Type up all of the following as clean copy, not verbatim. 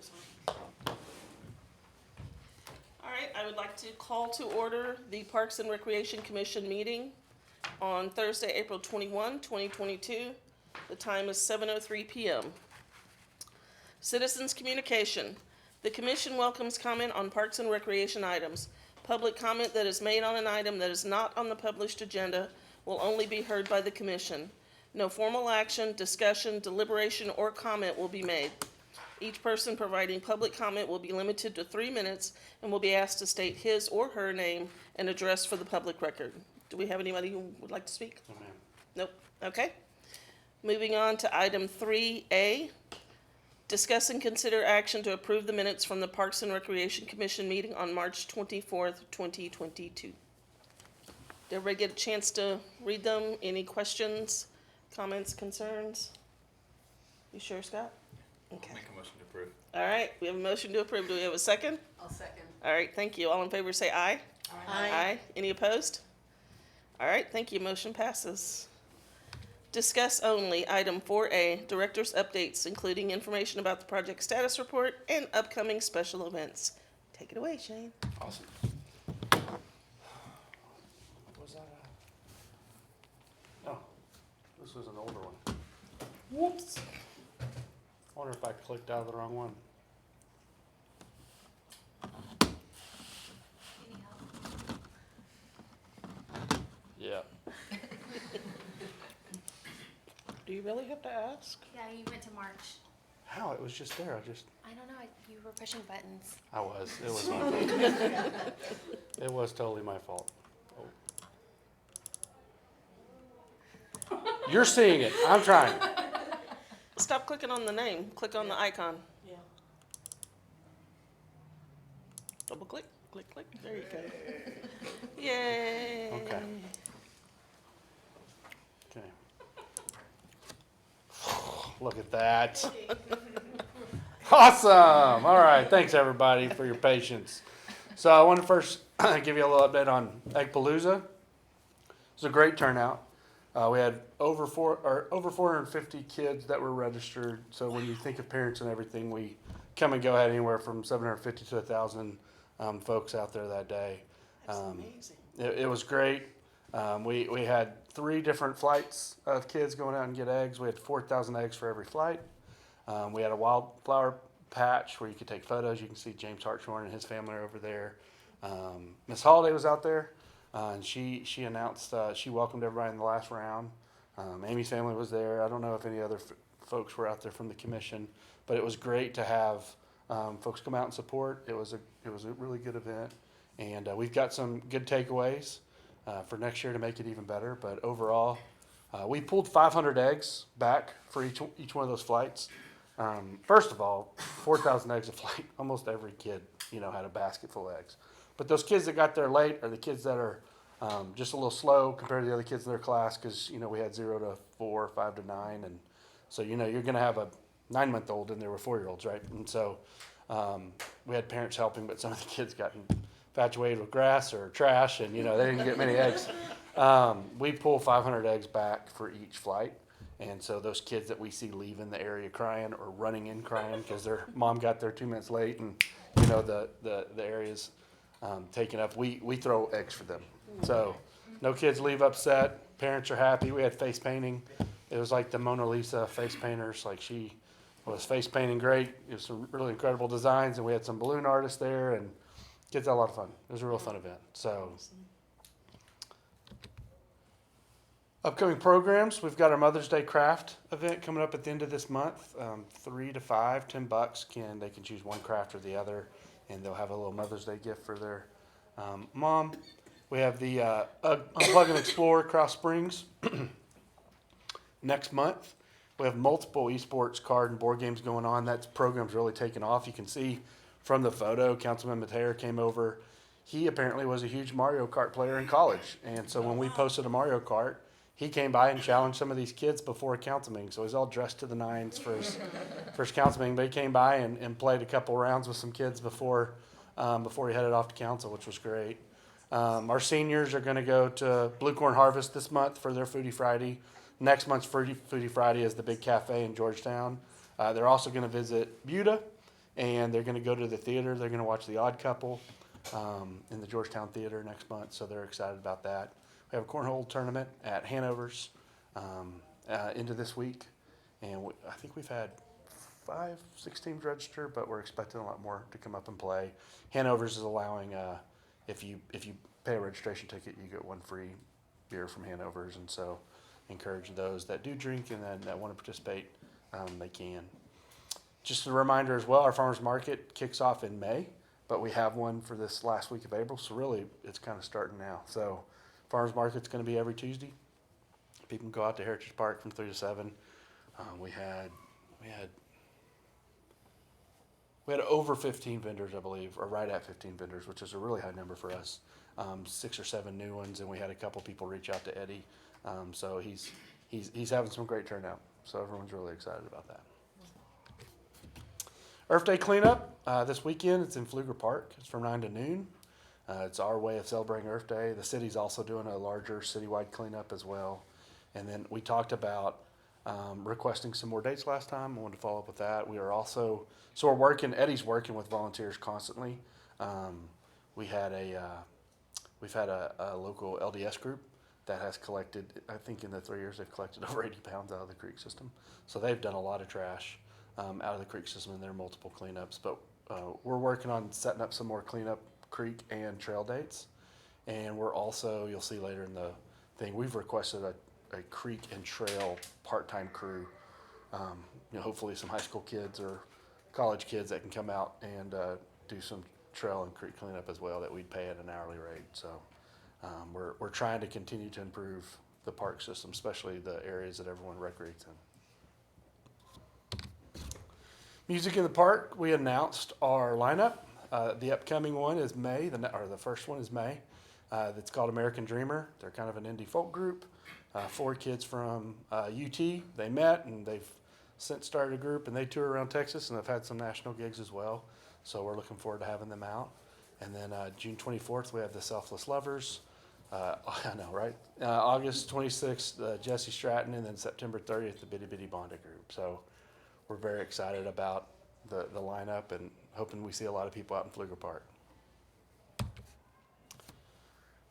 this one. All right, I would like to call to order the Parks and Recreation Commission meeting on Thursday, April 21, 2022. The time is 7:03 p.m. Citizens communication. The commission welcomes comment on Parks and Recreation items. Public comment that is made on an item that is not on the published agenda will only be heard by the commission. No formal action, discussion, deliberation, or comment will be made. Each person providing public comment will be limited to 3 minutes and will be asked to state his or her name and address for the public record. Do we have anybody who would like to speak? No, ma'am. Nope. Okay. Moving on to item 3A. Discuss and consider action to approve the minutes from the Parks and Recreation Commission meeting on March 24th, 2022. Did everybody get a chance to read them? Any questions, comments, concerns? You sure, Scott? Okay. Make a motion to approve. All right, we have a motion to approve. Do we have a second? I'll second. All right, thank you. All in favor say aye. Aye. Any opposed? All right, thank you. Motion passes. Discuss only item 4A, director's updates, including information about the project status report and upcoming special events. Take it away, Shane. Awesome. What was that? Oh, this was an older one. Whoops. I wonder if I clicked out of the wrong one. Yeah. Do you really have to ask? Yeah, you went to March. How? It was just there. I don't know, you were pushing buttons. I was. It was my fault. It was totally my fault. Oh. You're seeing it. I'm trying. Stop clicking on the name. Click on the icon. Yeah. Double click, click, click. There you go. Yay. Okay. Okay. Look at that. Awesome. All right. Thanks, everybody, for your patience. So I want to first give you a little update on Eggpalooza. It was a great turnout. We had over 450 kids that were registered. So when you think of parents and everything, we come and go had anywhere from 750 to 1,000 folks out there that day. That's amazing. It was great. We had 3 different flights of kids going out and get eggs. We had 4,000 eggs for every flight. We had a wildflower patch where you could take photos. You can see James Hartshorn and his family are over there. Miss Holiday was out there, and she announced she welcomed everybody in the last round. Amy's family was there. I don't know if any other folks were out there from the commission, but it was great to have folks come out and support. It was a really good event, and we've got some good takeaways for next year to make it even better. But overall, we pulled 500 eggs back for each one of those flights. First of all, 4,000 eggs a flight. Almost every kid, had a basket full of eggs. But those kids that got there late are the kids that are just a little slow compared to the other kids in their class because, we had 0 to 4, 5 to 9. And so, you're going to have a 9-month-old and there were 4-year-olds, right? And so we had parents helping, but some of the kids got infatuated with grass or trash and, they didn't get many eggs. We pull 500 eggs back for each flight. And so those kids that we see leaving the area crying or running in crying because their mom got there 2 minutes late and, the area's taken up, we throw eggs for them. So no kids leave upset. Parents are happy. We had face painting. It was like the Mona Lisa face painters. Like she was face painting great. It was some really incredible designs, and we had some balloon artists there, and kids had a lot of fun. It was a real fun event. So upcoming programs, we've got our Mother's Day craft event coming up at the end of this month. 3 to 5, $10. They can choose one craft or the other, and they'll have a little Mother's Day gift for their mom. We have the Unplug and Explore Cross Springs next month. We have multiple esports card and board games going on. That program's really taken off. You can see from the photo, Councilman Mateer came over. He apparently was a huge Mario Kart player in college, and so when we posted a Mario Kart, he came by and challenged some of these kids before a council meeting. So he's all dressed to the nines for his first council meeting. But he came by and played a couple rounds with some kids before he headed off to council, which was great. Our seniors are going to go to Blue Corn Harvest this month for their Foodie Friday. Next month's Foodie Friday is the big cafe in Georgetown. They're also going to visit Buda and they're going to go to the theater. They're going to watch The Odd Couple in the Georgetown Theater next month, so they're excited about that. We have a Cornhole Tournament at Hanover's into this week, and I think we've had 5-6 teams register, but we're expecting a lot more to come up and play. Hanover's is allowing, if you pay a registration ticket, you get one free beer from Hanover's, and so encourage those that do drink and then that want to participate, they can. Just a reminder as well, our farmers market kicks off in May, but we have one for this last week of April, so really it's kind of starting now. So farmers market's going to be every Tuesday. People can go out to Heritage Park from 3 to 7. We had over 15 vendors, I believe, or right at 15 vendors, which is a really high number for us. 6 or 7 new ones, and we had a couple people reach out to Eddie. So he's having some great turnout. So everyone's really excited about that. Earth Day cleanup this weekend. It's in Pfluger Park. It's from 9 to noon. It's our way of celebrating Earth Day. The city's also doing a larger citywide cleanup as well. And then we talked about requesting some more dates last time. I wanted to follow up with that. We are also, so we're working, Eddie's working with volunteers constantly. We've had a local LDS group that has collected, I think in the 3 years, they've collected over 80 pounds out of the creek system. So they've done a lot of trash out of the creek system, and there are multiple cleanups. But we're working on setting up some more cleanup creek and trail dates. And we're also, you'll see later in the thing, we've requested a creek and trail part-time crew. Hopefully some high school kids or college kids that can come out and do some trail and creek cleanup as well that we'd pay at an hourly rate. So we're trying to continue to improve the park system, especially the areas that everyone recreates in. Music in the Park, we announced our lineup. The upcoming one is May, the first one is May. It's called American Dreamer. They're kind of an indie folk group. 4 kids from UT. They met and they've since started a group, and they tour around Texas, and they've had some national gigs as well. So we're looking forward to having them out. And then June 24th, we have the Selfless Lovers. I know, right? August 26th, Jesse Stratton, and then September 30th, the Bitty Bitty Bonda group. So we're very excited about the lineup and hoping we see a lot of people out in Pfluger Park.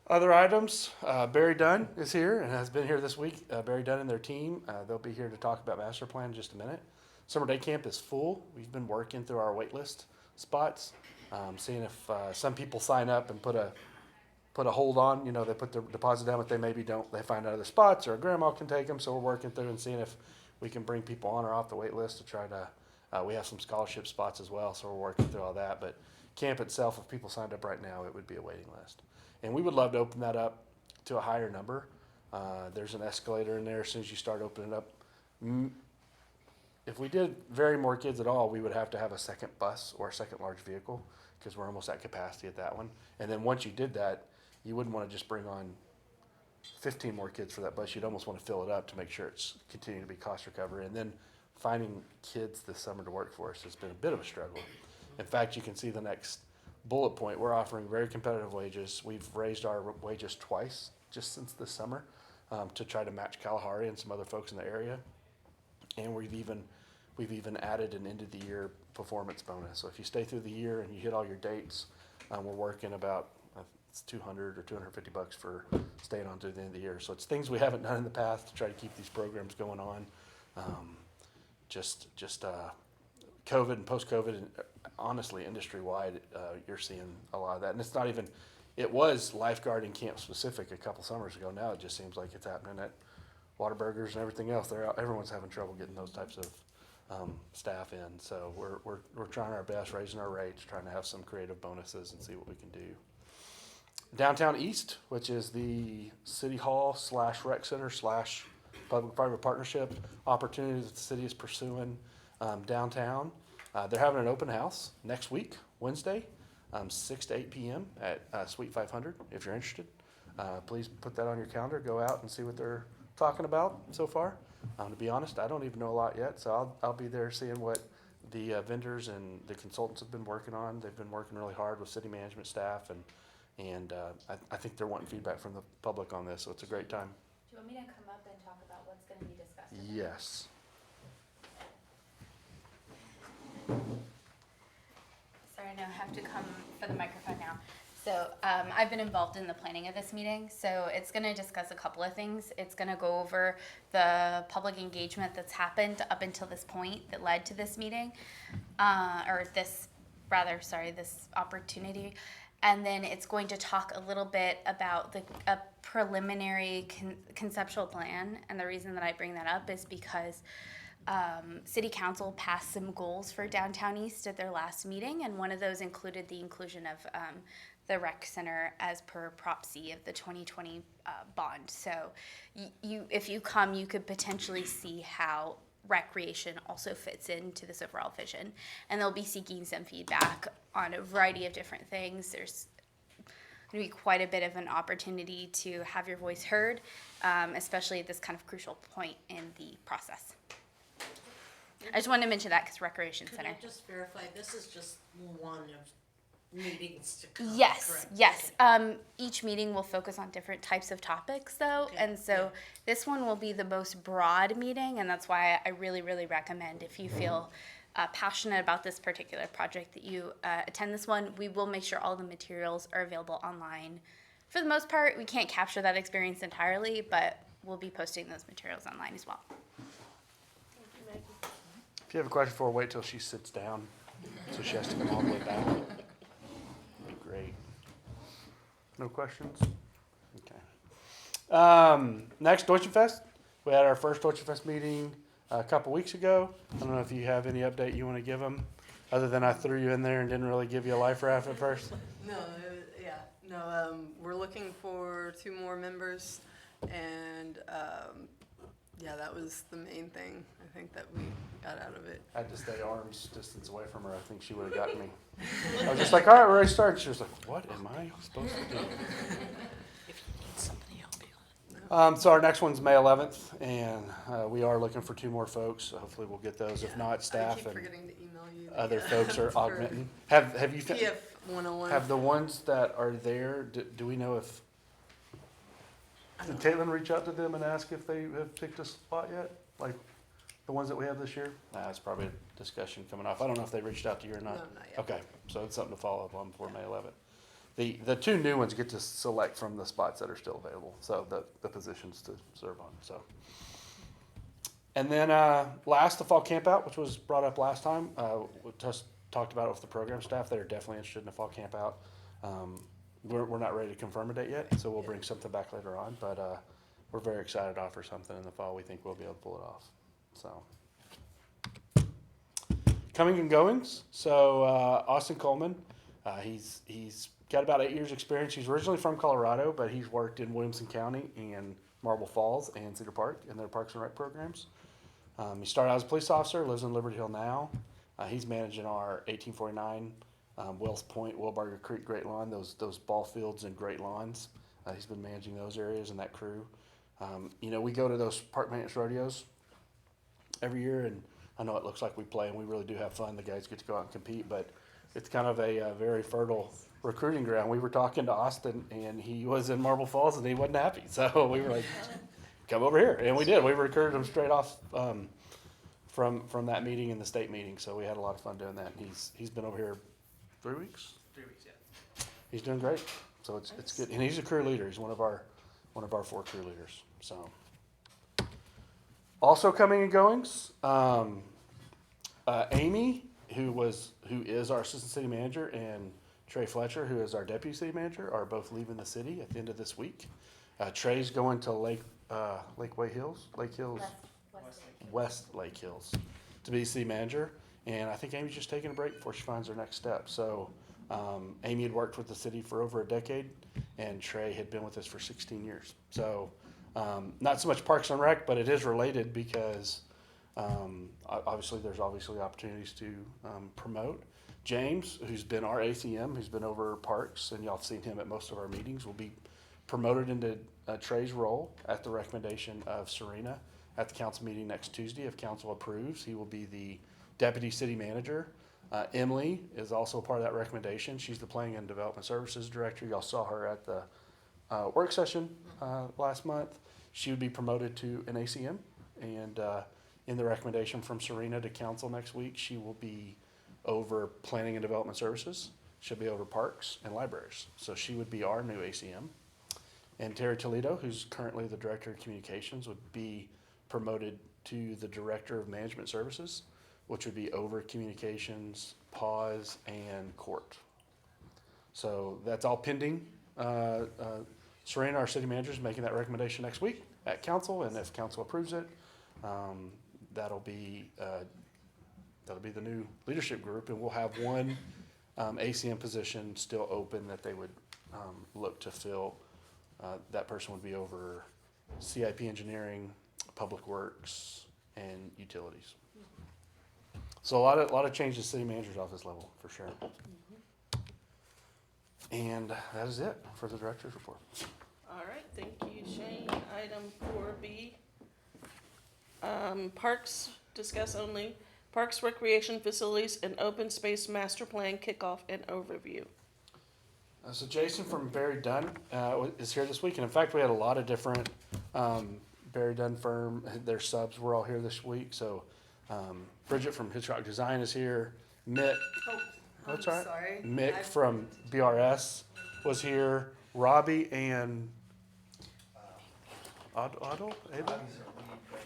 Other items, Barry Dunn is here and has been here this week. Barry Dunn and their team, they'll be here to talk about master plan in just a minute. Summer day camp is full. We've been working through our wait list spots, seeing if some people sign up and put a hold on. They put their deposit down, but they maybe don't. They find other spots, or a grandma can take them. So we're working through and seeing if we can bring people on or off the wait list to try to. We have some scholarship spots as well, so we're working through all that. But camp itself, if people signed up right now, it would be a waiting list. And we would love to open that up to a higher number. There's an escalator in there as soon as you start opening it up. If we did very more kids at all, we would have to have a second bus or a second large vehicle because we're almost at capacity at that one. And then once you did that, you wouldn't want to just bring on 15 more kids for that bus. You'd almost want to fill it up to make sure it's continuing to be cost recovery. And then finding kids this summer to work for us has been a bit of a struggle. In fact, you can see the next bullet point. We're offering very competitive wages. We've raised our wages twice just since this summer to try to match Kalahari and some other folks in the area. And we've even added an end of the year performance bonus. So if you stay through the year and you hit all your dates, we're working about it's $200 or $250 for staying on through the end of the year. So it's things we haven't done in the past to try to keep these programs going on. COVID and post-COVID, and honestly, industry-wide, you're seeing a lot of that. And it's not even, it was lifeguard and camp specific a couple summers ago. Now it just seems like it's happening at Whataburgers and everything else. Everyone's having trouble getting those types of staff in. So we're trying our best, raising our rates, trying to have some creative bonuses and see what we can do. Downtown East, which is the City Hall / Rec Center / public-private partnership opportunity that the city is pursuing downtown. They're having an open house next week, Wednesday, 6 to 8 p.m. at Suite 500. If you're interested, please put that on your calendar. Go out and see what they're talking about so far. To be honest, I don't even know a lot yet, so I'll be there seeing what the vendors and the consultants have been working on. They've been working really hard with city management staff, and I think they're wanting feedback from the public on this, so it's a great time. Do you want me to come up and talk about what's going to be discussed? Yes. sorry, I know I have to come for the microphone now. So I've been involved in the planning of this meeting, so it's going to discuss a couple of things. It's going to go over the public engagement that's happened up until this point that led to this meeting, this opportunity. And then it's going to talk a little bit about a preliminary conceptual plan. And the reason that I bring that up is because City Council passed some goals for Downtown East at their last meeting, and one of those included the inclusion of the rec center as per Prop C of the 2020 bond. So if you come, you could potentially see how recreation also fits into this overall vision. And they'll be seeking some feedback on a variety of different things. There's going to be quite a bit of an opportunity to have your voice heard, especially at this kind of crucial point in the process. I just wanted to mention that because Recreation Could Center. I just verify, this is just one of meetings to come, Yes, correct? yes. Each meeting will focus on different types of topics, though, Okay, and so this one will be the most broad meeting, and that's why I really, really recommend if you feel passionate about this particular project that you attend this one. We will make sure all the materials are available online. For the most part, we can't capture that experience entirely, but we'll be posting those materials online as well. If you have a question for her, wait till she sits down, so she has to come all the way back. Great. No questions? Okay. Next, Deutsche Fest. We had our first Deutsche Fest meeting a couple weeks ago. I don't know if you have any update you want to give them, other than I threw you in there and didn't really give you a life raft at first. We're looking for 2 more members, and that was the main thing I think that we got out of it. I had to stay arm's distance away from her. I think she would have gotten me. I was just like, all right, we're ready to start. She was like, what am I supposed to do? If you need somebody, I'll be on. So our next one's May 11th, and we are looking for 2 more folks. Hopefully we'll get those. If not, I staff keep and forgetting to email you. other folks are for augmenting. Have you PF 101. have the ones that are there? Do we know if did Caitlin reach out to them and ask if they have picked a spot yet? Like the ones that we have this year? That's probably a discussion coming up. I don't know if they reached out to you or not. No, not yet. Okay, so it's something to follow up on before May 11th. The 2 new ones get to select from the spots that are still available, so the positions to serve on. So, and then last, the fall camp out, which was brought up last time. We just talked about it with the program staff. They're definitely interested in the fall camp out. We're not ready to confirm a date yet, so we'll bring something back later on. But we're very excited to offer something in the fall. We think we'll be able to pull it off. So, coming and goings. So Austin Coleman, he's got about 8 years experience. He's originally from Colorado, but he's worked in Williamson County and Marble Falls and Cedar Park in their Parks and Rec programs. He started out as a police officer, lives in Liberty Hill now. He's managing our 1849 Wells Point, Wilbarger Creek Great Lawn, those ball fields and great lawns. He's been managing those areas and that crew. We go to those park maintenance rodeos every year, and I know it looks like we play, and we really do have fun. The guys get to go out and compete, but it's kind of a very fertile recruiting ground. We were talking to Austin, and he was in Marble Falls, and he wasn't happy. So we were like, come over here. And we did. We recruited him straight off from that meeting and the state meeting. So we had a lot of fun doing that. And he's been over here 3 weeks? 3 weeks, yeah. He's doing great. So it's good. And he's a crew leader. He's one of our 4 crew leaders. So also coming and goings, Amy, who is our assistant city manager, and Trey Fletcher, who is our deputy city manager, are both leaving the city at the end of this week. Trey's going to West Lake Hills to be city manager, and I think Amy's just taking a break before she finds her next step. So Amy had worked with the city for over a decade, and Trey had been with us for 16 years. So not so much Parks and Rec, but it is related because there's obviously opportunities to promote. James, who's been our ACM, who's been over parks, and y'all have seen him at most of our meetings, will be promoted into Trey's role at the recommendation of Serena at the council meeting next Tuesday. If council approves, he will be the deputy city manager. Emily is also part of that recommendation. She's the Planning and Development Services Director. Y'all saw her at the work session last month. She would be promoted to an ACM, and in the recommendation from Serena to council next week, she will be over planning and development services. She'll be over parks and libraries. So she would be our new ACM. And Terry Toledo, who's currently the Director of Communications, would be promoted to the Director of Management Services, which would be over communications, pause, and court. So that's all pending. Serena, our city manager, is making that recommendation next week at council, and if council approves it, that'll be the new leadership group, and we'll have one ACM position still open that they would look to fill. That person would be over CIP engineering, public works, and utilities. So a lot of changes to city manager's office level for sure. And that is it for the director's report. All right, thank you, Shane. Item 4B, Parks, discuss only. Parks, Recreation Facilities, and Open Space Master Plan Kickoff and Overview. So Jason from Barry Dunn is here this week, and in fact, we had a lot of different Barry Dunn firm. Their subs were all here this week. So Bridget from Hitchcock Design is here. Mick, that's right. Sorry. Mick from BRS was here. Robbie and Otto?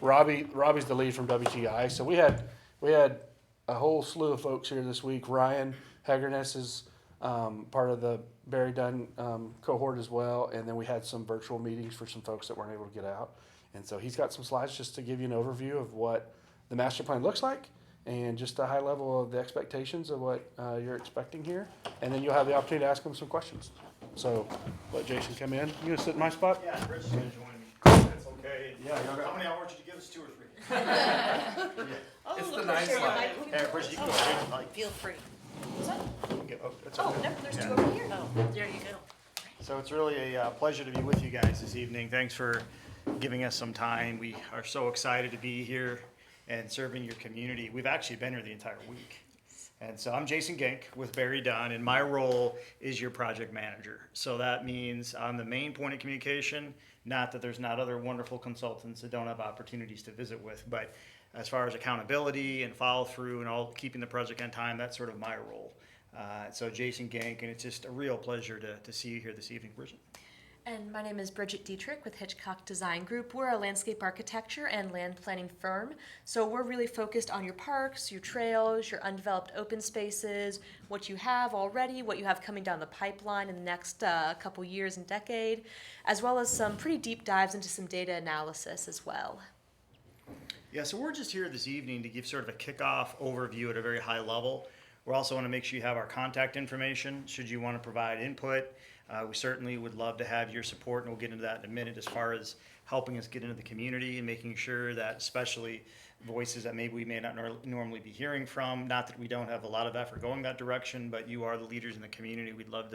Robbie's the lead from WTI. So we had a whole slew of folks here this week. Ryan Hegerness is part of the Barry Dunn cohort as well, and then we had some virtual meetings for some folks that weren't able to get out. And so he's got some slides just to give you an overview of what the master plan looks like and just a high level of the expectations of what you're expecting here. And then you'll have the opportunity to ask him some questions. So let Jason come in. You gonna sit in my spot? Yeah, Rich is gonna join me. That's okay. Yeah. How many hours did you give us? 2 or 3? Oh, It's the look, nice sure, one. Mike. Hey, Rich, you can go ahead and like. Feel free. That's Oh, okay. no, there's Yeah. 2 over here. Oh, there you go. So it's really a pleasure to be with you guys this evening. Thanks for giving us some time. We are so excited to be here and serving your community. We've actually been here the entire week. And so I'm Jason Genk with Barry Dunn, and my role is your project manager. So that means I'm the main point of communication, not that there's not other wonderful consultants that don't have opportunities to visit with, but as far as accountability and follow through and all keeping the project on time, that's sort of my role. So Jason Genk, and it's just a real pleasure to see you here this evening, Bridget. And my name is Bridget Dietrich with Hitchcock Design Group. We're a landscape architecture and land planning firm. So we're really focused on your parks, your trails, your undeveloped open spaces, what you have already, what you have coming down the pipeline in the next couple years and decade, as well as some pretty deep dives into some data analysis as well. Yeah, so we're just here this evening to give sort of a kickoff overview at a very high level. We also want to make sure you have our contact information should you want to provide input. We certainly would love to have your support, and we'll get into that in a minute as far as helping us get into the community and making sure that especially voices that maybe we may not normally be hearing from, not that we don't have a lot of effort going that direction, but you are the leaders in the community. We'd love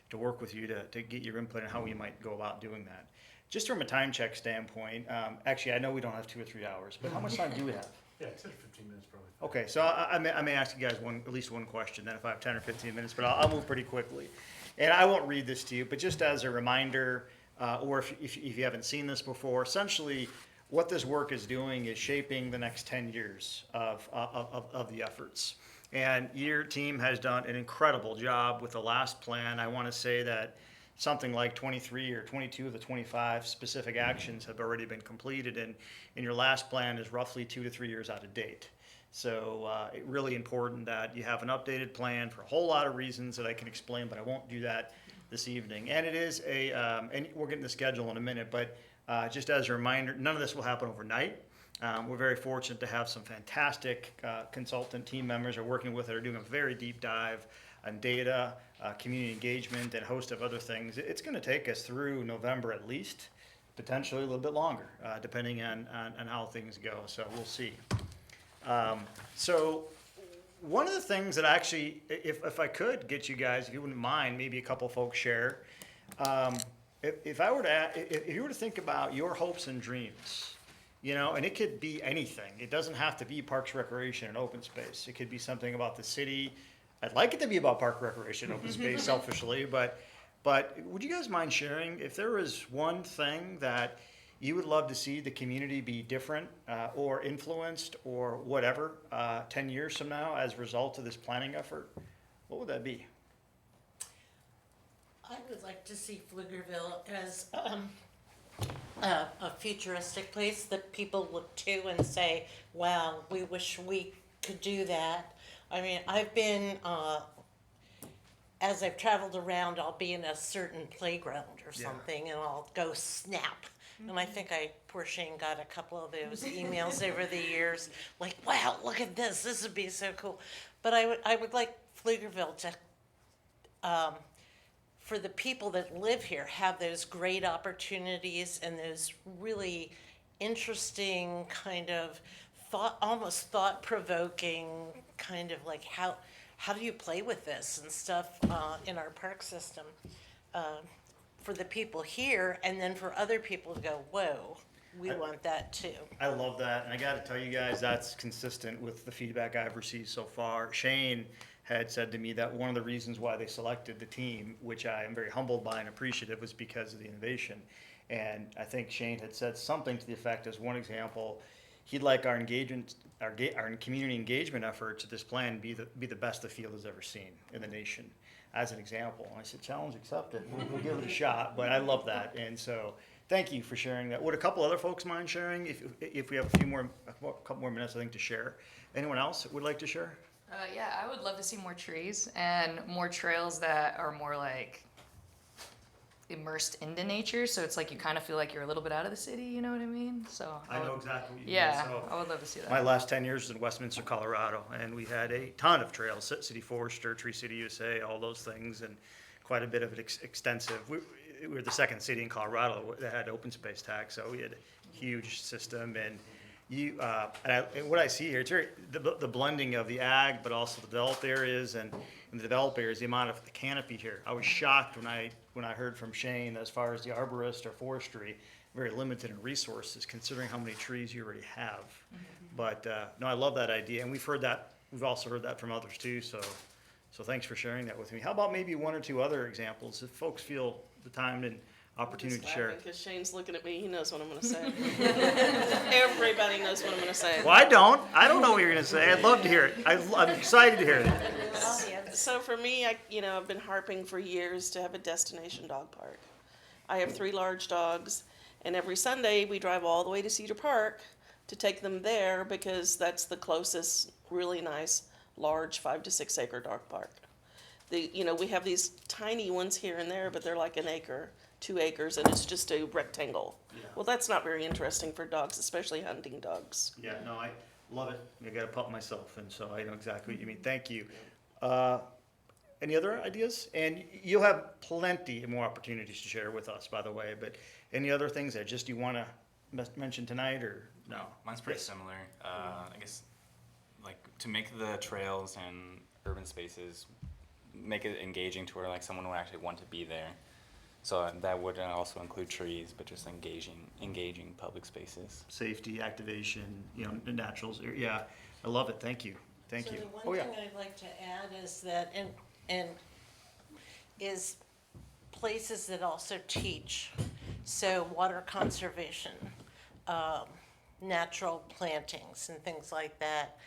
to work with you to get your input on how we might go about doing that. Just from a time check standpoint, actually I know we don't have 2 or 3 hours, but how much time do we have? Yeah, 10 or 15 minutes probably. Okay, so I may ask you guys at least one question then if I have 10 or 15 minutes, but I'll move pretty quickly. And I won't read this to you, but just as a reminder, or if you haven't seen this before, essentially what this work is doing is shaping the next 10 years of the efforts. And your team has done an incredible job with the last plan. I want to say that something like 23 or 22 of the 25 specific actions have already been completed, and your last plan is roughly 2 to 3 years out of date. So it's really important that you have an updated plan for a whole lot of reasons that I can explain, but I won't do that this evening. And it is and we're getting the schedule in a minute, but just as a reminder, none of this will happen overnight. We're very fortunate to have some fantastic consultant team members we're working with that are doing a very deep dive on data, community engagement, and a host of other things. It's going to take us through November at least, potentially a little bit longer, depending on how things go. So we'll see. So one of the things that actually, if I could get you guys, if you wouldn't mind, maybe a couple folks share. If you were to think about your hopes and dreams, and it could be anything. It doesn't have to be parks, recreation, and open space. It could be something about the city. I'd like it to be about park, recreation, open space, selfishly, but would you guys mind sharing if there was one thing that you would love to see the community be different or influenced or whatever 10 years from now as a result of this planning effort, what would that be? I would like to see Pflugerville as a futuristic place that people look to and say, wow, we wish we could do that. I mean, I've been, as I've traveled around, I'll be in a certain playground or Yeah. something and I'll go snap. And I think poor Shane got a couple of those emails over the years, like, wow, look at this would be so cool. But I would like Pflugerville to, for the people that live here, have those great opportunities and those really interesting kind of almost thought-provoking kind of like how do you play with this and stuff in our park system for the people here, and then for other people to go, whoa, we want that too. I love that, and I got to tell you guys, that's consistent with the feedback I've received so far. Shane had said to me that one of the reasons why they selected the team, which I am very humbled by and appreciative, was because of the innovation. And I think Shane had said something to the effect, as one example, he'd like our engagement, our community engagement efforts at this plan be the best the field has ever seen in the nation, as an example. And I said, challenge accepted. We'll give it a shot. But I love that, and so thank you for sharing that. Would a couple other folks mind sharing, if we have a couple more minutes, I think, to share? Anyone else that would like to share? Yeah, I would love to see more trees and more trails that are more like immersed into nature. So it's like you kind of feel like you're a little bit out of the city. You know what I mean? So I know exactly what you yeah, mean. So I would love to see that. my last 10 years was in Westminster, Colorado, and we had a ton of trails, City Forester, Tree City USA, all those things, and quite a bit of it extensive. We were the second city in Colorado that had open space tax, so we had a huge system. And and what I see here, it's very, the blending of the ag, but also the developed areas, and in the developed areas, the amount of canopy here. I was shocked when I heard from Shane, as far as the arborist or forestry, very limited in resources, considering how many trees you already have. But no, I love that idea, and we've also heard that from others too. So thanks for sharing that with me. How about maybe one or two other examples, if folks feel the time and opportunity to share? Because Shane's looking at me, he knows what I'm gonna say. Everybody knows what I'm gonna say. Well, I don't know what you're gonna say. I'd love to hear it. I'm excited to hear it. So for me, I've been harping for years to have a destination dog park. I have 3 large dogs, and every Sunday we drive all the way to Cedar Park to take them there because that's the closest really nice, large 5 to 6 acre dog park. We have these tiny ones here and there, but they're like an acre, 2 acres, and it's just a rectangle. Yeah. Well, that's not very interesting for dogs, especially hunting dogs. Yeah, no, I love it. I got a pup myself, and so I know exactly what you mean. Thank you. Any other ideas? And you'll have plenty more opportunities to share with us, by the way, but any other things that just you want to mention tonight, or? No, mine's pretty similar. I guess, like, to make the trails and urban spaces, make it engaging to where, like, someone would actually want to be there. So that would also include trees, but just engaging public spaces. Safety, activation, the naturals. Yeah, I love it. Thank you. Thank you. So the Oh, one yeah. thing I'd like to add is that, is places that also teach. So water conservation, natural plantings and things like that.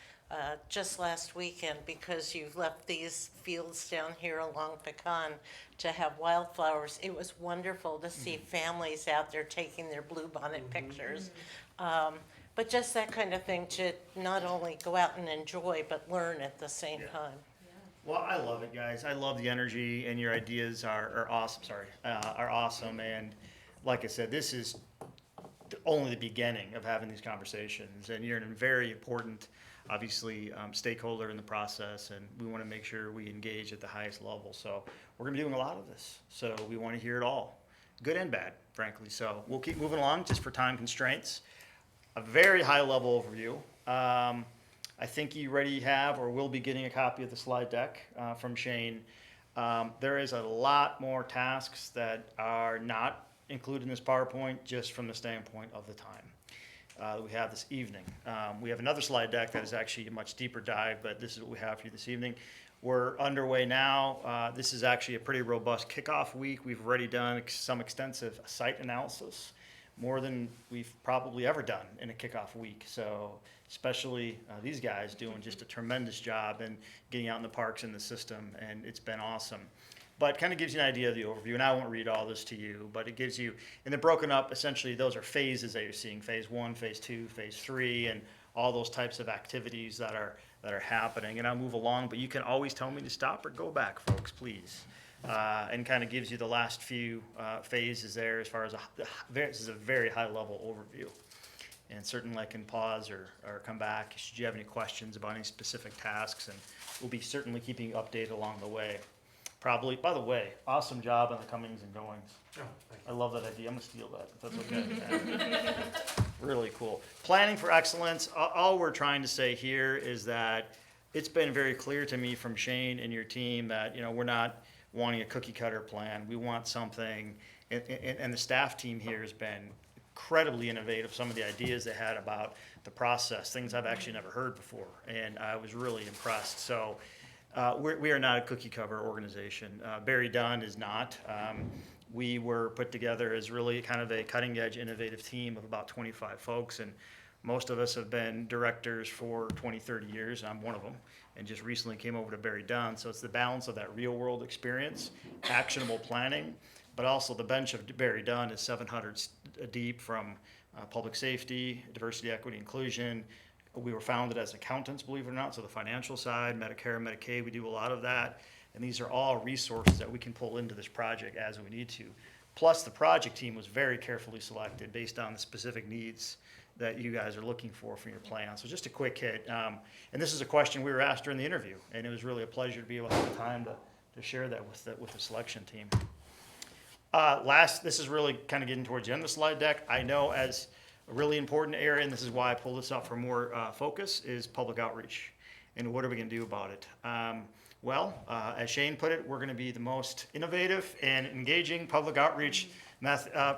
Just last weekend, because you've left these fields down here along Pecan to have wildflowers, it was wonderful to see families out there taking their bluebonnet pictures. But just that kind of thing, to not only go out and enjoy, but learn at the same time. Well, I love it, guys. I love the energy, and your ideas are awesome. Are awesome. And like I said, this is only the beginning of having these conversations, and you're a very important, obviously, stakeholder in the process, and we want to make sure we engage at the highest level. So we're going to be doing a lot of this. So we want to hear it all, good and bad, frankly. So we'll keep moving along just for time constraints. A very high-level overview. I think you already have or will be getting a copy of the slide deck from Shane. There is a lot more tasks that are not included in this PowerPoint, just from the standpoint of the time we have this evening. We have another slide deck that is actually a much deeper dive, but this is what we have for you this evening. We're underway now. This is actually a pretty robust kickoff week. We've already done some extensive site analysis. more than we've probably ever done in a kickoff week. So especially these guys doing just a tremendous job and getting out in the parks and the system, and it's been awesome. But kind of gives you an idea of the overview, and I won't read all this to you, but it gives you, and they're broken up, essentially those are phases that you're seeing, phase 1, phase 2, phase 3, and all those types of activities that are happening. And I'll move along, but you can always tell me to stop or go back, folks, please. And kind of gives you the last few phases there as far as this is a very high level overview. And certainly I can pause or come back should you have any questions about any specific tasks, and we'll be certainly keeping you updated along the way. Probably, by the way, awesome job on the comings and goings. Oh, thank you. I love that idea. I'm gonna steal that, if that's okay. Really cool. Planning for excellence, all we're trying to say here is that it's been very clear to me from Shane and your team that, we're not wanting a cookie cutter plan. We want something, and the staff team here has been incredibly innovative. Some of the ideas they had about the process, things I've actually never heard before, and I was really impressed. So we are not a cookie cutter organization. Barry Dunn is not. We were put together as really kind of a cutting edge innovative team of about 25 folks, and most of us have been directors for 20, 30 years. I'm one of them, and just recently came over to Barry Dunn. So it's the balance of that real world experience, actionable planning, but also the bench of Barry Dunn is 700 deep from public safety, diversity, equity, inclusion. We were founded as accountants, believe it or not, so the financial side, Medicare, Medicaid, we do a lot of that. And these are all resources that we can pull into this project as we need to. Plus, the project team was very carefully selected based on the specific needs that you guys are looking for from your plan. So just a quick hit. And this is a question we were asked during the interview, and it was really a pleasure to be able to have the time to share that with the selection team. This is really kind of getting towards the end of the slide deck. I know as a really important area, and this is why I pulled this up for more focus, is public outreach. And what are we going to do about it? As Shane put it, we're going to be the most innovative and engaging public outreach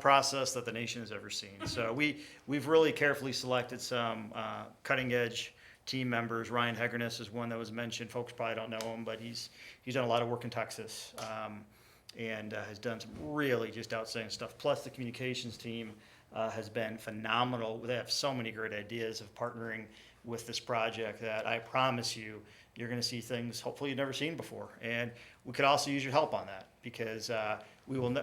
process that the nation has ever seen. So we've really carefully selected some cutting edge team members. Ryan Hegerness is one that was mentioned. Folks probably don't know him, but he's done a lot of work in Texas and has done some really just outstanding stuff. Plus the communications team has been phenomenal. They have so many great ideas of partnering with this project that I promise you're going to see things hopefully you've never seen before. And we could also use your help on that because we will,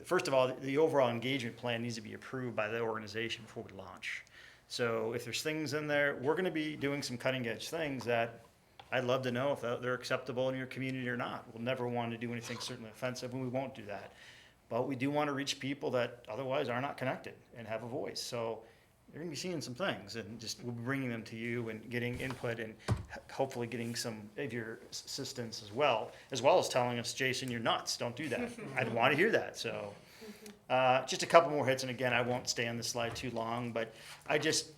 first of all, the overall engagement plan needs to be approved by the organization before we launch. So if there's things in there, we're going to be doing some cutting edge things that I'd love to know if they're acceptable in your community or not. We'll never want to do anything certainly offensive, and we won't do that. But we do want to reach people that otherwise are not connected and have a voice. So you're going to be seeing some things, and just we'll be bringing them to you and getting input and hopefully getting some of your assistance as well as telling us, Jason, you're nuts. Don't do that. I'd want to hear that. So just a couple more hits, and again, I won't stay on this slide too long, but I just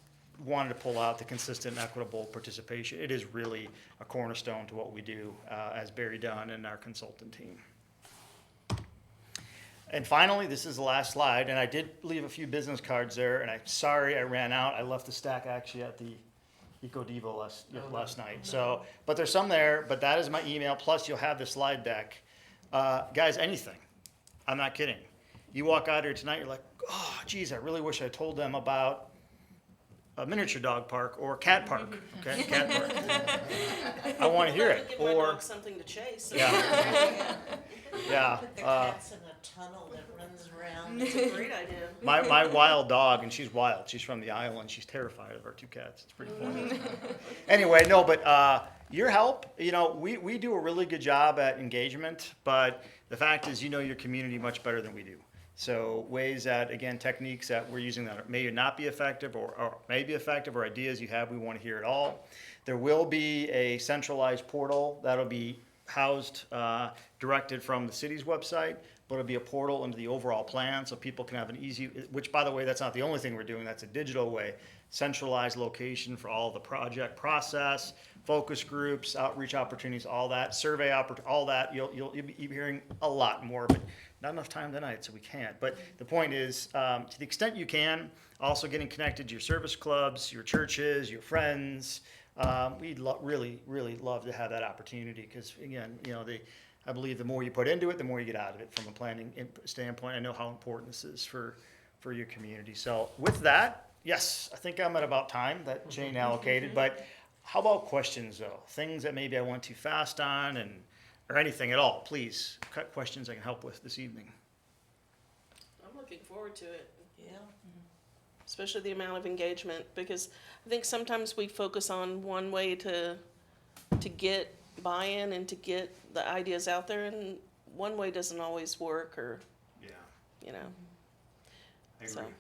wanted to pull out the consistent and equitable participation. It is really a cornerstone to what we do as Barry Dunn and our consultant team. And finally, this is the last slide, and I did leave a few business cards there, and I'm sorry I ran out. I left the stack actually at the Eco Diva last night. So, but there's some there, but that is my email, plus you'll have the slide deck. Guys, anything. I'm not kidding. You walk out here tonight, you're like, oh, geez, I really wish I told them about a miniature dog park or cat park, okay, cat park. I want to hear it. Give my dog something to chase. Yeah. Yeah. Put the cats in a tunnel that runs around. It's a great idea. My wild dog, and she's wild. She's from the island. She's terrified of our two cats. It's pretty funny. Anyway, no, but your help, we do a really good job at engagement, but the fact is, your community much better than we do. So ways that, again, techniques that we're using that may not be effective or may be effective, or ideas you have, we want to hear it all. There will be a centralized portal that'll be housed, directed from the city's website, but it'll be a portal into the overall plan so people can have an easy, which by the way, that's not the only thing we're doing, that's a digital way, centralized location for all the project process, focus groups, outreach opportunities, all that, survey all that, you'll be hearing a lot more, but not enough time tonight, so we can't. But the point is, to the extent you can, also getting connected to your service clubs, your churches, your friends. We'd really, really love to have that opportunity because, again, I believe the more you put into it, the more you get out of it from a planning standpoint. I know how important this is for for your community. So with that, yes, I think I'm at about time that Shane allocated, but how about questions though? Things that maybe I went too fast on or anything at all, please, cut questions I can help with this evening. I'm looking forward to it, Yeah. especially the amount of engagement, because I think sometimes we focus on one way to get buy-in and to get the ideas out there, and one way doesn't always work, or, Yeah, you know. I So. agree.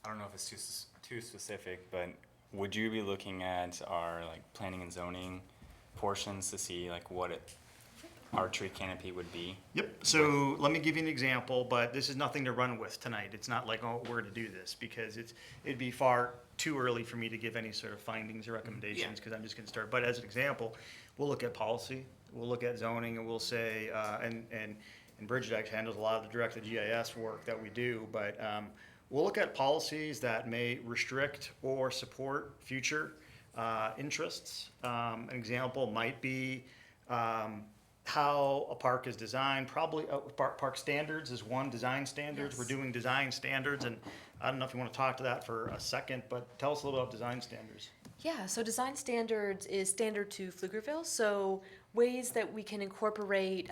I don't know if it's too specific, but would you be looking at our like planning and zoning portions to see like what our tree canopy would be? Yep, so let me give you an example, but this is nothing to run with tonight. It's not like, oh, we're to do this, because it'd be far too early for me to give any sort of findings or recommendations, because I'm just gonna start. But as an example, we'll look at policy, we'll look at zoning, and we'll say, and Bridget actually handles a lot of the direct to GIS work that we do, but we'll look at policies that may restrict or support future interests. An example might be how a park is designed. Probably park standards is one. Design standards. Yes. We're doing design standards, and I don't know if you want to talk to that for a second, but tell us a little about design standards. Yeah, so design standards is standard to Pflugerville. So ways that we can incorporate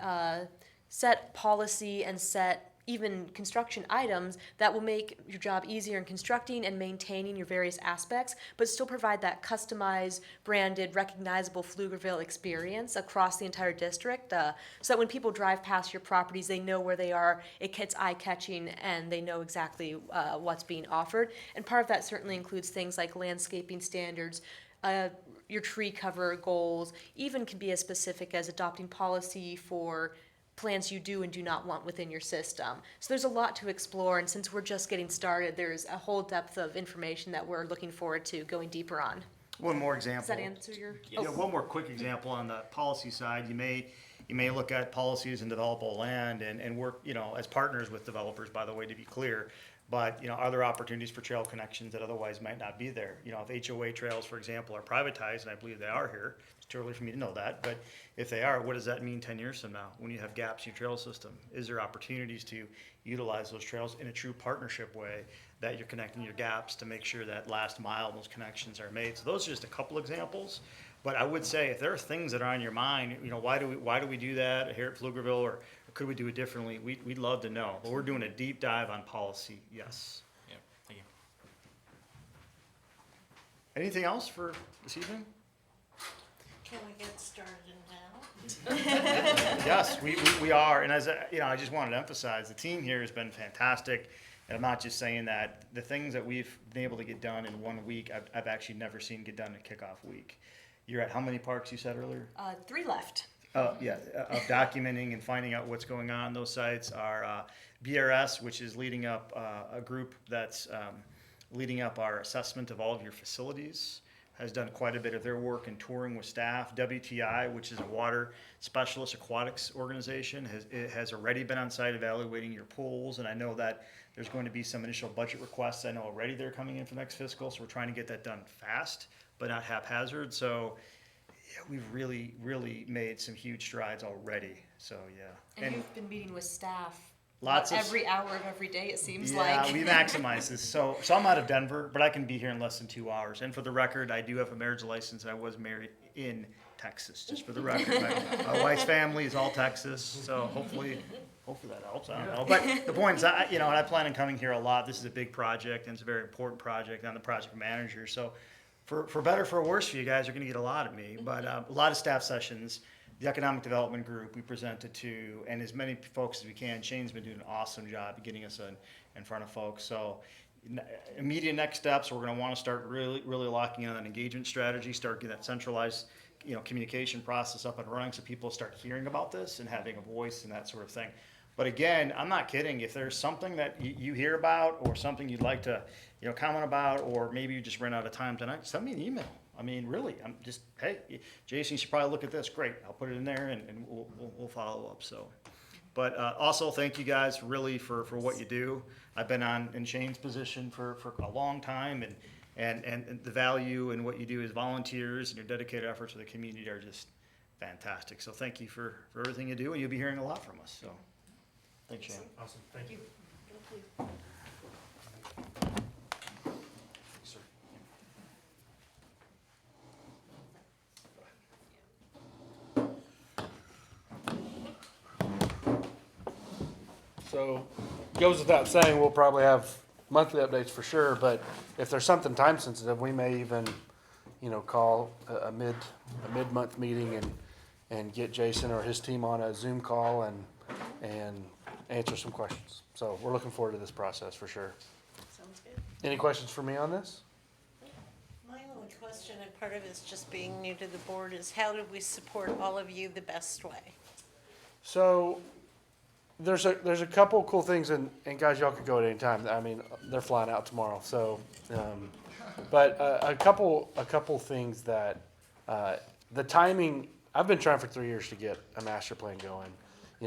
set policy and set even construction items that will make your job easier in constructing and maintaining your various aspects, but still provide that customized, branded, recognizable Pflugerville experience across the entire district, so that when people drive past your properties, they know where they are, it gets eye-catching, and they know exactly what's being offered. And part of that certainly includes things like landscaping standards, your tree cover goals, even can be as specific as adopting policy for plants you do and do not want within your system. So there's a lot to explore, and since we're just getting started, there's a whole depth of information that we're looking forward to going deeper on. One more example. Does that answer your? Yeah, one more quick example on the policy side. You may look at policies in developable land and work, as partners with developers, by the way, to be clear. But, are there opportunities for trail connections that otherwise might not be there? If HOA trails, for example, are privatized, and I believe they are here, it's too early for me to know that, but if they are, what does that mean 10 years from now when you have gaps in your trail system? Is there opportunities to utilize those trails in a true partnership way that you're connecting your gaps to make sure that last mile those connections are made? So those are just a couple examples. But I would say if there are things that are on your mind, why do we do that here at Pflugerville, or could we do it differently? We'd love to know. But we're doing a deep dive on policy, yes. Yeah, thank you. Anything else for this evening? Can we get started now? Yes, we are. And as I just wanted to emphasize, the team here has been fantastic. And I'm not just saying that. The things that we've been able to get done in 1 week, I've actually never seen get done in kickoff week. You're at how many parks you said earlier? 3 left. Of documenting and finding out what's going on. Those sites are BRS, which is leading up a group that's leading up our assessment of all of your facilities, has done quite a bit of their work in touring with staff. WTI, which is a water specialist aquatics organization, has already been on site evaluating your pools, and I know that there's going to be some initial budget requests. I know already they're coming in for next fiscal, so we're trying to get that done fast, but not haphazard. So yeah, we've really, really made some huge strides already. So yeah, And you've been meeting with staff lots of every hour of every day, it seems yeah, like. we maximize this. So I'm out of Denver, but I can be here in less than 2 hours. And for the record, I do have a marriage license. I was married in Texas, just for the record. My wife's family is all Texas, so hopefully that helps. I don't know. But the point is, and I plan on coming here a lot. This is a big project, and it's a very important project. I'm the project manager, so for better or for worse for you guys, you're going to get a lot of me. But a lot of staff sessions. The economic development group we presented to, and as many folks as we can. Shane's been doing an awesome job of getting us in front of folks. So immediate next steps, we're going to want to start really locking in on an engagement strategy, start getting that centralized communication process up and running so people start hearing about this and having a voice and that sort of thing. But again, I'm not kidding. If there's something that you hear about or something you'd like to comment about, or maybe you just ran out of time tonight, send me an email. I mean, really, I'm just, hey, Jason, you should probably look at this. Great, I'll put it in there and we'll follow up. So, but also thank you guys really for what you do. I've been in Shane's position for a long time, and the value in what you do as volunteers and your dedicated efforts to the community are just fantastic. So thank you for everything you do, and you'll be hearing a lot from us. So, thanks, Shane. Awesome, thank you. Thank you. So goes without saying, we'll probably have monthly updates for sure, but if there's something time sensitive, we may even, call a mid-month meeting and get Jason or his team on a Zoom call and answer some questions. So we're looking forward to this process for sure. Sounds good. Any questions for me on this? My only question, and part of it is just being new to the board, is how do we support all of you the best way? So there's a couple cool things, and guys, y'all could go at any time. I mean, they're flying out tomorrow, so but a couple things that the timing. I've been trying for 3 years to get a master plan going.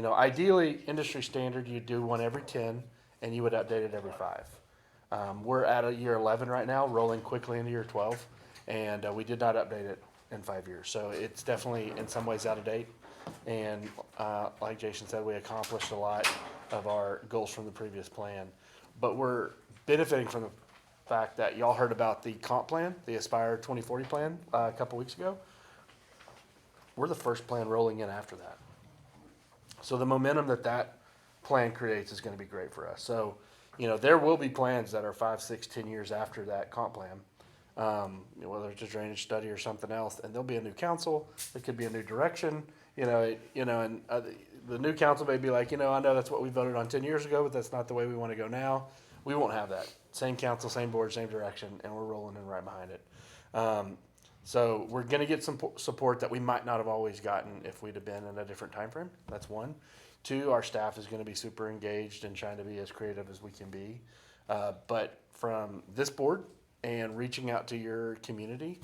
Ideally, industry standard, you do one every 10, and you would update it every 5. We're at a year 11 right now, rolling quickly into year 12, and we did not update it in 5 years. So it's definitely in some ways out of date. And like Jason said, we accomplished a lot of our goals from the previous plan. But we're benefiting from the fact that y'all heard about the comp plan, the Aspire 2040 plan, a couple weeks ago. We're the first plan rolling in after that. So the momentum that plan creates is going to be great for us. So, there will be plans that are 5, 6, 10 years after that comp plan, whether it's a drainage study or something else, and there'll be a new council. It could be a new direction, and the new council may be like, I know that's what we voted on 10 years ago, but that's not the way we want to go now. We won't have that. Same council, same board, same direction, and we're rolling in right behind it. So we're going to get some support that we might not have always gotten if we'd have been in a different time frame. That's one. 2, our staff is going to be super engaged and trying to be as creative as we can be. But from this board and reaching out to your community,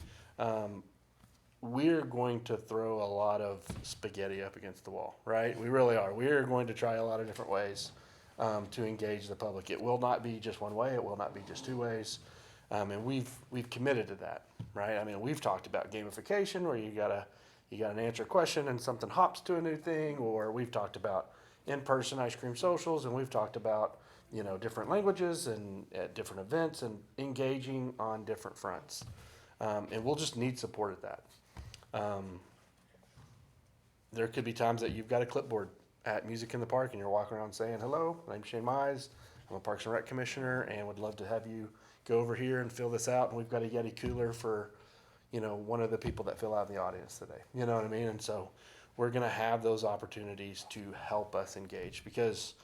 we're going to throw a lot of spaghetti up against the wall, right? We really are. We are going to try a lot of different ways to engage the public. It will not be just one way. It will not be just 2 ways. And we've committed to that, right? I mean, we've talked about gamification where you gotta answer a question and something hops to a new thing, or we've talked about in-person ice cream socials, and we've talked about different languages and at different events and engaging on different fronts. And we'll just need support at that. There could be times that you've got a clipboard at Music in the Park and you're walking around saying, hello, my name's Shane Mize, I'm a Parks and Rec Commissioner, and would love to have you go over here and fill this out. And we've got a Yeti cooler for, one of the people that fill out in the audience today. You know what I mean? And so we're going to have those opportunities to help us engage because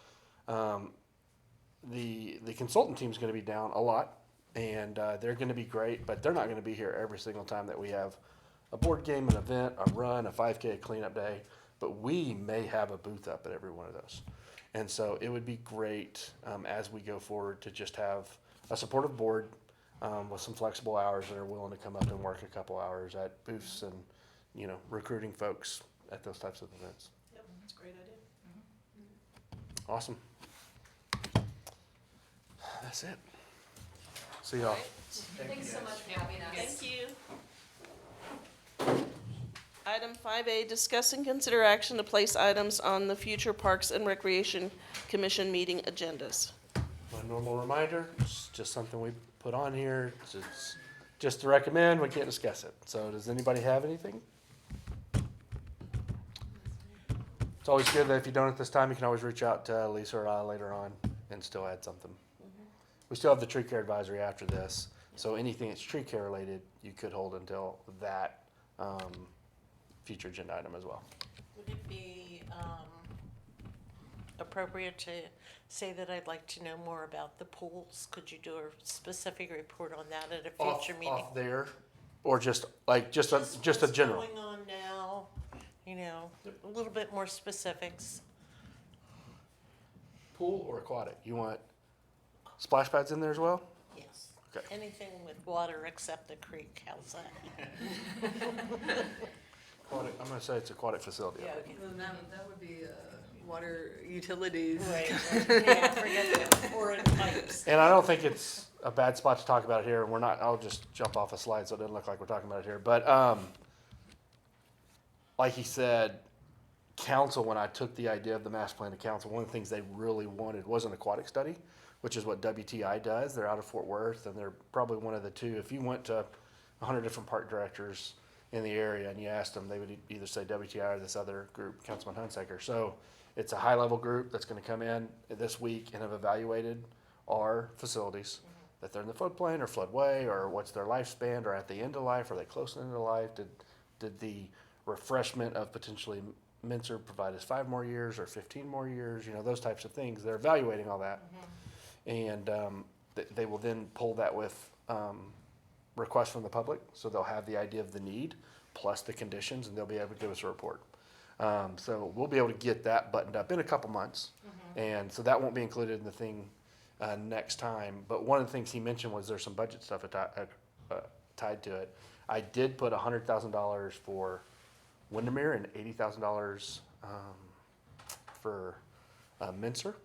the consultant team is going to be down a lot, and they're going to be great, but they're not going to be here every single time that we have a board game, an event, a run, a 5K, a cleanup day. But we may have a booth up at every one of those. And so it would be great as we go forward to just have a supportive board with some flexible hours that are willing to come up and work a couple hours at booths and, recruiting folks at those types of events. Yep, that's a great idea. Awesome. That's it. See y'all. Thanks so much for having us. Thank you. Item 5A, discuss and consider action to place items on the future Parks and Recreation Commission meeting agendas. My normal reminder, it's just something we put on here. It's just to recommend, we can't discuss it. So does anybody have anything? It's always good that if you don't at this time, you can always reach out to Lisa or I later on and still add something. We still have the tree care advisory after this. So anything that's tree care related, you could hold until that future agenda item as well. Would it be appropriate to say that I'd like to know more about the pools? Could you do a specific report on that at a future meeting? Off there, or just like just a general. What's going on now? A little bit more specifics. Pool or aquatic? You want splash pads in there as well? Yes. Okay. Anything with water except the creek. How's that? Aquatic, I'm gonna say it's aquatic facility. Yeah. Okay. Well, that would be water utilities. Right. Yeah. Forget that. Or in pipes. And I don't think it's a bad spot to talk about it here. And we're not. I'll just jump off a slide so it doesn't look like we're talking about it here. But like he said, council. When I took the idea of the master plan to council, one of the things they really wanted was an aquatic study, which is what WTI does. They're out of Fort Worth, and they're probably one of the two. If you went to 100 different park directors, in the area and you asked them, they would either say WTI or this other group, Councilman Hunsaker. So it's a high-level group that's gonna come in this week and have evaluated our facilities, that they're in the floodplain or floodway, or what's their lifespan, or at the end of life, are they close to the end of life? Did the refreshment of potentially Mincer provide us 5 more years or 15 more years? You know, those types of things. They're evaluating all that. And they will then pull that with requests from the public, so they'll have the idea of the need plus the conditions, and they'll be able to give us a report. So we'll be able to get that buttoned up in a couple months, and so that won't be included in the thing next time. But one of the things he mentioned was there's some budget stuff tied to it. I did put $100,000 for Windermere and $80,000 for Mincer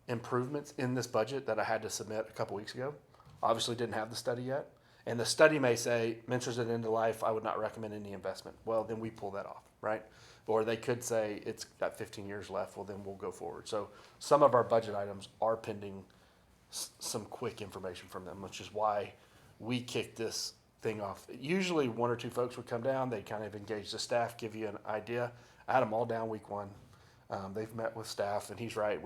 improvements in this budget that I had to submit a couple weeks ago. Obviously didn't have the study yet. And the study may say, Mincer's at end of life, I would not recommend any investment. Well, then we pull that off, right? Or they could say it's got 15 years left, well, then we'll go forward. So some of our budget items are pending some quick information from them, which is why we kicked this thing off. Usually 1 or 2 folks would come down, they kind of engage the staff, give you an idea. I had them all down week 1. They've met with staff, and he's right.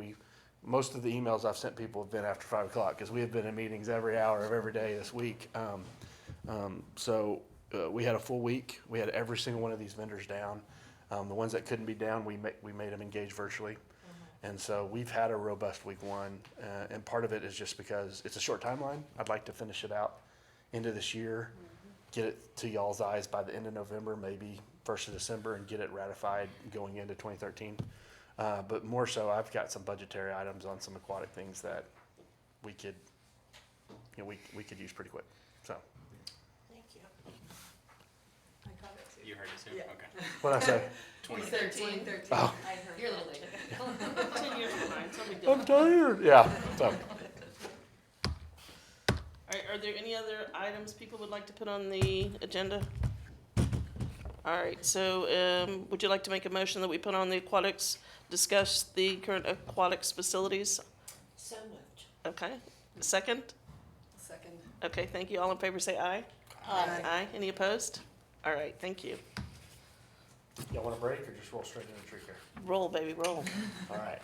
Most of the emails I've sent people have been after 5 o'clock because we have been in meetings every hour of every day this week. So we had a full week. We had every single one of these vendors down. The ones that couldn't be down, we made them engage virtually. And so we've had a robust week 1. And part of it is just because it's a short timeline. I'd like to finish it out into this year, get it to y'all's eyes by the end of November, maybe 1st of December, and get it ratified going into 2013. But more so, I've got some budgetary items on some aquatic things that we could, we could use pretty quick. So, Thank you. I got it too. You heard it too? Yeah. Okay. what'd I say? 2013. Oh. I heard You're a it. little late. 10 years behind, so we do. I'm tired. Yeah. So, Are there any other items people would like to put on the agenda? All right, so would you like to make a motion that we put on the aquatics, discuss the current aquatics facilities? So moved. Okay, second? Second. Okay, thank you. All in favor say aye. Aye. Aye. Any opposed? All right, thank you. y'all want a break or just roll straight into the tree care? Roll, baby, roll. All right.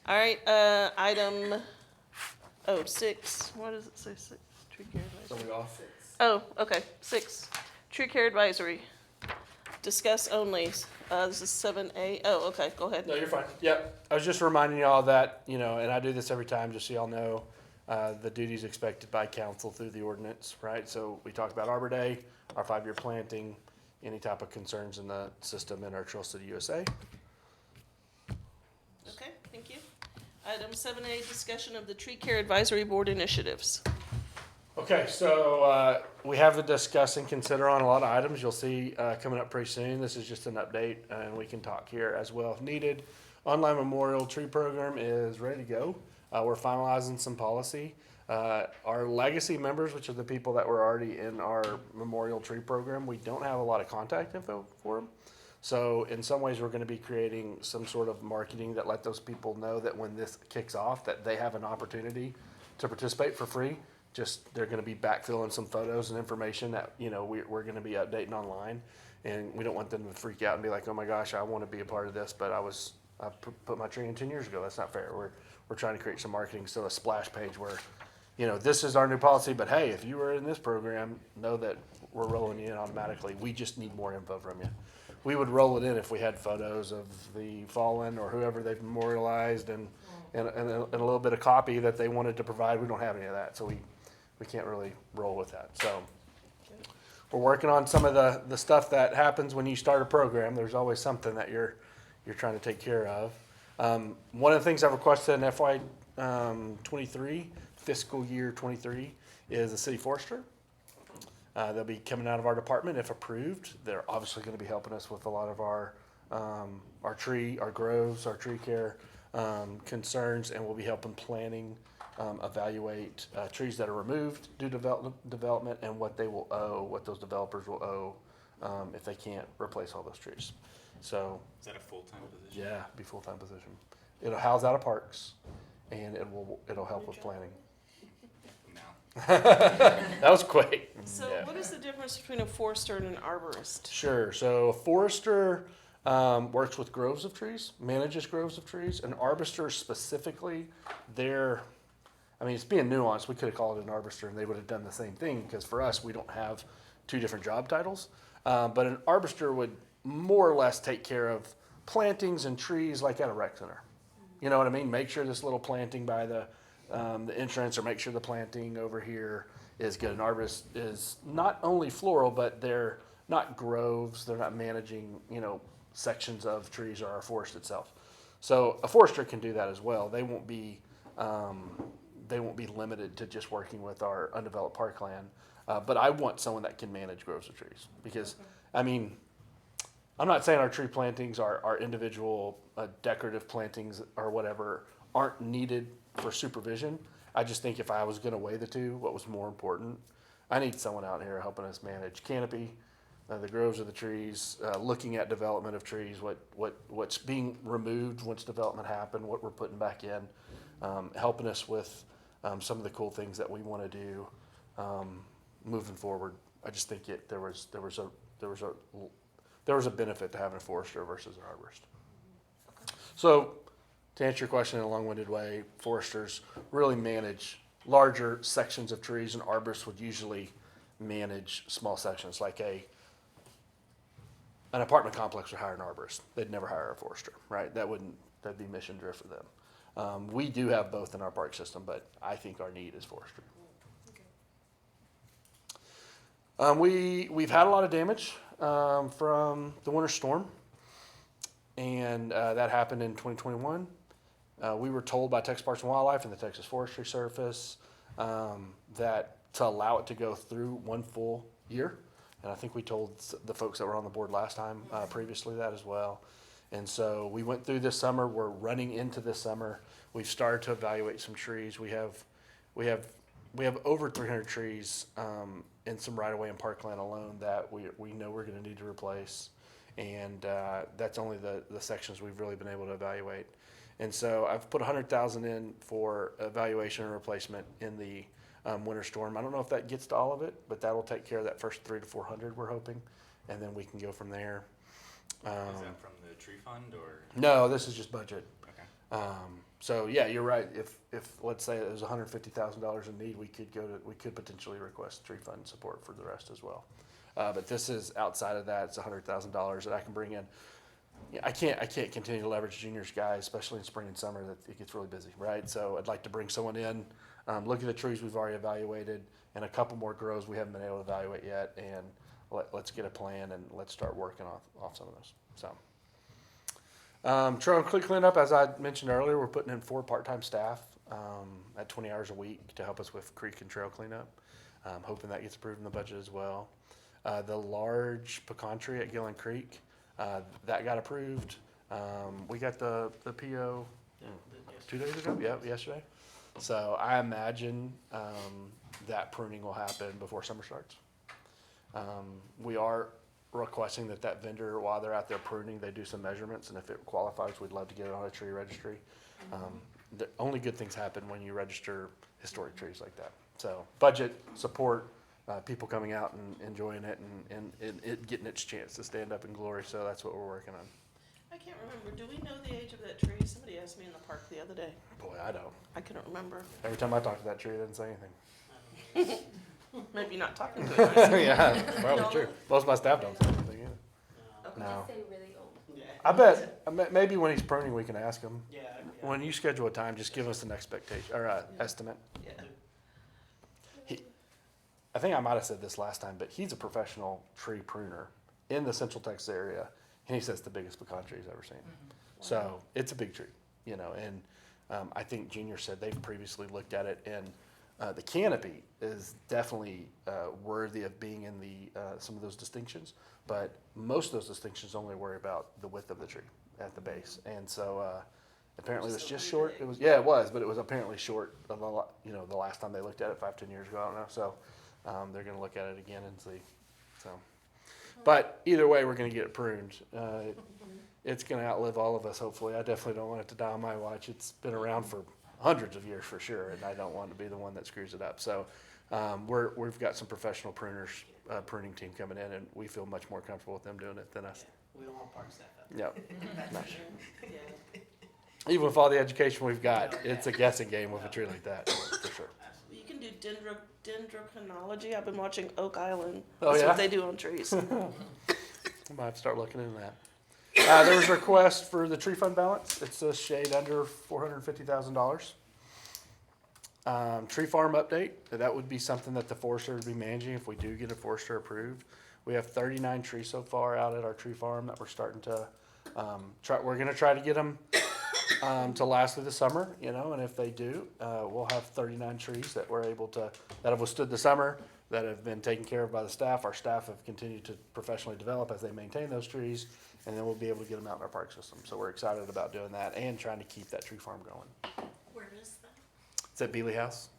All right, item, 6, what does it say, 6? Tree care So advisory. we off? Oh, okay, 6, tree care advisory. Discuss only, this is 7A. Oh, okay, go ahead. No, you're fine. Yep. I was just reminding y'all that, and I do this every time just so y'all know, the duties expected by council through the ordinance, right? So we talked about Arbor Day, our 5-year planting, any type of concerns in the system in our Trail City USA. Okay, thank you. Item 7A, discussion of the tree care advisory board initiatives. Okay, so we have to discuss and consider on a lot of items you'll see coming up pretty soon. This is just an update, and we can talk here as well if needed. Online Memorial Tree Program is ready to go. We're finalizing some policy. Our legacy members, which are the people that were already in our Memorial Tree Program, we don't have a lot of contact info for them. So in some ways, we're going to be creating some sort of marketing that let those people know that when this kicks off, that they have an opportunity to participate for free. Just they're going to be backfilling some photos and information that we're going to be updating online, and we don't want them to freak out and be like, oh my gosh, I want to be a part of this, but I put my tree in 10 years ago. That's not fair. We're trying to create some marketing, so a splash page where this is our new policy, but hey, if you were in this program, know that we're rolling you in automatically. We just need more info from you. We would roll it in if we had photos of the fallen or whoever they've memorialized and a little bit of copy that they wanted to provide. We don't have any of that, so we can't really roll with that. So we're working on some of the stuff that happens when you start a program. There's always something that you're trying to take care of. One of the things I've requested in FY 23, fiscal year 23, is a city forester. They'll be coming out of our department if approved. They're obviously going to be helping us with a lot of our groves, our tree care concerns, and we'll be helping planning, evaluate trees that are removed due to development and what they will owe, what those developers will owe if they can't replace all those trees. So Is that a full-time position? yeah, be full-time position. It'll house out of parks, and it'll help with planning. No. That was quick. So Yeah. what is the difference between a forester and an arborist? Sure. So a forester works with groves of trees, manages groves of trees. An arborister specifically, it's being nuanced. We could have called it an arborister and they would have done the same thing because for us, we don't have two different job titles. But an arborister would more or less take care of plantings and trees like at a rec center. You know what I mean? Make sure this little planting by the entrance or make sure the planting over here is good. An arborist is not only floral, but they're not groves. They're not managing, sections of trees or our forest itself. So a forester can do that as well. They won't be limited to just working with our undeveloped parkland. But I want someone that can manage groves of trees because, I'm not saying our tree plantings, our individual decorative plantings or whatever aren't needed for supervision. I just think if I was going to weigh the two, what was more important, I need someone out here helping us manage canopy, the groves of the trees, looking at development of trees, what's being removed once development happened, what we're putting back in, helping us with some of the cool things that we want to do moving forward. I just think there was a benefit to having a forester versus an arborist. So, to answer your question in a long-winded way, foresters really manage larger sections of trees, and arborists would usually manage small sections. Like an apartment complex would hire an arborist. They'd never hire a forester, right? That'd be mission drift for them. We do have both in our park system, but I think our need is forestry. We've had a lot of damage from the winter storm, and that happened in 2021. We were told by Texas Parks and Wildlife and the Texas Forestry Service that to allow it to go through one full year, and I think we told the folks that were on the board last time previously that as well. And so we went through this summer. We're running into this summer. We've started to evaluate some trees. We have over 300 trees in some right of way in parkland alone that we know we're going to need to replace, and that's only the sections we've really been able to evaluate. And so I've put $100,000 in for evaluation and replacement in the winter storm. I don't know if that gets to all of it, but that'll take care of that first 300 to 400 we're hoping, and then we can go from there. Is that from the tree fund or? No, this is just budget. Okay. So yeah, you're right. If let's say there's $150,000 in need, we could potentially request tree fund support for the rest as well. But this is outside of that. It's $100,000 that I can bring in. Yeah, I can't continue to leverage juniors guys, especially in spring and summer. That it gets really busy, right? So I'd like to bring someone in, look at the trees we've already evaluated, and a couple more grows we haven't been able to evaluate yet, and let's get a plan and let's start working off some of those. So. Trail and creek cleanup, as I mentioned earlier, we're putting in 4 part-time staff at 20 hours a week to help us with creek and trail cleanup. Hoping that gets approved in the budget as well. The large pecan tree at Gillen Creek, that got approved. We got the PO 2 days ago? Yep, yesterday. So I imagine that pruning will happen before summer starts. We are requesting that vendor, while they're out there pruning, they do some measurements, and if it qualifies, we'd love to get it on a tree registry. The only good things happen when you register historic trees like that. So budget, support, people coming out and enjoying it, and it getting its chance to stand up in glory. So that's what we're working on. I can't remember. Do we know the age of that tree? Somebody asked me in the park the other day. Boy, I don't. I couldn't remember. Every time I talk to that tree, it doesn't say anything. Maybe not talking to it. Yeah, that's probably true. Most of my staff don't say anything either. Okay. No. Just say really old. I bet maybe when he's pruning, we can ask him. Yeah. When you schedule a time, just give us an expectation or estimate. Yeah. I think I might have said this last time, but he's a professional tree pruner in the Central Texas area, and he says the biggest pecan tree he's ever seen. So it's a big tree, and I think Junior said they've previously looked at it, and the canopy is definitely worthy of being in the some of those distinctions, but most of those distinctions only worry about the width of the tree at the base, and so apparently it was just short. It was, but it was apparently short of the last time they looked at it 5-10 years ago. I don't know, so they're going to look at it again and see. So, but either way, we're going to get it pruned. It's going to outlive all of us, hopefully. I definitely don't want it to die on my watch. It's been around for hundreds of years for sure, and I don't want to be the one that screws it up. So we've got some professional pruners, pruning team coming in, and we feel much more comfortable with them doing it than us. We don't want park staff up. Yep. No. Yeah. Even with all the education we've got, it's a guessing game with a tree like that, for sure. You can do dendrochronology. I've been watching Oak Island. Oh, That's yeah? what they do on trees. I might have to start looking into that. There was a request for the tree fund balance. It's a shade under $450,000. Tree farm update. That would be something that the forester would be managing if we do get a forester approved. We have 39 trees so far out at our tree farm that we're starting to try. We're going to try to get them to last through the summer, and if they do, we'll have 39 trees that we're able to, that have withstood the summer, that have been taken care of by the staff. Our staff have continued to professionally develop as they maintain those trees, and then we'll be able to get them out in our park system. So we're excited about doing that and trying to keep that tree farm going. Where is that? It's at Bealey House,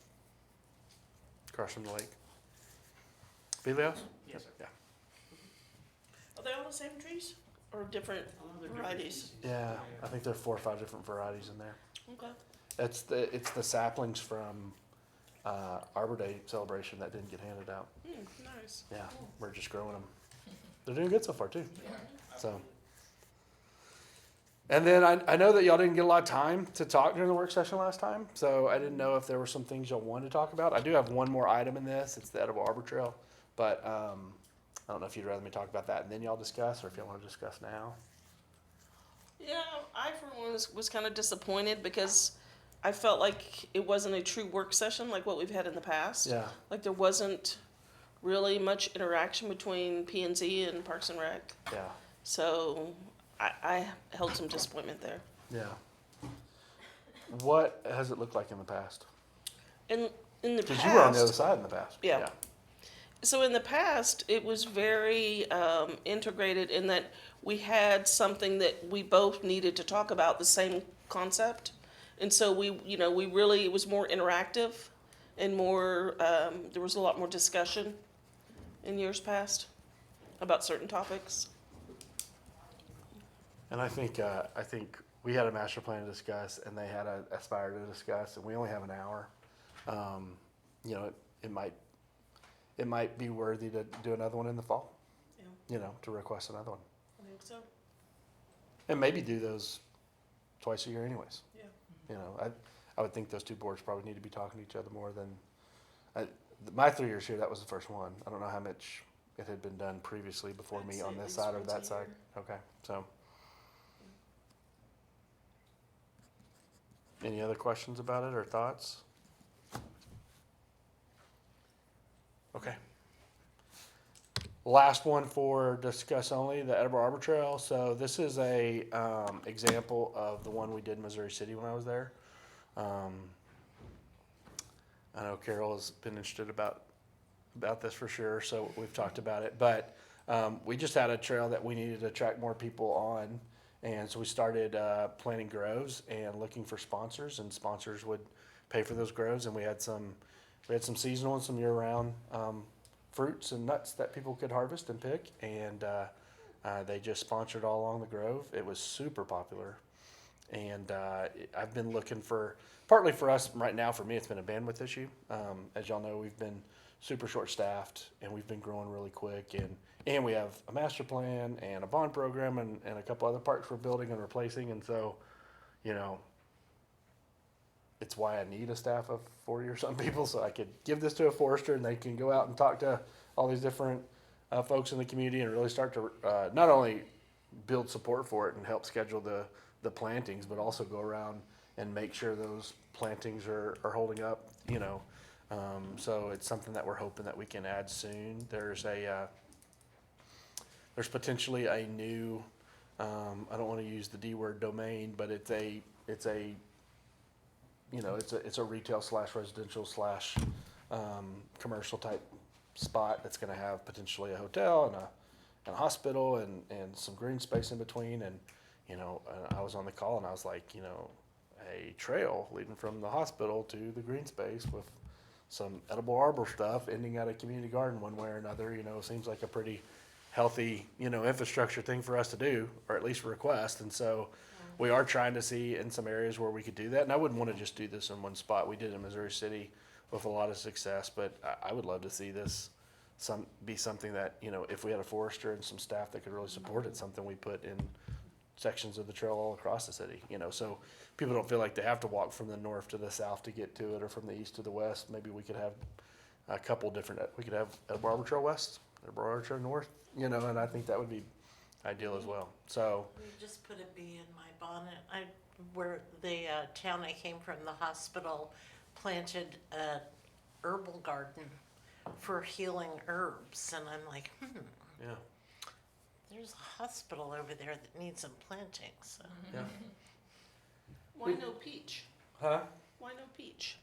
across from the lake. Bealey House? Yes, sir. Yeah. Are they all the same trees or different varieties? Yeah, I think there are 4 or 5 different varieties in there. Okay. It's the saplings from Arbor Day celebration that didn't get handed out. Nice. Yeah, we're just growing them. They're doing good so far too. So, and then I know that y'all didn't get a lot of time to talk during the work session last time, so I didn't know if there were some things y'all wanted to talk about. I do have one more item in this. It's the Edible Arbor Trail, but I don't know if you'd rather me talk about that and then y'all discuss, or if y'all want to discuss now. Yeah, I for one was kind of disappointed because I felt like it wasn't a true work session like what we've had in the past. Yeah. Like there wasn't really much interaction between P&Z and Parks and Rec. Yeah. So I held some disappointment there. Yeah. What has it looked like in the past? In the Because past, you were on the other side in the past. Yeah. So in the past, it was very integrated in that we had something that we both needed to talk about, the same concept. And so we really, it was more interactive and more, there was a lot more discussion in years past about certain topics. And I think we had a master plan to discuss, and they had a aspire to discuss, and we only have an hour. It might be worthy to do another one in the fall. Yeah. To request another one, I think so. and maybe do those twice a year, anyways. Yeah. I would think those two boards probably need to be talking to each other more than my 3 years here. That was the first one. I don't know how much it had been done previously before I'd me say on at this least side or once a that side. year. Okay, so. Any other questions about it or thoughts? Okay. Last one for discuss only, the Edible Arbor Trail. So this is a example of the one we did in Missouri City when I was there. I know Carol has been interested about this for sure, so we've talked about it. But we just had a trail that we needed to attract more people on. And so we started planting groves and looking for sponsors, and sponsors would pay for those groves. And we had some seasonal and some year-round fruits and nuts that people could harvest and pick. And they just sponsored all along the grove. It was super popular. And I've been looking for, partly for us right now, for me, it's been a bandwidth issue. As y'all know, we've been super short-staffed, and we've been growing really quick. And we have a master plan and a bond program and a couple other parks we're building and replacing. And so, it's why I need a staff of 40 or some people, so I could give this to a forester and they can go out and talk to all these different folks in the community and really start to not only build support for it and help schedule the plantings, but also go around and make sure those plantings are holding up, so it's something that we're hoping that we can add soon. There's potentially a new, I don't want to use the D word domain, but it's a retail / residential / commercial type spot that's going to have potentially a hotel and a hospital and some green space in between. And I was on the call and I was like, a trail leading from the hospital to the green space with some edible arbor stuff ending at a community garden one way or another, seems like a pretty healthy, infrastructure thing for us to do, or at least request. And so we are trying to see in some areas where we could do that. And I wouldn't want to just do this in one spot. We did it in Missouri City with a lot of success, but I would love to see this be something that, you know, if we had a forester and some staff that could really support it, something we put in sections of the trail all across the city, you know, so people don't feel like they have to walk from the north to the south to get to it, or from the east to the west. Maybe we could have a couple different, we could have Arbor Trail West, Arbor Trail North, you know, and I think that would be ideal as well. So, You just put a bee in my bonnet. Where the town I came from, the hospital planted a herbal garden for healing herbs, and I'm like, yeah, there's a hospital over there that needs some planting, so. yeah. Why no peach? Huh? Why no peach?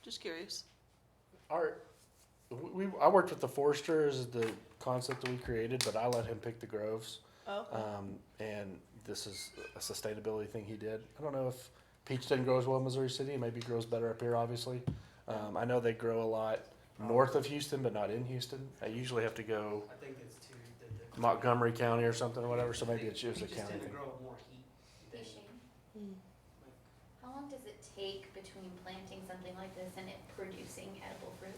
Just curious. I worked with the forester as the concept that we created, but I let him pick the groves. Oh, And this is a sustainability thing he did. I don't know if peach didn't grow as well in Missouri City. Maybe it grows better up here, obviously. I know they grow a lot north of Houston, but not in Houston. I usually have to go I think it's to the Montgomery County or something or whatever, so maybe it's just a we just county tend to thing. grow more heat than How long does it take between planting something like this and it producing edible fruit?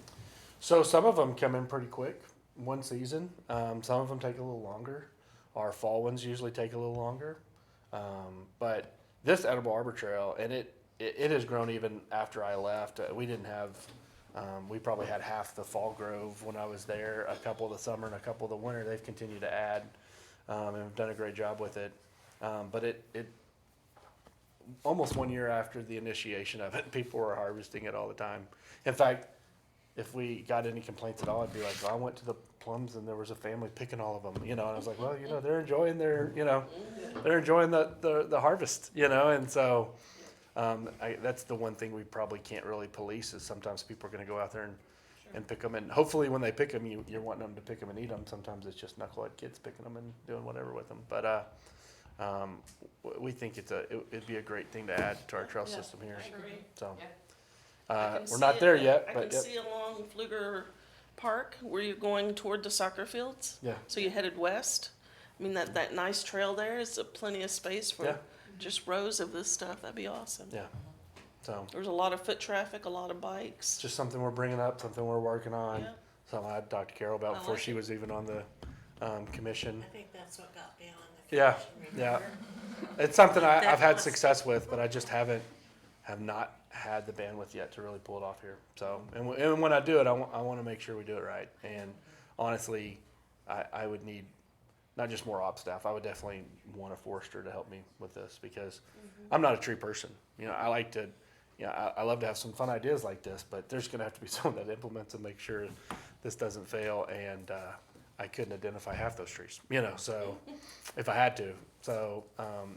So some of them come in pretty quick, one season. Some of them take a little longer. Our fall ones usually take a little longer. But this edible arbor trail, and it has grown even after I left. We didn't have, we probably had half the fall grove when I was there, a couple of the summer and a couple of the winter. They've continued to add, and have done a great job with it. But it almost 1 year after the initiation of it, people were harvesting it all the time. In fact, if we got any complaints at all, I'd be like, well, I went to the plums and there was a family picking all of them, you know, and I was like, well, you know, they're enjoying their, you know, they're enjoying the harvest, you know, and so, that's the one thing we probably can't really police, is sometimes people are gonna go out there and pick them, and hopefully when they pick them, you're wanting them to pick them and eat them. Sometimes it's just knucklehead kids picking them and doing whatever with them, but, we think it'd be a great thing to add to our trail system here, I agree. so. I can We're see not it, there yet, I but can see along Pfluger Park where you're going toward the soccer fields. Yeah. So you headed west. I mean, that nice trail there is plenty of space for Yeah. just rows of this stuff. That'd be awesome. Yeah, so There's a lot of foot traffic, a lot of bikes. just something we're bringing up, something we're working on, Yeah. something I talked to Carol about I before like she it. was even on the commission. I think that's what got me on the Yeah, commission. yeah. It's something That I've had was- success with, but I just have not had the bandwidth yet to really pull it off here. So, and when I do it, I want to make sure we do it right. And honestly, I would need not just more ops staff. I would definitely want a forester to help me with this, because I'm not a tree person. You know, I like to, you know, I love to have some fun ideas like this, but there's going to have to be someone that implements and makes sure this doesn't fail. And I couldn't identify half those trees, you know, so if I had to. So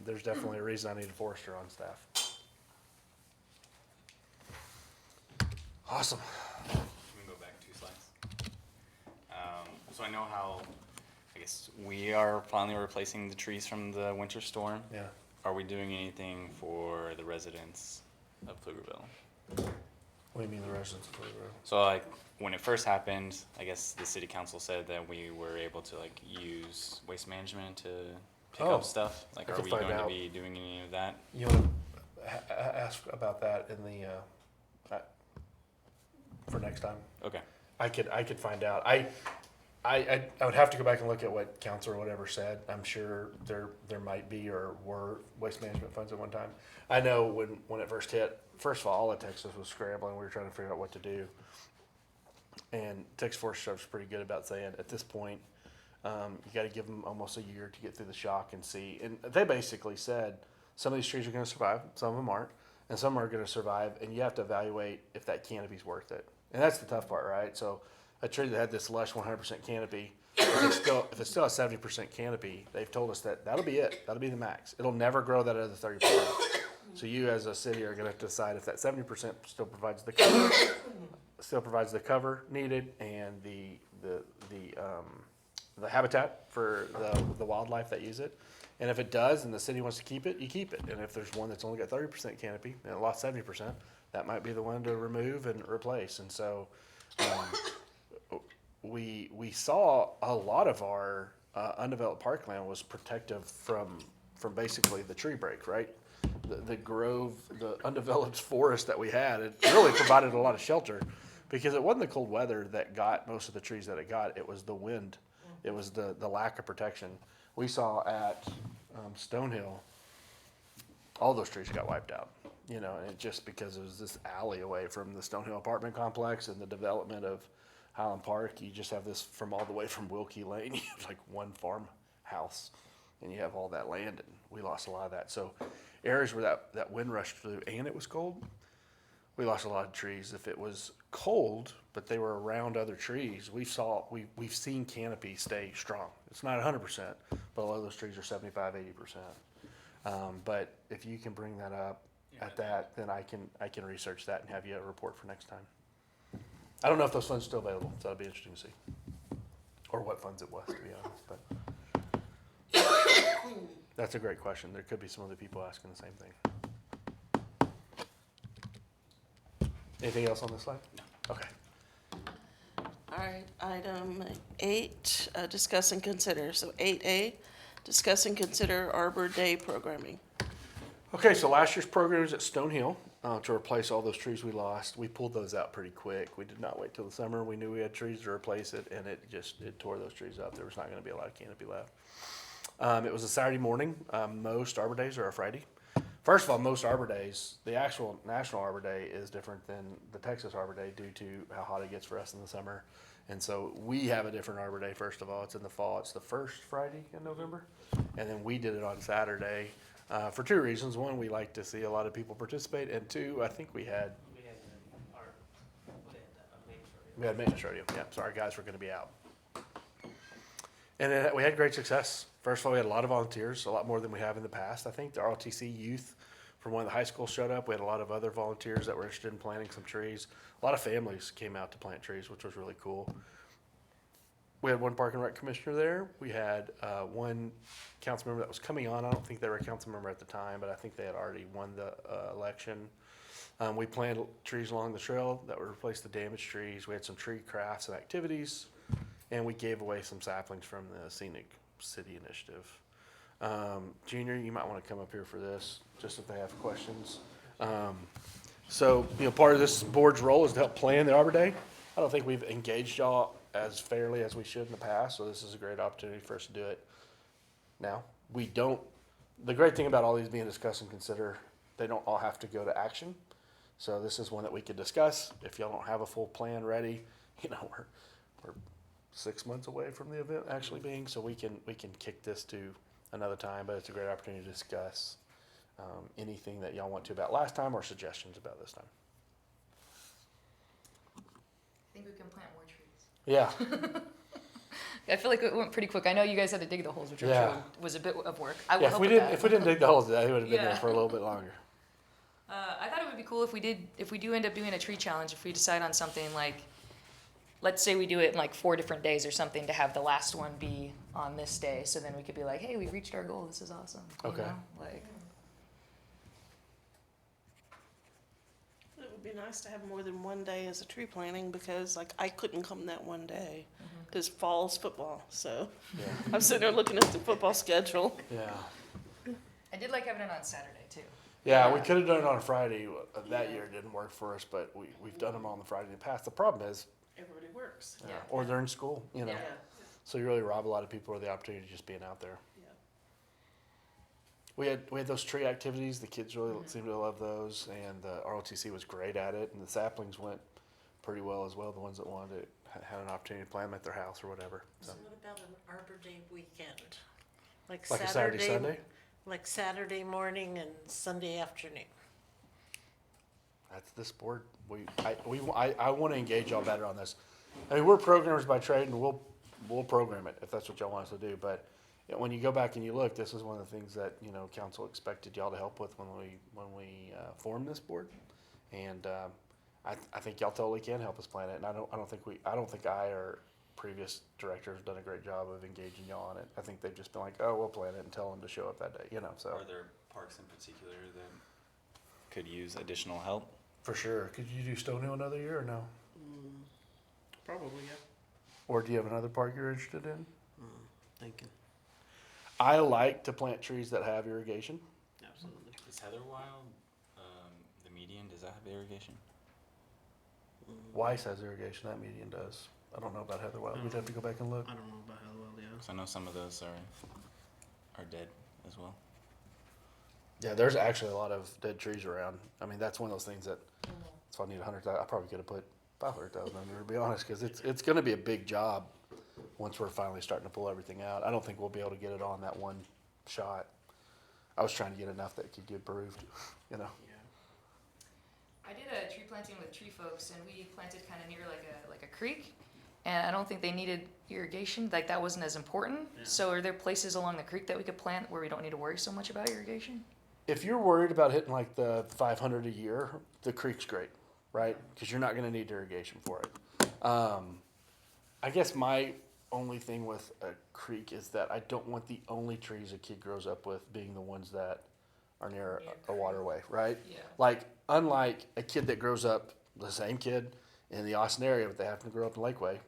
there's definitely a reason I need a forester on staff. Awesome. We can go back 2 slides. So I know how, I guess, we are finally replacing the trees from the winter storm. Yeah. Are we doing anything for the residents of Pflugerville? What do you mean the residents of Pflugerville? So like, when it first happened, I guess the city council said that we were able to like use waste management to pick Oh, up stuff. Like, I are could we find going to out. be doing any of that? You want to ask about that in the for next time? Okay. I could find out. I would have to go back and look at what council or whatever said. I'm sure there might be or were waste management funds at one time. I know when it first hit, first of all of Texas was scrambling. We were trying to figure out what to do. And Texas Forest Service was pretty good about saying, at this point, you got to give them almost a year to get through the shock and see. And they basically said, some of these trees are going to survive, some of them aren't, and some are going to survive, and you have to evaluate if that canopy's worth it. And that's the tough part, right? So a tree that had this lush 100% canopy, if it still has 70% canopy, they've told us that'll be it. That'll be the max. It'll never grow that other 30%. So you as a city are going to have to decide if that 70% still provides the cover needed and the habitat for the wildlife that use it. And if it does and the city wants to keep it, you keep it. And if there's one that's only got 30% canopy and it lost 70%, that might be the one to remove and replace. And so we saw a lot of our undeveloped parkland was protective from from basically the tree break, right? The grove, the undeveloped forest that we had, it really provided a lot of shelter because it wasn't the cold weather that got most of the trees that it got. It was the wind. It was the lack of protection. We saw at Stonehill, all those trees got wiped out, you know, and just because it was this alley away from the Stonehill apartment complex and the development of Highland Park. You just have this from all the way from Wilkie Lane, you have like one farmhouse and you have all that land, and we lost a lot of that. So areas where that wind rushed through and it was cold, we lost a lot of trees. If it was cold, but they were around other trees, we've seen canopy stay strong. It's not 100%, but a lot of those trees are 75, 80%. But if you can bring that up at that, then I can research that and have you a report for next time. I don't know if those funds are still available, so that'd be interesting to see. Or what funds it was, to be honest, but that's a great question. There could be some other people asking the same thing. Anything else on this slide? No. Okay. All right, item 8, discuss and consider. So 8A, discuss and consider Arbor Day programming. Okay, so last year's program was at Stonehill to replace all those trees we lost. We pulled those out pretty quick. We did not wait till the summer. We knew we had trees to replace it, and it tore those trees up. There was not going to be a lot of canopy left. It was a Saturday morning. Most Arbor Days are a Friday. First of all, most Arbor Days, the actual National Arbor Day is different than the Texas Arbor Day due to how hot it gets for us in the summer. And so we have a different Arbor Day, first of all. It's in the fall. It's the first Friday in November. And then we did it on Saturday for two reasons. One, we like to see a lot of people participate. And two, I think we had maintenance rodeo. Yeah, so our guys were going to be out. And we had great success. First of all, we had a lot of volunteers, a lot more than we have in the past. I think the ROTC youth from one of the high schools showed up. We had a lot of other volunteers that were interested in planting some trees. A lot of families came out to plant trees, which was really cool. We had one park and rec commissioner there. We had one council member that was coming on. I don't think they were a council member at the time, but I think they had already won the election. We planted trees along the trail that would replace the damaged trees. We had some tree crafts and activities, and we gave away some saplings from the Scenic City Initiative. Junior, you might want to come up here for this, just if they have questions. So, part of this board's role is to help plan the Arbor Day. I don't think we've engaged y'all as fairly as we should in the past, so this is a great opportunity for us to do it now. The great thing about all these being discussed and consider, they don't all have to go to action. So this is one that we could discuss. If y'all don't have a full plan ready, we're 6 months away from the event actually being, so we can kick this to another time, but it's a great opportunity to discuss anything that y'all want to about last time or suggestions about this time. I think we can plant more trees. Yeah. I feel like it went pretty quick. I know you guys had to dig the holes, which I'm Yeah. sure was a bit of work. I will Yeah, help if with we that. didn't dig the holes, he would have been there Yeah. for a little bit longer. I thought it would be cool if we do end up doing a tree challenge, if we decide on something like, let's say we do it in like 4 different days or something, to have the last one be on this day. So then we could be like, hey, we reached our goal. This is awesome. You Okay. know? Like, It would be nice to have more than one day as a tree planting because I couldn't come that one day because fall's football. So Yeah. I'm sitting there looking at the football schedule. Yeah. I did like having it on Saturday too. Yeah, we could have done it on a Friday. That year it didn't work for us, but we've done them on the Friday in the past. The problem is, Everybody works. Yeah. or they're in school, Yeah. So you really rob a lot of people of the opportunity of just being out there. Yeah. We had those tree activities. The kids really seemed to love those, and the ROTC was great at it. And the saplings went pretty well as well. The ones that wanted to had an opportunity to plant them at their house or whatever. So, So what about an Arbor Day weekend? like a Saturday, Sunday. Like Saturday morning and Sunday afternoon. That's this board. I want to engage y'all better on this. I mean, we're programmers by trade, and we'll program it if that's what y'all want us to do. But when you go back and you look, this is one of the things that council expected y'all to help with when we formed this board, and I think y'all totally can help us plan it. And I don't think I or previous directors have done a great job of engaging y'all on it. I think they've just been like, oh, we'll plan it and tell them to show up that day. So Are there parks in particular that could use additional help? for sure. Could you do Stonehill another year or no? Probably, yeah. Or do you have another park you're interested in? Thinking. I like to plant trees that have irrigation. Absolutely. Is Heather Wild, the median, does that have irrigation? Weiss has irrigation, that median does. I don't know about Heatherwild. We'd have to go back and look. I don't know about how well, yeah. Because I know some of those are dead as well. Yeah, there's actually a lot of dead trees around. I mean, that's one of those things that, if I need 100,000, I probably could have put 500,000 under, to be honest, because it's going to be a big job once we're finally starting to pull everything out. I don't think we'll be able to get it on that one shot. I was trying to get enough that could get approved, you know. I did a tree planting with tree folks, and we planted kind of near like a creek, and I don't think they needed irrigation. Like that wasn't as important. Yeah. So are there places along the creek that we could plant where we don't need to worry so much about irrigation? If you're worried about hitting like the 500 a year, the creek's great, right? Because you're not going to need irrigation for it. I guess my only thing with a creek is that I don't want the only trees a kid grows up with being the ones that are near a waterway, right? Yeah. Like, unlike a kid that grows up, the same kid in the Austin area, but they happen to grow up in Lakeway,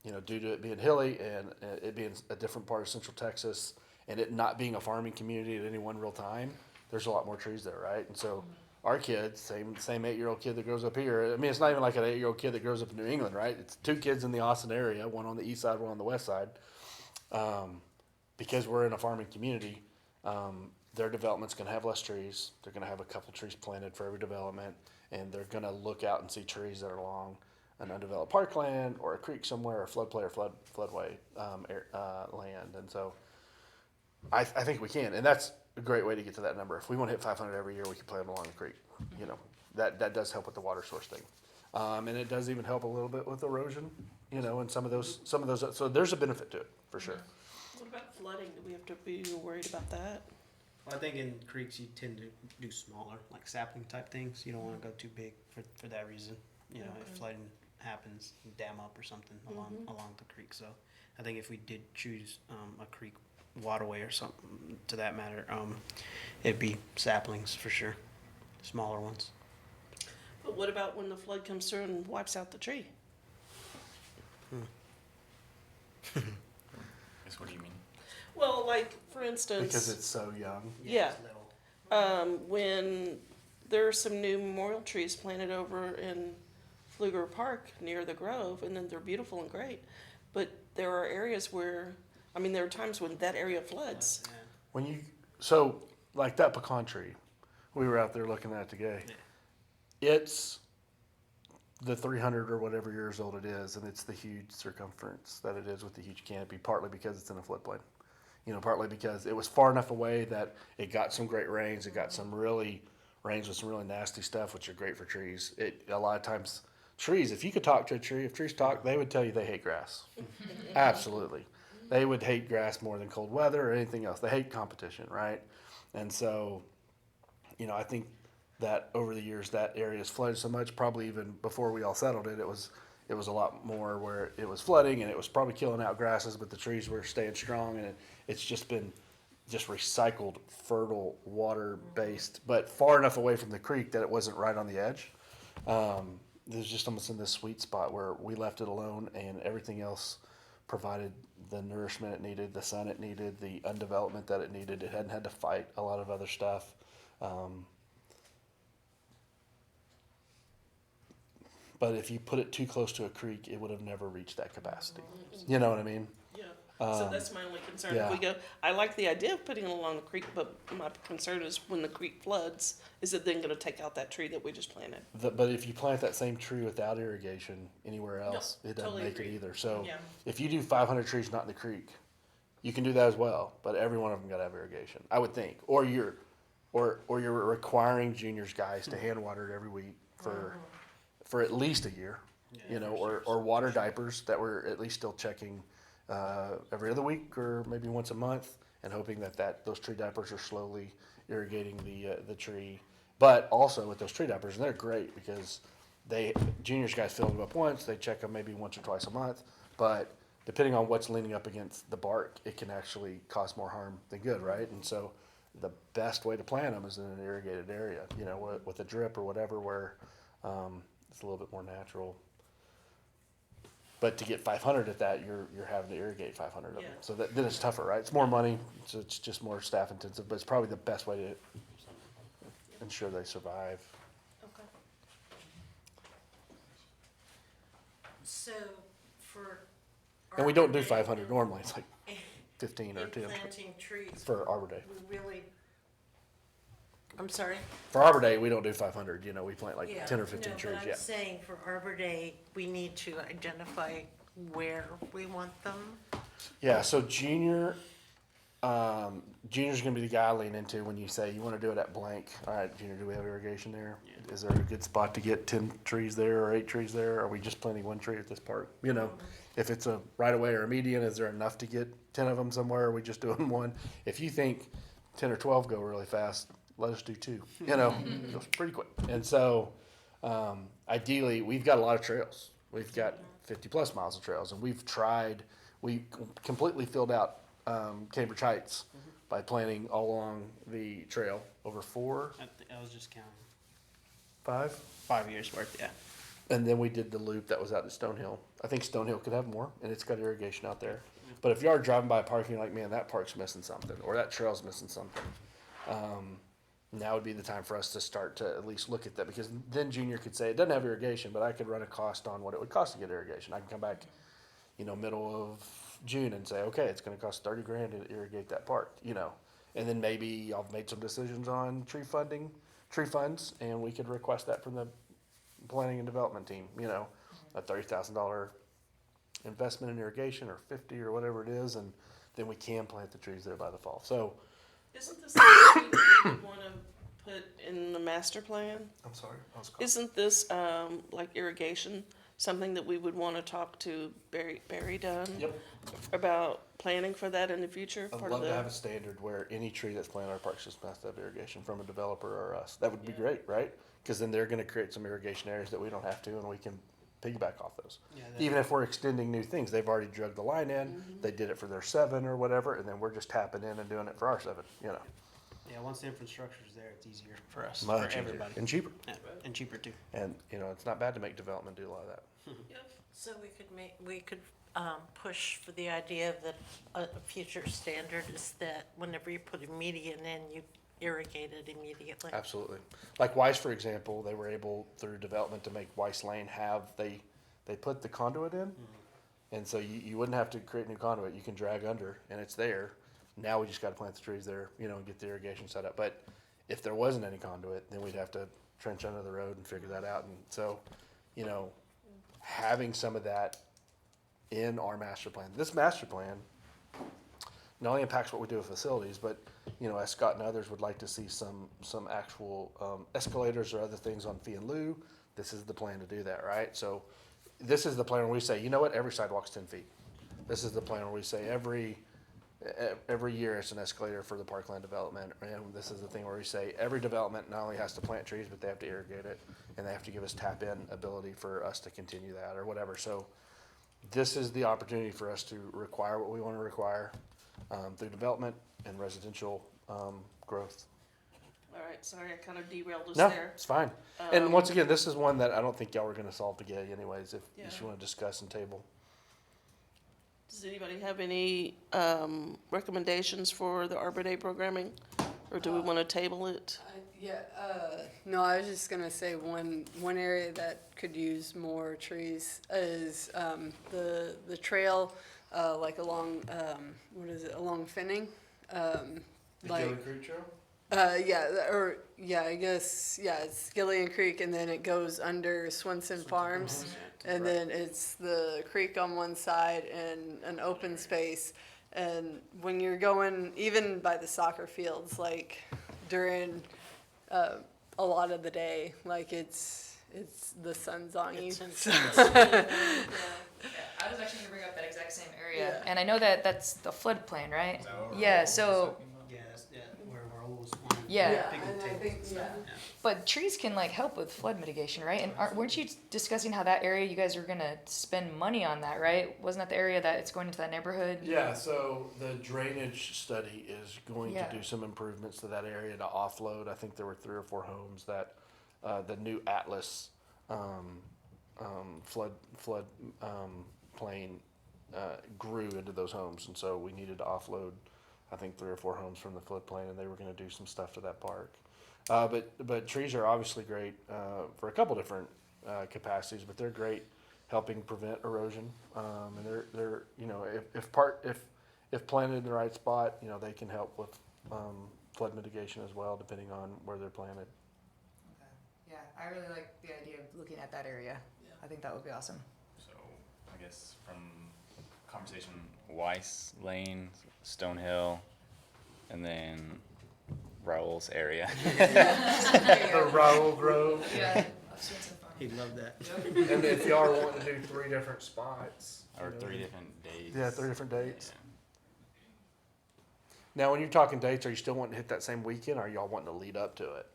you know, due to it being hilly and it being a different part of Central Texas and it not being a farming community at any one real time, there's a lot more trees there, right? And so our kids, same 8-year-old kid that grows up here, I mean, it's not even like an 8-year-old kid that grows up in New England, right? It's 2 kids in the Austin area, one on the east side, one on the west side. Because we're in a farming community, their development's gonna have less trees. They're gonna have a couple trees planted for every development, and they're gonna look out and see trees that are along an undeveloped parkland or a creek somewhere, or floodplain or floodway land. And so I think we can, and that's a great way to get to that number. If we want to hit 500 every year, we can plant them along the creek. You know, that does help with the water source thing, and it does even help a little bit with erosion. You know, and some of those. So there's a benefit to it for sure. What about flooding? Do we have to be worried about that? Well, I think in creeks you tend to do smaller, like sapling type things. You don't want to go too big for that reason. You know, if flooding happens, dam up or something along the creek. So I think if we did choose a creek waterway or something to that matter, it'd be saplings for sure, smaller ones. But what about when the flood comes through and wipes out the tree? What do you mean? Well, like, for instance. Because it's so young. Yeah. It's little. When there are some new memorial trees planted over in Pfluger Park near the Grove, and then they're beautiful and great. But there are areas where, I mean, there are times when that area floods. Yeah. When so like that pecan tree, we were out there looking at it today. Yeah. It's the 300 or whatever years old it is, and it's the huge circumference that it is with the huge canopy, partly because it's in a floodplain. You know, partly because it was far enough away that it got some great rains. It got some really rains with some really nasty stuff, which are great for trees. A lot of times, trees, if you could talk to a tree, if trees talk, they would tell you they hate grass. Absolutely. They would hate grass more than cold weather or anything else. They hate competition, right? And so, you know, I think that over the years that area has flooded so much, probably even before we all settled it, it was a lot more where it was flooding and it was probably killing out grasses, but the trees were staying strong, and it's just been recycled, fertile, water-based, but far enough away from the creek that it wasn't right on the edge. It was just almost in this sweet spot where we left it alone and everything else provided the nourishment it needed, the sun it needed, the undevelopment that it needed. It hadn't had to fight a lot of other stuff. But if you put it too close to a creek, it would have never reached that capacity. You know what I mean? Yeah. So that's my only concern. yeah. If we go, I like the idea of putting it along the creek, but my concern is when the creek floods, is it then going to take out that tree that we just planted? But if you plant that same tree without irrigation anywhere else, it doesn't totally make agree. it either. So Yeah. if you do 500 trees not in the creek, you can do that as well. But every one of them got to have irrigation, I would think. Or you're requiring juniors guys to hand water it every week for at least a year, you know, or water diapers that we're at least still checking every other week or maybe once a month, and hoping that those tree diapers are slowly irrigating the tree. But also with those tree diapers, and they're great because juniors guys fill them up once, they check them maybe once or twice a month, but depending on what's leaning up against the bark, it can actually cause more harm than good, right? And so the best way to plant them is in an irrigated area, you know, with a drip or whatever, where it's a little bit more natural. But to get 500 at that, you're having to irrigate 500 of them. Yeah. So then it's tougher, right? It's more money, so it's just more staff intensive, but it's probably the best way to ensure they survive. Okay. So for. And we don't do Arbor Day 500 normally, it's like 15 or and 10 planting trees, for Arbor Day. we really, I'm sorry? For Arbor Day, we don't do 500, you know, we plant like Yeah, 10 or 15 no, trees, but yeah. I'm saying for Arbor Day, we need to identify where we want them. Yeah, so Junior's gonna be the guy I lean into when you say you wanna do it at blank. All right, Junior, do we have irrigation there? Is there a good spot to get 10 trees there or 8 trees there? Are we just planting 1 tree at this park? You know, if it's a right of way or a median, is there enough to get 10 of them somewhere? Are we just doing 1? If you think 10 or 12 go really fast, let us do 2, you know, it goes pretty quick. And so, ideally, we've got a lot of trails. We've got 50 plus miles of trails, and we completely filled out Cambridge Heights by planting all along the trail over 4, I was just counting. 5, 5 years worth, yeah. and then we did the loop that was out at Stonehill. I think Stonehill could have more, and it's got irrigation out there. But if you are driving by a park and you're like, man, that park's missing something, or that trail's missing something, now would be the time for us to start to at least look at that, because then Junior could say, it doesn't have irrigation, but I could run a cost on what it would cost to get irrigation. I can come back, you know, middle of June and say, okay, it's gonna cost 30 grand to irrigate that park, you know. And then maybe I've made some decisions on tree funds, and we could request that from the planning and development team, you know, a $30,000 investment in irrigation, or 50 or whatever it is, and then we can plant the trees there by the fall. So, Isn't this something we would want to put in the master plan? I'm sorry, I was Isn't this, like irrigation, something that we would want to talk to Barry Dunn? Yep. About planning for that in the future? I'd part love of to the- have a standard where any tree that's planted in our parks just must have irrigation from a developer or us. That would be great, right? Because then they're gonna create some irrigation areas that we don't have to, and we can piggyback off those. Yeah, Even if we're extending new things, they've already drug the line in, they did it for their 7 or whatever, and then we're just tapping in and doing it for our 7, you know. yeah, once the infrastructure's there, it's easier for us, Much for easier. everybody. And cheaper. Yeah, and cheaper too. And, you know, it's not bad to make development do a lot of that. So we could push for the idea that a future standard is that whenever you put a median in, you irrigate it immediately. Absolutely. Like Weiss, for example, they were able through development to make Weiss Lane they put the conduit in, and so you wouldn't have to create new conduit. You can drag under, and it's there. Now we just got to plant the trees there, you know, and get the irrigation set up. But if there wasn't any conduit, then we'd have to trench under the road and figure that out. And so, you know, having some of that in our master plan. This master plan not only impacts what we do with facilities, but, you know, as Scott and others would like to see some actual escalators or other things on fee and lieu, this is the plan to do that, right? So this is the plan where we say, you know what, every sidewalk's 10 feet. This is the plan where we say every year it's an escalator for the parkland development. And this is the thing where we say every development not only has to plant trees, but they have to irrigate it, and they have to give us tap-in ability for us to continue that or whatever. So this is the opportunity for us to require what we want to require through development and residential growth. All right, sorry, I kind of derailed us No, there. it's fine. And once again, this is one that I don't think y'all were going to solve together anyways, if Yeah. you want to discuss and table. Does anybody have any recommendations for the Arbor Day programming? Or do we want to table it? No, I was just gonna say one area that could use more trees is the trail, like along along Finning. Like Creek Trail? I guess it's Gillian Creek, and then it goes under Swenson Farms, and then it's the creek on one side and an open space. And when you're going, even by the soccer fields, like during a lot of the day, like it's the sun's on you. I was actually gonna bring up that exact same area, Yeah. and I know that that's the floodplain, right? Yeah. So, Yeah, where we're always wanting. Yeah. Big and I tables. think but trees can like help with flood mitigation, right? And weren't you discussing how that area you guys were gonna spend money on that, right? Wasn't that the area that it's going into that neighborhood? Yeah, so the drainage study is going Yeah. to do some improvements to that area to offload. I think there were 3 or 4 homes that the new Atlas flood floodplain grew into those homes, and so we needed to offload, I think, 3 or 4 homes from the floodplain, and they were going to do some stuff to that park. But trees are obviously great for a couple different capacities, but they're great helping prevent erosion. And they're if planted in the right spot, they can help with flood mitigation as well, depending on where they're planted. Yeah, I really like the idea of looking at that area. I think that would be awesome. So I guess from conversation, Weiss Lane, Stonehill, and then Raoul's area. The Raoul Grove. Yeah. He'd love that. And if y'all are wanting to do 3 different spots. Or 3 different days. Yeah, 3 different dates. Yeah. Now, when you're talking dates, are you still wanting to hit that same weekend, or are y'all wanting to lead up to it?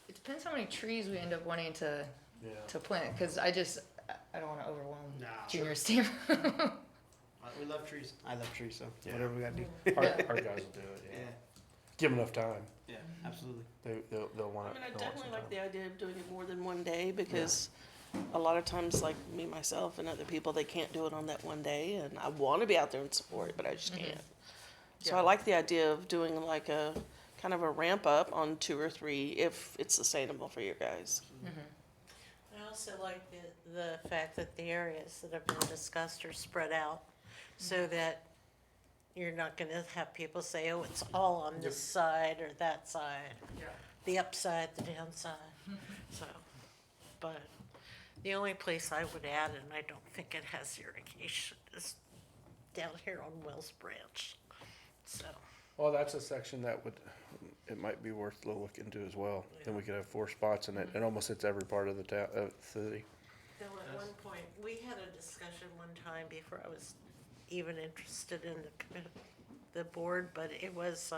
It depends how many trees we end up wanting to Yeah. plant, because I don't want to overwhelm Nah, Junior's team. We love trees. I love trees, so Yeah. whatever we gotta do. Our guys will do it. Yeah, Yeah. Give them enough time. yeah, absolutely. They'll want I it. mean, I they'll want definitely some like time. the idea of doing it more than one day, because a lot of times, like me, myself, and other people, they can't do it on that one day, and I want to be out there and support it, but I just can't. So I like the idea of doing like a kind of a ramp up on 2 or 3 if it's sustainable for you guys. I also like the fact that the areas that have been discussed are spread out, so that you're not gonna have people say, oh, it's all on this side or that side. Yeah. The upside, the downside, so, but the only place I would add, and I don't think it has irrigation, is down here on Wells Branch, so. Well, that's a section that it might be worth a look into as well. Then we could have 4 spots, and it almost hits every part of the town, city. Though at one point, we had a discussion one time before I was even interested in the board, but it was,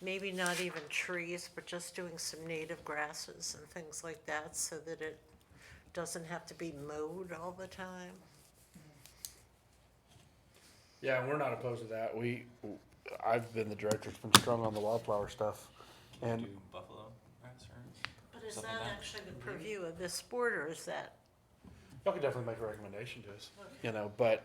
maybe not even trees, but just doing some native grasses and things like that, so that it doesn't have to be mowed all the time. Yeah, and we're not opposed to that. I've been the director that's been strung on the wildflower stuff, and Do buffalo grass or But is something that like that? actually the purview of this board, or is that? y'all could definitely make a recommendation to us. But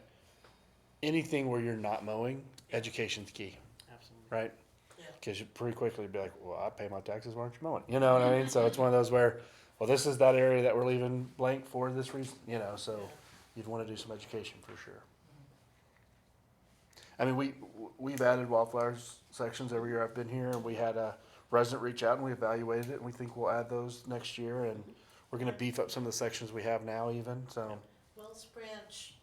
anything where you're not mowing, education's key, Absolutely. right? Yeah. Because you pretty quickly be like, well, I pay my taxes, why aren't you mowing? You know what I mean? So it's one of those where, well, this is that area that we're leaving blank for this reason, so you'd want to do some education for sure. I mean, we've added wildflowers sections every year I've been here, and we had a resident reach out and we evaluated it, and we think we'll add those next year, and we're gonna beef up some of the sections we have now even, so. Wells Branch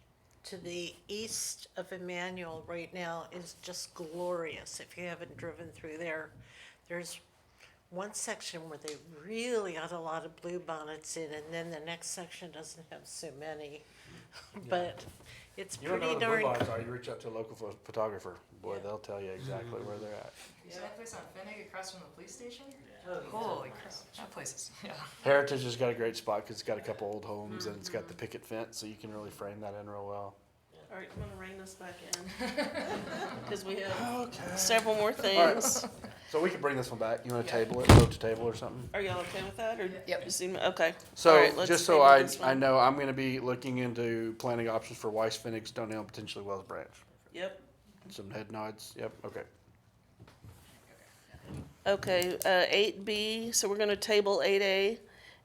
to the east of Emmanuel right now is just glorious. If you haven't driven through there, there's one section where they really got a lot of bluebonnets in, and then the next section doesn't have so many. But it's You don't know pretty what the darn. blue are, you reach out to a local photographer, boy, they'll tell you exactly where they're at. Is that place on Fennig across from the police station? Holy crap, that place is, Heritage has got a great spot, cause it's got a couple old homes, and it's got the picket fence, so you can really frame that in real well. All right, I'm gonna rein us back in, because we have several more things. So we can bring this one back, you wanna Yeah. table it, vote to table or something? Are y'all okay with that, or? Yep. you see me- Okay. All So, right, let's just so table I this one. know, I'm gonna be looking into planning options for Weiss, Phoenix, Stonehill, and potentially Wells Branch. Yep. Some head nods, yep, okay. Okay, 8B, so we're gonna table 8A.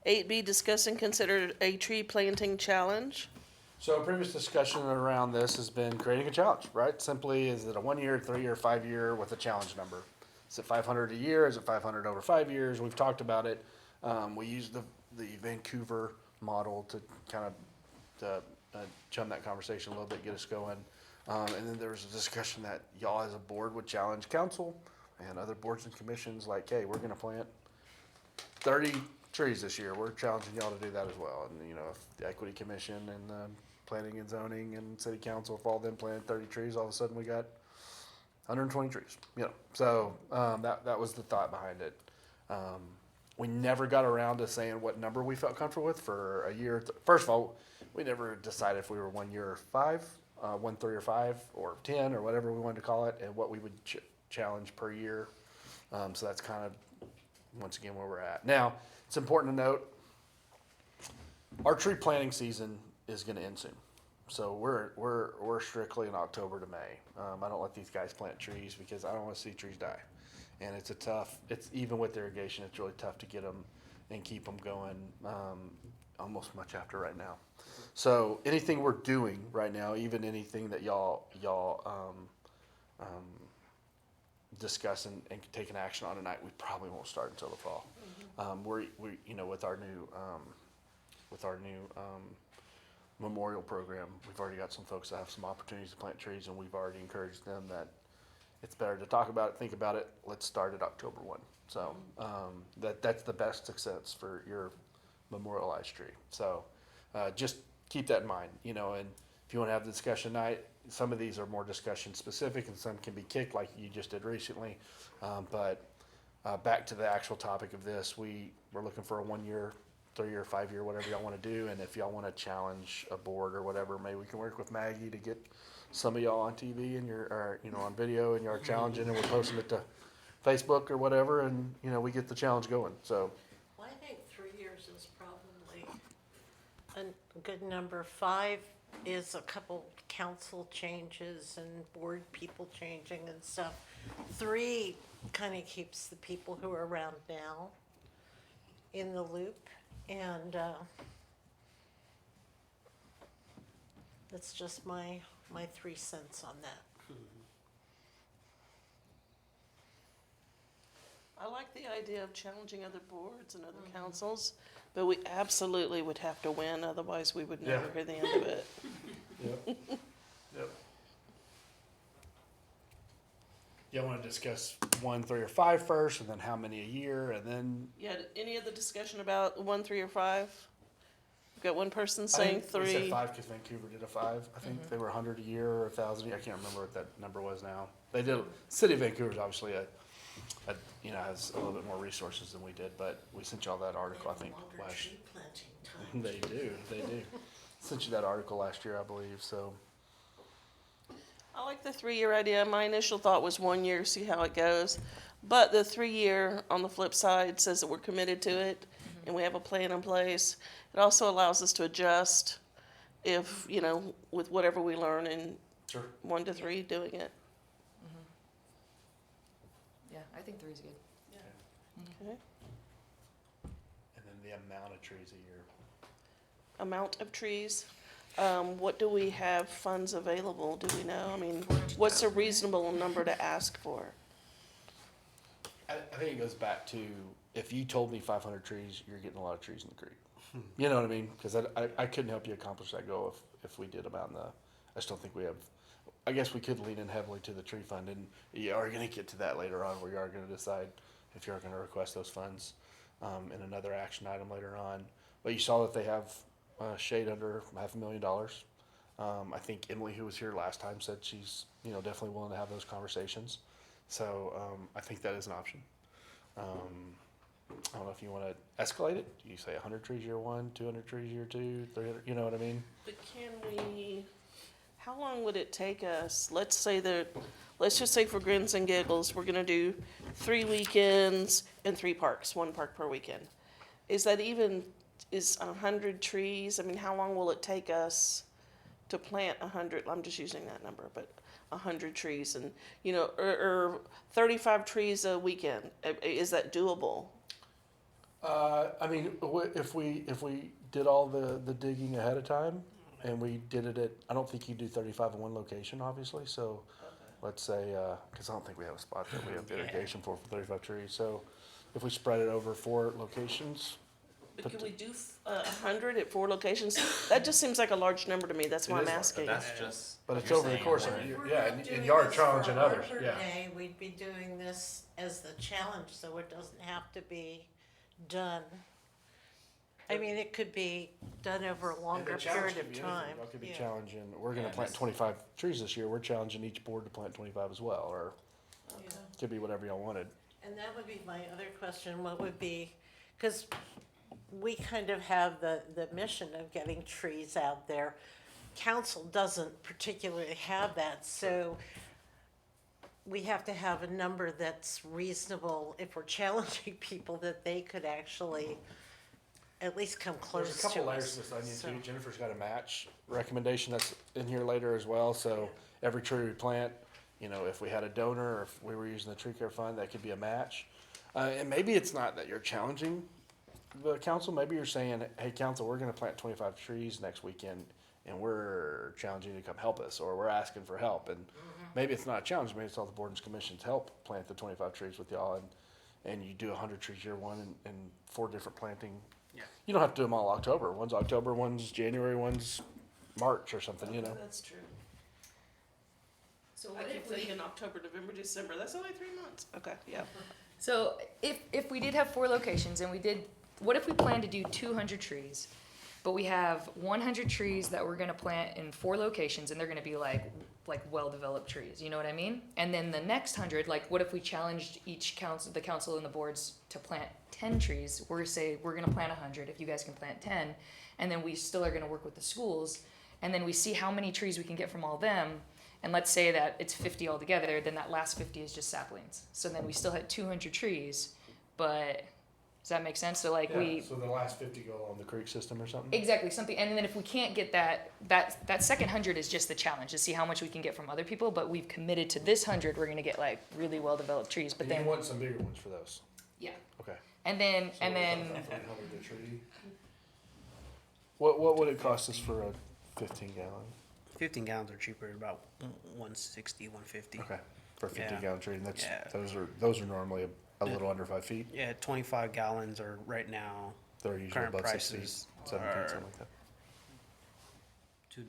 8B, discuss and consider a tree planting challenge. So a previous discussion around this has been creating a challenge, right? Simply, is it a 1 year, 3 year, 5 year with a challenge number? Is it 500 a year? Is it 500 over 5 years? We've talked about it. We used the Vancouver model to kind of chum that conversation a little bit, get us going. And then there was a discussion that y'all as a board would challenge council and other boards and commissions, like, hey, we're gonna plant 30 trees this year. We're challenging y'all to do that as well. And, if the Equity Commission and Planning and Zoning and City Council, if all them planted 30 trees, all of a sudden we got 120 trees, So, that was the thought behind it. We never got around to saying what number we felt comfortable with for a year. First of all, we never decided if we were 1 year or 5, 1, 3 or 5 or 10 or whatever we wanted to call it, and what we would challenge per year. So that's kind of, once again, where we're at. Now, it's important to note, our tree planting season is gonna end soon. So we're strictly in October to May. I don't let these guys plant trees because I don't want to see trees die. And it's even with irrigation, it's really tough to get them and keep them going almost much after right now. So anything we're doing right now, even anything that y'all discuss and take an action on tonight, we probably won't start until the fall. We with our new memorial program, we've already got some folks that have some opportunities to plant trees, and we've already encouraged them that it's better to talk about it, think about it. Let's start at October 1. So that's the best success for your memorialized tree. So just keep that in mind, and if you want to have the discussion tonight, some of these are more discussion specific and some can be kicked like you just did recently. But back to the actual topic of this, we're looking for a 1 year, 3 year, 5 year, whatever y'all want to do. And if y'all want to challenge a board or whatever, maybe we can work with Maggie to get some of y'all on TV and on video, and you're challenging, and we're posting it to Facebook or whatever, and we get the challenge going. So Well, I think 3 years is probably a good number. 5 is a couple council changes and board people changing and stuff. 3 kind of keeps the people who are around now in the loop, and that's just my 3 cents on that. I like the idea of challenging other boards and other councils, but we absolutely would have to win, otherwise we would never hear the end of it. Yep. Y'all want to discuss 1, 3, or 5 first, and then how many a year, and then Yeah, any other discussion about 1, 3, or 5? We've got one person saying I think we said 3. 5 because Vancouver did a 5. I think they were 100 a year or 1,000 a year. I can't remember what that number was now. They did. City of Vancouver is obviously has a little bit more resources than we did, but we sent y'all that article. I think Longer last. tree planting time. They do. Sent you that article last year, I believe. So I like the 3-year idea. My initial thought was 1 year, see how it goes. But the 3-year, on the flip side, says that we're committed to it and we have a plan in place. It also allows us to adjust if, with whatever we learn in sure. 1 to 3 doing it. Yeah, I think 3 is good. Okay. And then the amount of trees a year. Amount of trees. What do we have funds available? Do we know? I mean, what's a reasonable number to ask for? I think it goes back to, if you told me 500 trees, you're getting a lot of trees in the creek. You know what I mean? Because I couldn't help you accomplish that goal if we did about I just don't think we have. I guess we could lean in heavily to the tree fund, and you are going to get to that later on, where you are going to decide if you're going to request those funds in another action item later on. But you saw that they have shade under $500,000. I think Emily, who was here last time, said she's definitely willing to have those conversations. So I think that is an option. I don't know if you want to escalate it. Do you say 100 trees year 1, 200 trees year 2, 300? You know what I mean? But how long would it take us? Let's just say for grins and giggles, we're gonna do 3 weekends and 3 parks, 1 park per weekend. Is 100 trees? I mean, how long will it take us to plant 100? I'm just using that number, but 100 trees and, or 35 trees a weekend. Is that doable? I mean, if we did all the digging ahead of time, and we did it I don't think you do 35 in one location, obviously. So let's say, because I don't think we have a spot that we have irrigation for 35 trees. So if we spread it over 4 locations. But can we do 100 at 4 locations? That just seems like a large number to me. That's why I'm asking. That's just. But it's you're over the saying course of one. a year. We're Yeah, not and doing you are this challenging for others. Arbor Yeah. Day. We'd be doing this as the challenge, so it doesn't have to be done. I mean, it could be done over a longer period of time. Y'all could be Yeah. challenging. We're going to Yeah, plant just- 25 trees this year. We're challenging each board to plant 25 as well, or Yeah. could be whatever y'all wanted. And that would be my other question, what would be, because we kind of have the mission of getting trees out there. Council doesn't particularly have that, so we have to have a number that's reasonable if we're challenging people that they could actually at least come close to us. There's a couple layers to this onion So- too. Jennifer's got a match recommendation that's in here later as well. So every tree we plant, you know, if we had a donor or if we were using the tree care fund, that could be a match. And maybe it's not that you're challenging the council. Maybe you're saying, hey, council, we're gonna plant 25 trees next weekend and we're challenging you to come help us, or we're asking for help. And maybe it's not a challenge. Maybe it's all the boards and commissions help plant the 25 trees with y'all, and you do 100 trees year one and 4 different planting. Yeah. You don't have to do them all October. One's October, one's January, one's March or something, you know? That's true. So I keep thinking October, November, December. That's only 3 months. Okay, yeah. So if we did have 4 locations and what if we plan to do 200 trees, but we have 100 trees that we're gonna plant in 4 locations and they're gonna be like well-developed trees, you know what I mean? And then the next 100, like what if we challenged the council and the boards to plant 10 trees? We're gonna plant 100, if you guys can plant 10, and then we still are gonna work with the schools, and then we see how many trees we can get from all them. And let's say that it's 50 altogether, then that last 50 is just saplings. So then we still had 200 trees, but does that make sense? So So the last 50 go along the creek system or something? exactly something. And then if we can't get that second 100 is just the challenge to see how much we can get from other people. But we've committed to this 100, we're gonna get like really well developed trees. But You then want some bigger ones for those? yeah, Okay. and then So 300 a tree. What would it cost us for a 15 gallon? 15 gallons are cheaper, about 160, 150. Okay, for a 50 Yeah. gallon tree, and that's, Yeah. those are normally a little under 5 feet. Yeah, 25 gallons are right now They're usually current about 6 feet, prices 7 feet, are something like that. $2.99,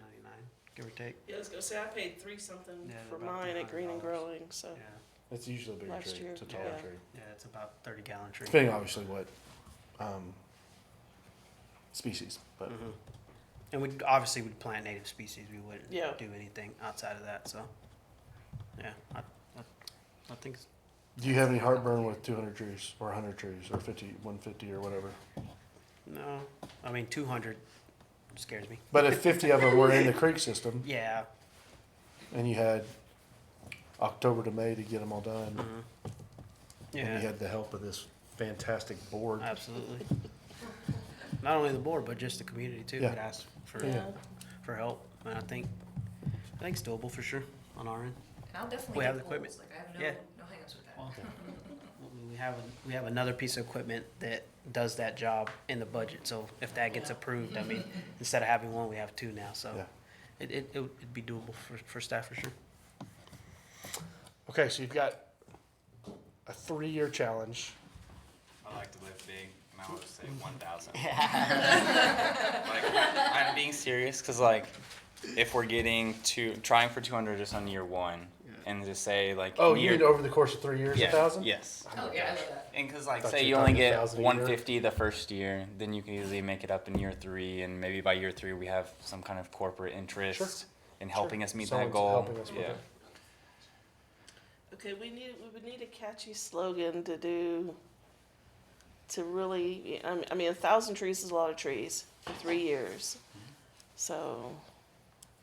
give or take. Yeah, I was gonna say, I paid 3 something Yeah, for about mine at Green and $300. Growing, so. Yeah, It's usually a bigger Last tree, year, it's a taller yeah. tree. yeah, it's about 30-gallon tree. Depending obviously what, species, but. Mhm. And we obviously would plant native species. We wouldn't Yeah. do anything outside of that. So, yeah, I think it's, Do you have any heartburn with 200 trees or 100 trees or 150 or whatever? no. I mean, 200 scares me. But if 50 of them were in the creek system Yeah. and you had October to May to get them all done, and Yeah. you had the help of this fantastic board. Absolutely. Not only the board, but just the community too. Yeah. Could ask for Yeah. for help, and I think it's doable for sure on our end. and I'll definitely We get have the polls. equipment. Like I have Yeah. no hangups with that. Well, we have another piece of equipment that does that job in the budget. So if that gets approved, I mean, instead of having one, we have 2 now. So Yeah. it'd be doable for staff for sure. Okay, so you've got a 3-year challenge. I like to live big, and I would say 1,000. Like, I'm being serious, because, like, if we're trying for 200 just on year 1, and just say, like, Oh, in you year, mean over the course of 3 years, yeah, 1,000? yes. Oh yeah, I love that. And because, like, Thought say you you were only talking get 1,000 a year. 150 the first year, then you can easily make it up in year 3, and maybe by year 3 we have some kind of corporate interest in helping us meet that Someone's goal. helping us with Yeah. it. Okay, we would need a catchy slogan to really, I mean, 1,000 trees is a lot of trees for 3 years. So,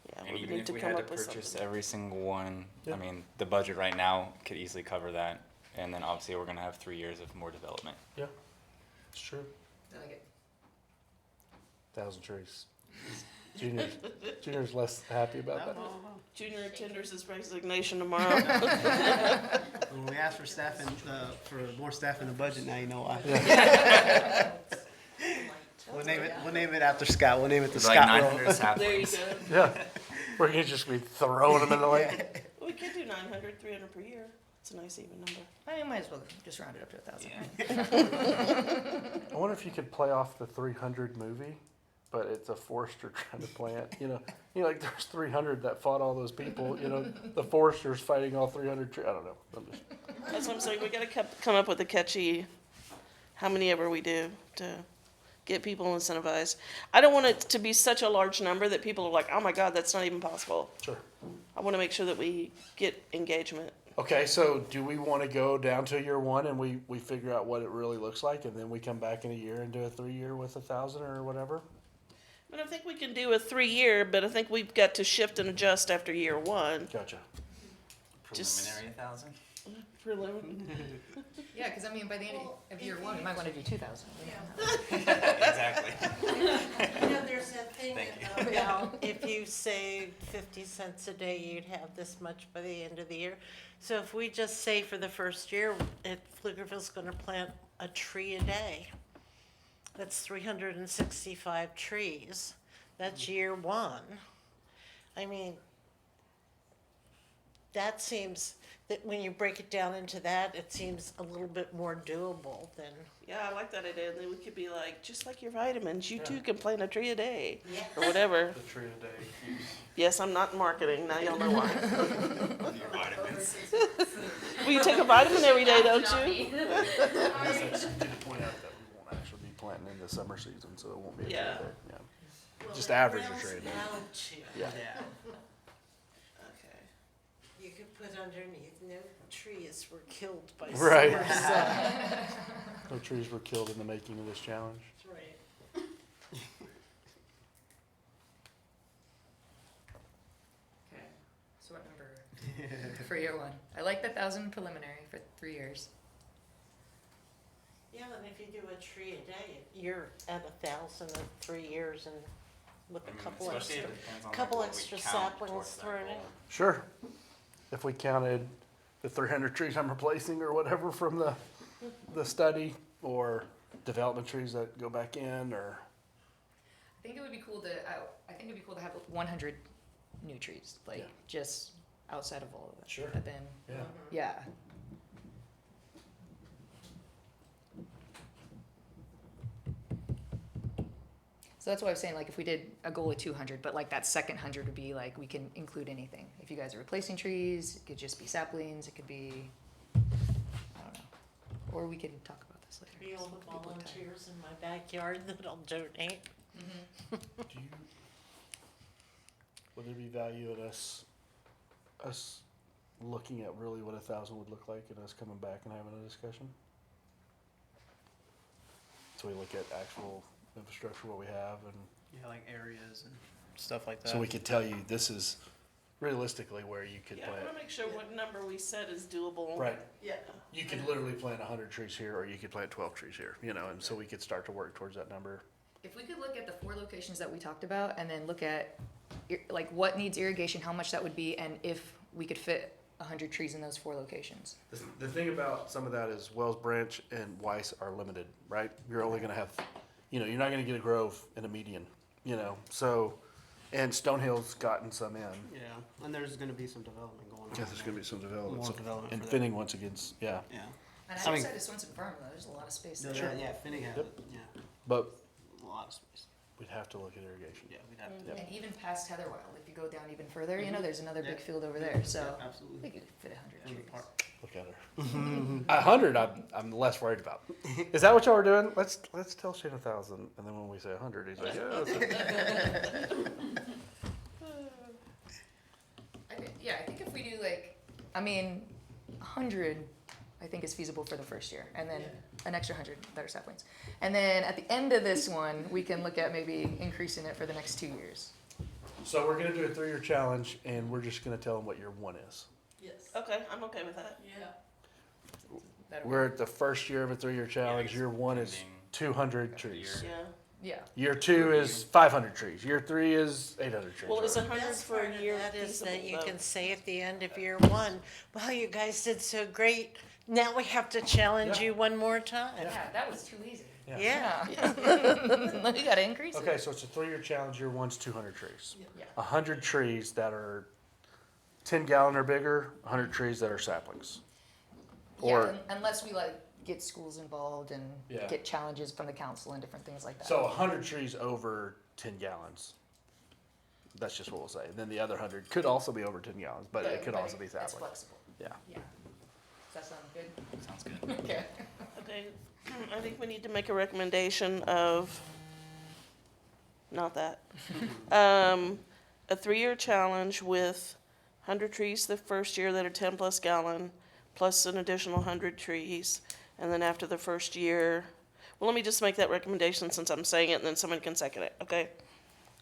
yeah, And we would even need if to we come had to up with purchase something. every single one, Yeah. I mean, the budget right now could easily cover that. And then obviously we're gonna have 3 years of more development. Yeah, it's true. I like it. 1,000 trees. Junior's less happy about that. Junior tenders his resignation tomorrow. When we asked for staff and for more staff in the budget, now you know why. We'll name it after Scott. We'll name it the It's like Scott 900 roll. There you saplings. go. Yeah, we're gonna just be throwing them in the lake. We could do 900, 300 per year. It's a nice even number. I might as well just round it up to 1,000. I wonder if you could play off the 300 movie, but it's a forester trying to plant. You know, like there's 300 that fought all those people. You know, the foresters fighting all 300 trees. I don't know. I'm just, That's what I'm saying. We gotta come up with a catchy, how many ever we do to get people incentivized. I don't want it to be such a large number that people are like, oh my God, that's not even possible. sure. I wanna make sure that we get engagement. Okay, so do we want to go down to year 1 and we figure out what it really looks like, and then we come back in a year and do a 3-year with 1,000 or whatever? But I think we can do a 3-year, but I think we've got to shift and adjust after year 1. Gotcha. Just- Preliminary 1,000? For 11. Yeah, because I mean, by the end of year one, we might want to do 2,000. Exactly. You know, there's that thing Thank about if you saved 50 cents a day, you'd have this much by the end of the year. So if we just say for the first year, Pflugerville's gonna plant a tree a day. That's 365 trees. That's year one. I mean, that seems, that when you break it down into that, it seems a little bit more doable than. Yeah, I like that idea. And then we could be like, just like your vitamins, you too can plant a tree a day or whatever. The tree a day keeps. Yes, I'm not in marketing. Now y'all know why. Your vitamins. Well, you take a vitamin every day, don't you? I guess I did point out that we won't actually be planting in the summer season, so it won't be a tree Yeah. a day. Yeah. Well, Just it average a grows tree a day. out to. Yeah. Okay. You could put underneath, no trees were killed by Right. summer sun. No trees were killed in the making of this challenge. That's right. Okay. So what number for year one? I like the 1,000 preliminary for 3 years. Yeah, and if you do a tree a day, you're at 1,000 in 3 years and with I a mean, couple especially extra, if it depends on, couple like, what we extra count saplings towards that thrown in. goal. Sure. If we counted the 300 trees I'm replacing or whatever from the study, or development trees that go back in, or I think it would be cool to. I think it'd be cool to have 100 new trees, like Yeah. just outside of all of it. Sure. But then, yeah. yeah. So that's why I was saying, like, if we did a goal of 200, but like that second 100 would be like we can include anything. If you guys are replacing trees, it could just be saplings. It could be, I don't know, or we can talk about this later. Be all the People have time. volunteers in my backyard that'll donate. Do you, would there be value in us looking at really what 1,000 would look like, and us coming back and having a discussion? So we look at actual infrastructure, what we have, and Yeah, like areas and stuff like that. so we could tell you this is realistically where you could Yeah, I plant. want to make sure what number we set is doable. Right. Yeah. You could literally plant 100 trees here, or you could plant 12 trees here, you know, and so we could start to work towards that number. If we could look at the 4 locations that we talked about and then look at like what needs irrigation, how much that would be, and if we could fit 100 trees in those 4 locations. The thing about some of that is Wells Branch and Weiss are limited, right? You're only gonna have, you know, you're not gonna get a grove in a median, you know, so, and Stonehill's gotten some in. Yeah, and there's gonna be some development going on. Yeah, there's gonna be some development. More so- development And for that. Finning once again, yeah, Yeah. And I I mean- outside of Swenson Farm though, there's a lot of space No, there. yeah, Finning has Yep. it, yeah, but a lot of space. we'd have to look at irrigation. Yeah, we'd have to. Yep. And even past Heatherwild, if you go down even further, you know, Mhm. there's another big Yeah. field over there, so Yeah, absolutely. we could fit 100 In the trees. park. Look at her. 100, I'm less worried about. Is that what y'all are doing? Let's tell Shane 1,000, and then when we say 100, he's like, yeah. I think if we do like, I mean, 100, I think is feasible for the first year, and then an extra 100 that are saplings. And then at the end of this one, we can look at maybe increasing it for the next 2 years. So we're gonna do a 3-year challenge, and we're just gonna tell them what year 1 is. Yes. Okay, I'm okay with that. Yeah. That'll We're at the first year of a 3-year challenge. guess Year 1 is ending 200 after trees. year. Yeah. Yeah. Year 2 is 500 trees. Year 3 is 800 trees. Well, is Or- 100 Best for part a of year that is that feasible you though? can say at the end of year 1, wow, you guys did so great. Now we have to challenge Yeah. you one more time. Yeah, that was too easy. Yeah. You gotta increase it. Okay, so it's a 3-year challenge. Year 1's 200 trees. Yeah. 100 trees that are 10-gallon or bigger. 100 trees that are saplings. Yeah, Or unless we like get schools involved and Yeah. get challenges from the council and different things like that. so 100 trees over 10 gallons. That's just what we'll say. Then the other 100 could also be over 10 gallons, but it could also be It's saplings. flexible. Yeah. Yeah. Does that sound good? Sounds good. Okay. Okay, I think we need to make a recommendation of, not that. A 3-year challenge with 100 trees the first year that are 10 plus gallon, plus an additional 100 trees. And then after the first year, well, let me just make that recommendation since I'm saying it, and then someone can second it, okay?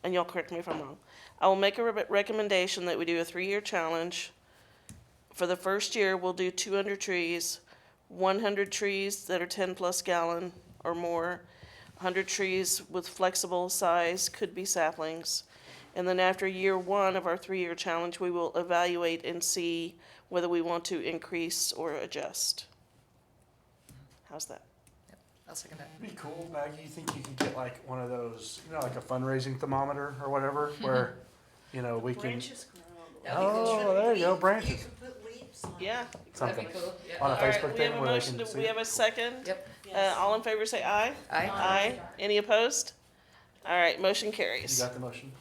And y'all correct me if I'm wrong. I will make a recommendation that we do a 3-year challenge For the first year, we'll do 200 trees, 100 trees that are 10 plus gallon or more, 100 trees with flexible size, could be saplings. And then after year one of our 3-year challenge, we will evaluate and see whether we want to increase or adjust. How's that? I'll second that. It'd be cool, Maggie. You think you could get like one of those, like a fundraising thermometer or whatever, where, we can. Branches grow. Oh, there you go, branches. You can put leaves on it. Yeah. Something cool. Yeah. on a All right, Facebook we have thing a where they motion. can Do see we it. have a second? Yep. All in favor say aye. Aye. Aye. Any opposed? All right, motion You carries. got the motion?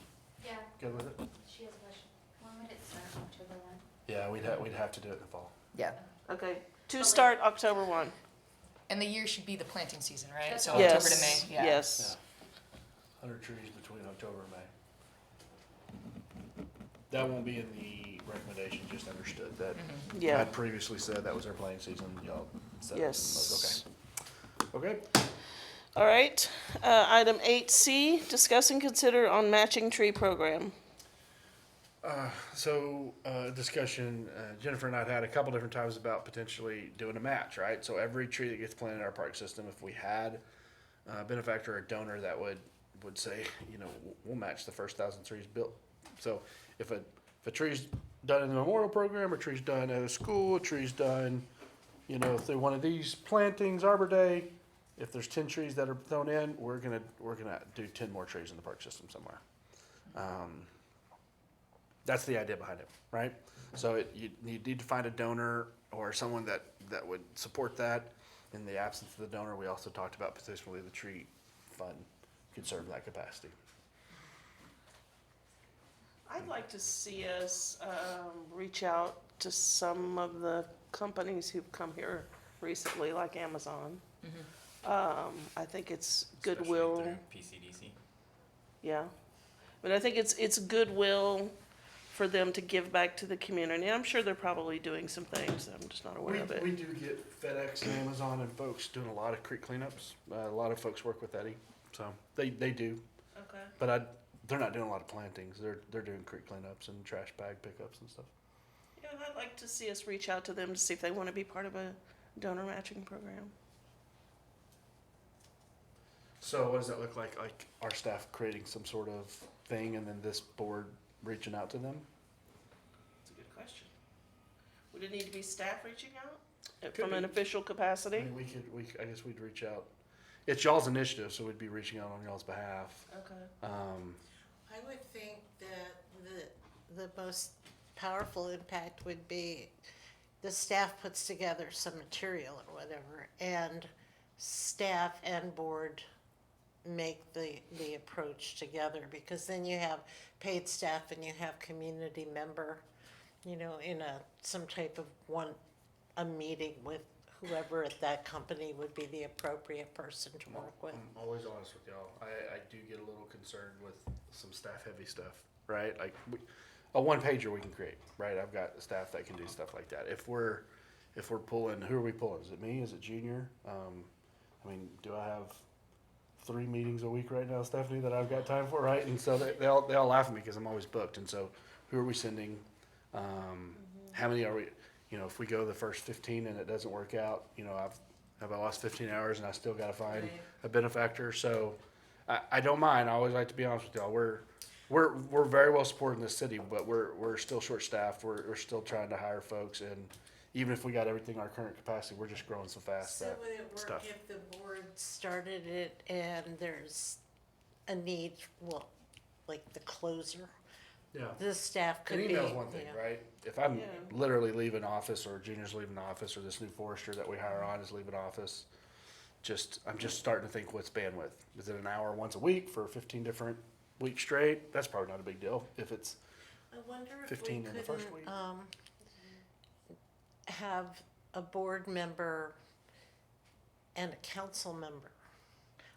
Yeah, Good with it? she has a question. When would it start, October 1? Yeah, we'd have to do it in the fall. Yeah. Okay, to start October 1. And the year should be the planting season, right? That's So right. October to May. Yeah. Yes. 100 trees between October and May. That won't be in the recommendation, just understood that. Yeah. I'd previously said that was our planning season, y'all said. Yes. Okay. All right, item 8C, discuss and consider on matching tree program. Discussion, Jennifer and I had a couple different times about potentially doing a match, right? So every tree that gets planted in our park system, if we had a benefactor or a donor that would say, we'll match the first 1,000 trees built. So if a tree's done in the memorial program, a tree's done at a school, a tree's done, through one of these plantings, Arbor Day, if there's 10 trees that are thrown in, we're gonna do 10 more trees in the park system somewhere. That's the idea behind it, right? So you need to find a donor or someone that would support that. In the absence of the donor, we also talked about potentially the tree fund could serve that capacity. I'd like to see us reach out to some of the companies who've come here recently, like Amazon. I think it's goodwill. Especially through PCDC. Yeah, but I think it's goodwill for them to give back to the community. And I'm sure they're probably doing some things. I'm just not aware of it. We do get FedEx and Amazon and folks doing a lot of creek cleanups. A lot of folks work with Eddie, so they do. Okay. But they're not doing a lot of plantings. They're doing creek cleanups and trash bag pickups and stuff. Yeah, I'd like to see us reach out to them to see if they want to be part of a donor matching program. So what does that look like? Like our staff creating some sort of thing and then this board reaching out to them? That's a good question. Would it need to be staff reaching out Could from an be. official I capacity? mean, I guess we'd reach out. It's y'all's initiative, so we'd be reaching out on y'all's behalf. Okay. I would think that the most powerful impact would be the staff puts together some material or whatever, and staff and board make the approach together, because then you have paid staff and you have community member, in some type of a meeting with whoever at that company would be the appropriate person to work with. I'm always honest with y'all. I do get a little concerned with some staff heavy stuff, right? Like a one pager we can create, right? I've got staff that can do stuff like that. If we're pulling, who are we pulling? Is it me? Is it Junior? Do I have 3 meetings a week right now, Stephanie, that I've got time for, right? And so they all laugh at me because I'm always booked. And so who are we sending? How many are we? If we go the first 15 and it doesn't work out, have I lost 15 hours and I still got to find a benefactor? So I don't mind. I always like to be honest with y'all. We're very well supported in this city, but we're still short staffed. We're still trying to hire folks, and even if we got everything in our current capacity, we're just growing so fast. So that would it it's work tough. if the board started it and there's a need, like the closer? Yeah. The staff could An be. email's one thing, right? If I'm Yeah. literally leaving office, or Junior's leaving office, or this new forester that we hire on is leaving office, I'm just starting to think, what's bandwidth? Is it an hour once a week for 15 different weeks straight? That's probably not a big deal. If it's I wonder if 15 we in the first couldn't, week. have a board member and a council member.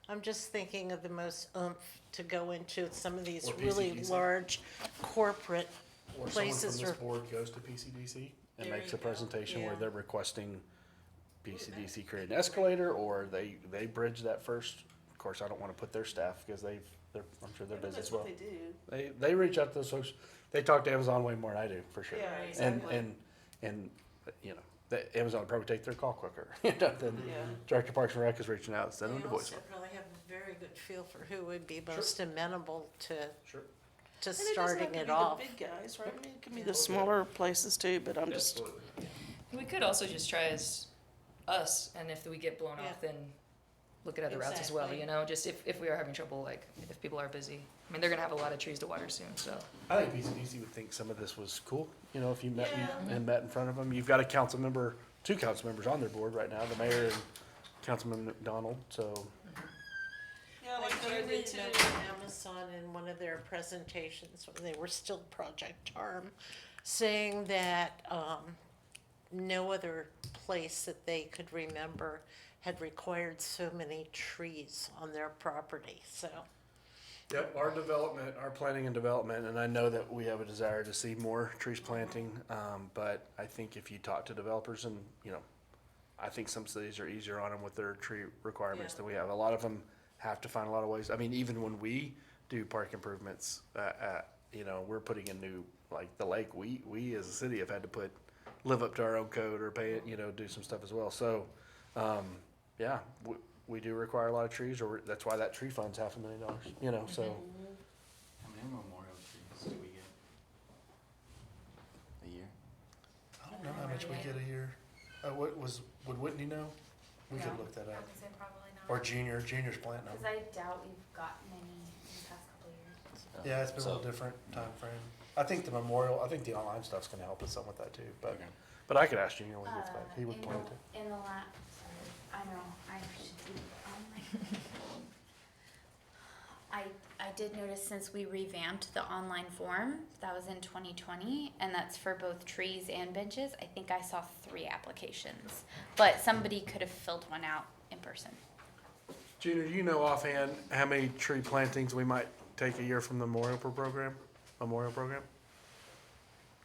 I'm just thinking of the most oomph to go into some of these Or really PCDC. large corporate Or places someone or. from this board goes to PCDC and There makes you a go. presentation where Yeah. they're requesting PCDC create an escalator, or they bridge that first. Of course, I don't want to put their staff because I'm sure they're Maybe busy that's as well. what they do. They reach out to those folks. They talk to Amazon way more than I do, for sure. Yeah, And exactly. and, you know, the Amazon would probably take their call quicker, you know, than Yeah. Director of Parks and Rec is reaching out, sending They them a also voicemail. probably have a very good feel for who would be most amenable to Sure. to And it doesn't starting have to it be off. the big guys, right? I mean, it can be the smaller places too, but I'm just, We could also just try as us, and if we get blown Yeah. off, then look at other routes as well, Exactly. you know, just if we are having trouble, like, if people are busy. I mean, they're gonna have a lot of trees to water soon, so. I think PCDC would think some of this was cool, you know, if you met Yeah. and met in front of them. You've got a council member, 2 council members on their board right now, the mayor and Councilman McDonald, so. yeah, I like that I do did too. remember Amazon in one of their presentations, when they were still Project Charm, saying that no other place that they could remember had required so many trees on their property, so. Yep, our development, our planning and development, and I know that we have a desire to see more trees planting, but I think if you talk to developers and, you know, I think some cities are easier on them with their tree requirements Yeah. than we have. A lot of them have to find a lot of ways. I mean, even when we do park improvements, you know, we're putting in new, like the lake, we as a city have had to live up to our own code or pay it, you know, do some stuff as well. So, yeah, we do require a lot of trees, or that's why that tree fund's $500,000, you know, so. How many memorial trees do we get a year? I don't know how much we get a year. Would Whitney know? We could look that up. Probably not. Or Junior's planting them. Because I doubt we've gotten any in the past couple of years. Yeah, it's been a So- little different time frame. I think the online stuff's gonna help us some with that too, but, Okay. but I could ask Junior when he gets back. He would in plan the- to. In the last, I know, I should do, I did notice since we revamped the online form, that was in 2020, and that's for both trees and benches, I think I saw 3 applications. But somebody could have filled one out in person. Junior, do you know offhand how many tree plantings we might take a year from the memorial program?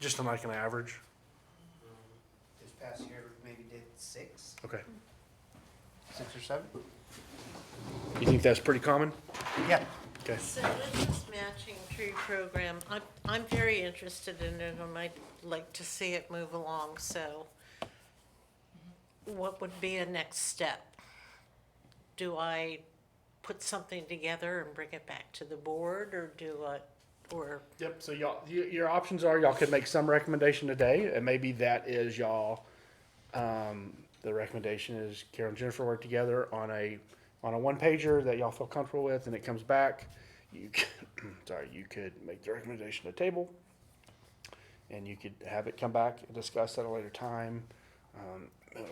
Just on like an average? This past year, maybe did 6. Okay. 6 or 7? You think that's pretty common? Yeah. Okay. So with this matching tree program, I'm very interested in it, and I'd like to see it move along, so what would be a next step? Do I put something together and bring it back to the board, or Yep, so your options are y'all could make some recommendation today, and maybe that is y'all, the recommendation is Carol and Jennifer work together on a one pager that y'all feel comfortable with, and it comes back. You could make the recommendation to table, and you could have it come back and discuss at a later time.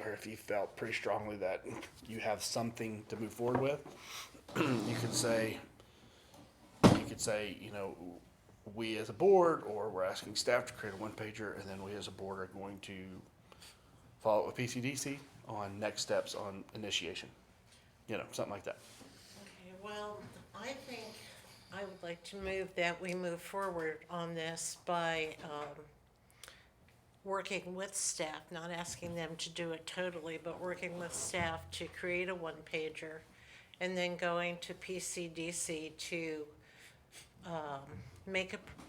Or if you felt pretty strongly that you have something to move forward with, you could say, you know, we as a board, or we're asking staff to create a one pager, and then we as a board are going to follow up with PCDC on next steps on initiation. You know, something like that. Okay, well, I think I would like to move that we move forward on this by working with staff, not asking them to do it totally, but working with staff to create a one-pager, and then going to PCDC to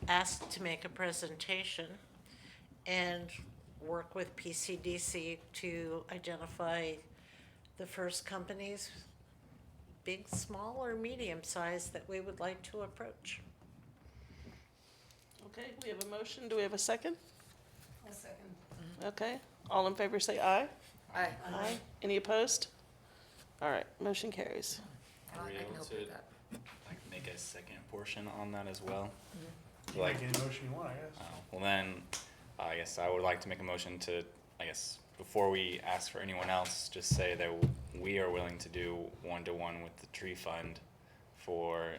ask to make a presentation, and work with PCDC to identify the first companies, big, small, or medium size, that we would like to approach. Okay, we have a motion. Do we have a second? A second. Okay, all in favor say aye. Aye. Aye. Any opposed? All right, motion carries. Are we I can able help to with that. like make a second portion on that as well? You Like, make any motion you want, I guess. well then, I guess I would like to make a motion to, I guess, before we ask for anyone else, just say that we are willing to do one-to-one with the tree fund for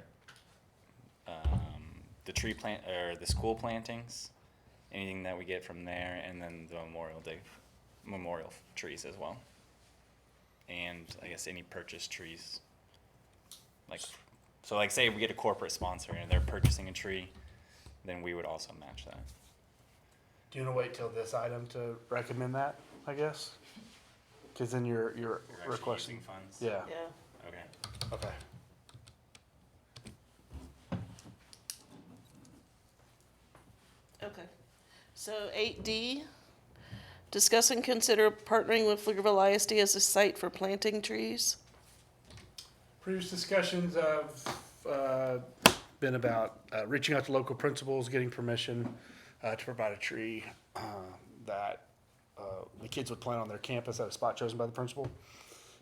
the tree plant, or the school plantings, anything that we get from there, and then the memorial trees as well. And I guess any purchased trees. Like, so like say we get a corporate sponsor and they're purchasing a tree, then we would also match that. Do you want to wait till this item to recommend that, I guess? Because then you're We're actually requesting. using funds? Yeah, Yeah. Okay. okay. Okay. So 8D, Discuss and consider partnering with Pflugerville ISD as a site for planting trees. Previous discussions have been about reaching out to local principals, getting permission to provide a tree that the kids would plant on their campus at a spot chosen by the principal,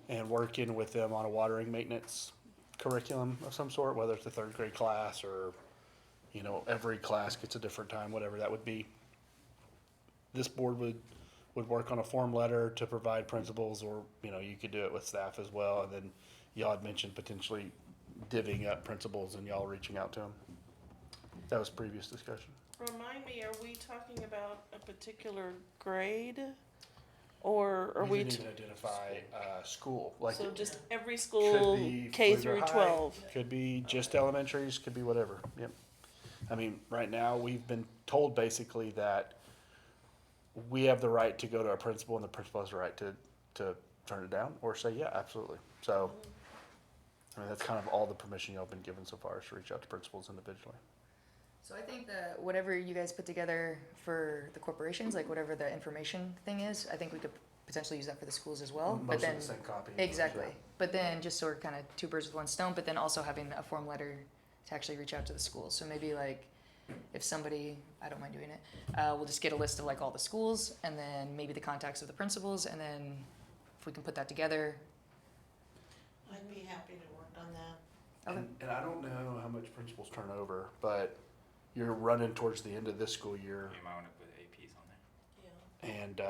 and working with them on a watering maintenance curriculum of some sort, whether it's a third grade class or, you know, every class gets a different time, whatever that would be. This board would work on a form letter to provide principals, or, you know, you could do it with staff as well. And then y'all had mentioned potentially divvying up principals and y'all reaching out to them. That was previous discussion. Remind me, are we talking about a particular grade? Or are we, didn't even identify school, like so just every could school be K Pfluger through High, 12? could be just elementaries, could be whatever. Yep. I mean, right now we've been told basically that we have the right to go to our principal, and the principal has the right to turn it down or say yeah, absolutely. So, I mean, that's kind of all the permission y'all been given so far, is to reach out to principals individually. So I think that whatever you guys put together for the corporations, like whatever the information thing is, I think we could potentially use that for the schools as well. Most But of then the same copy. exactly. Yeah. But then just sort of kind of two birds with one stone. But then also having a form letter to actually reach out to the schools. So maybe like if somebody, I don't mind doing it, we'll just get a list of like all the schools and then maybe the contacts of the principals, and then if we can put that together. I'd be happy to work on that. Okay. And I don't know how much principals turn over, but you're running towards the end of this school year, You might want to put APs on there. Yeah. and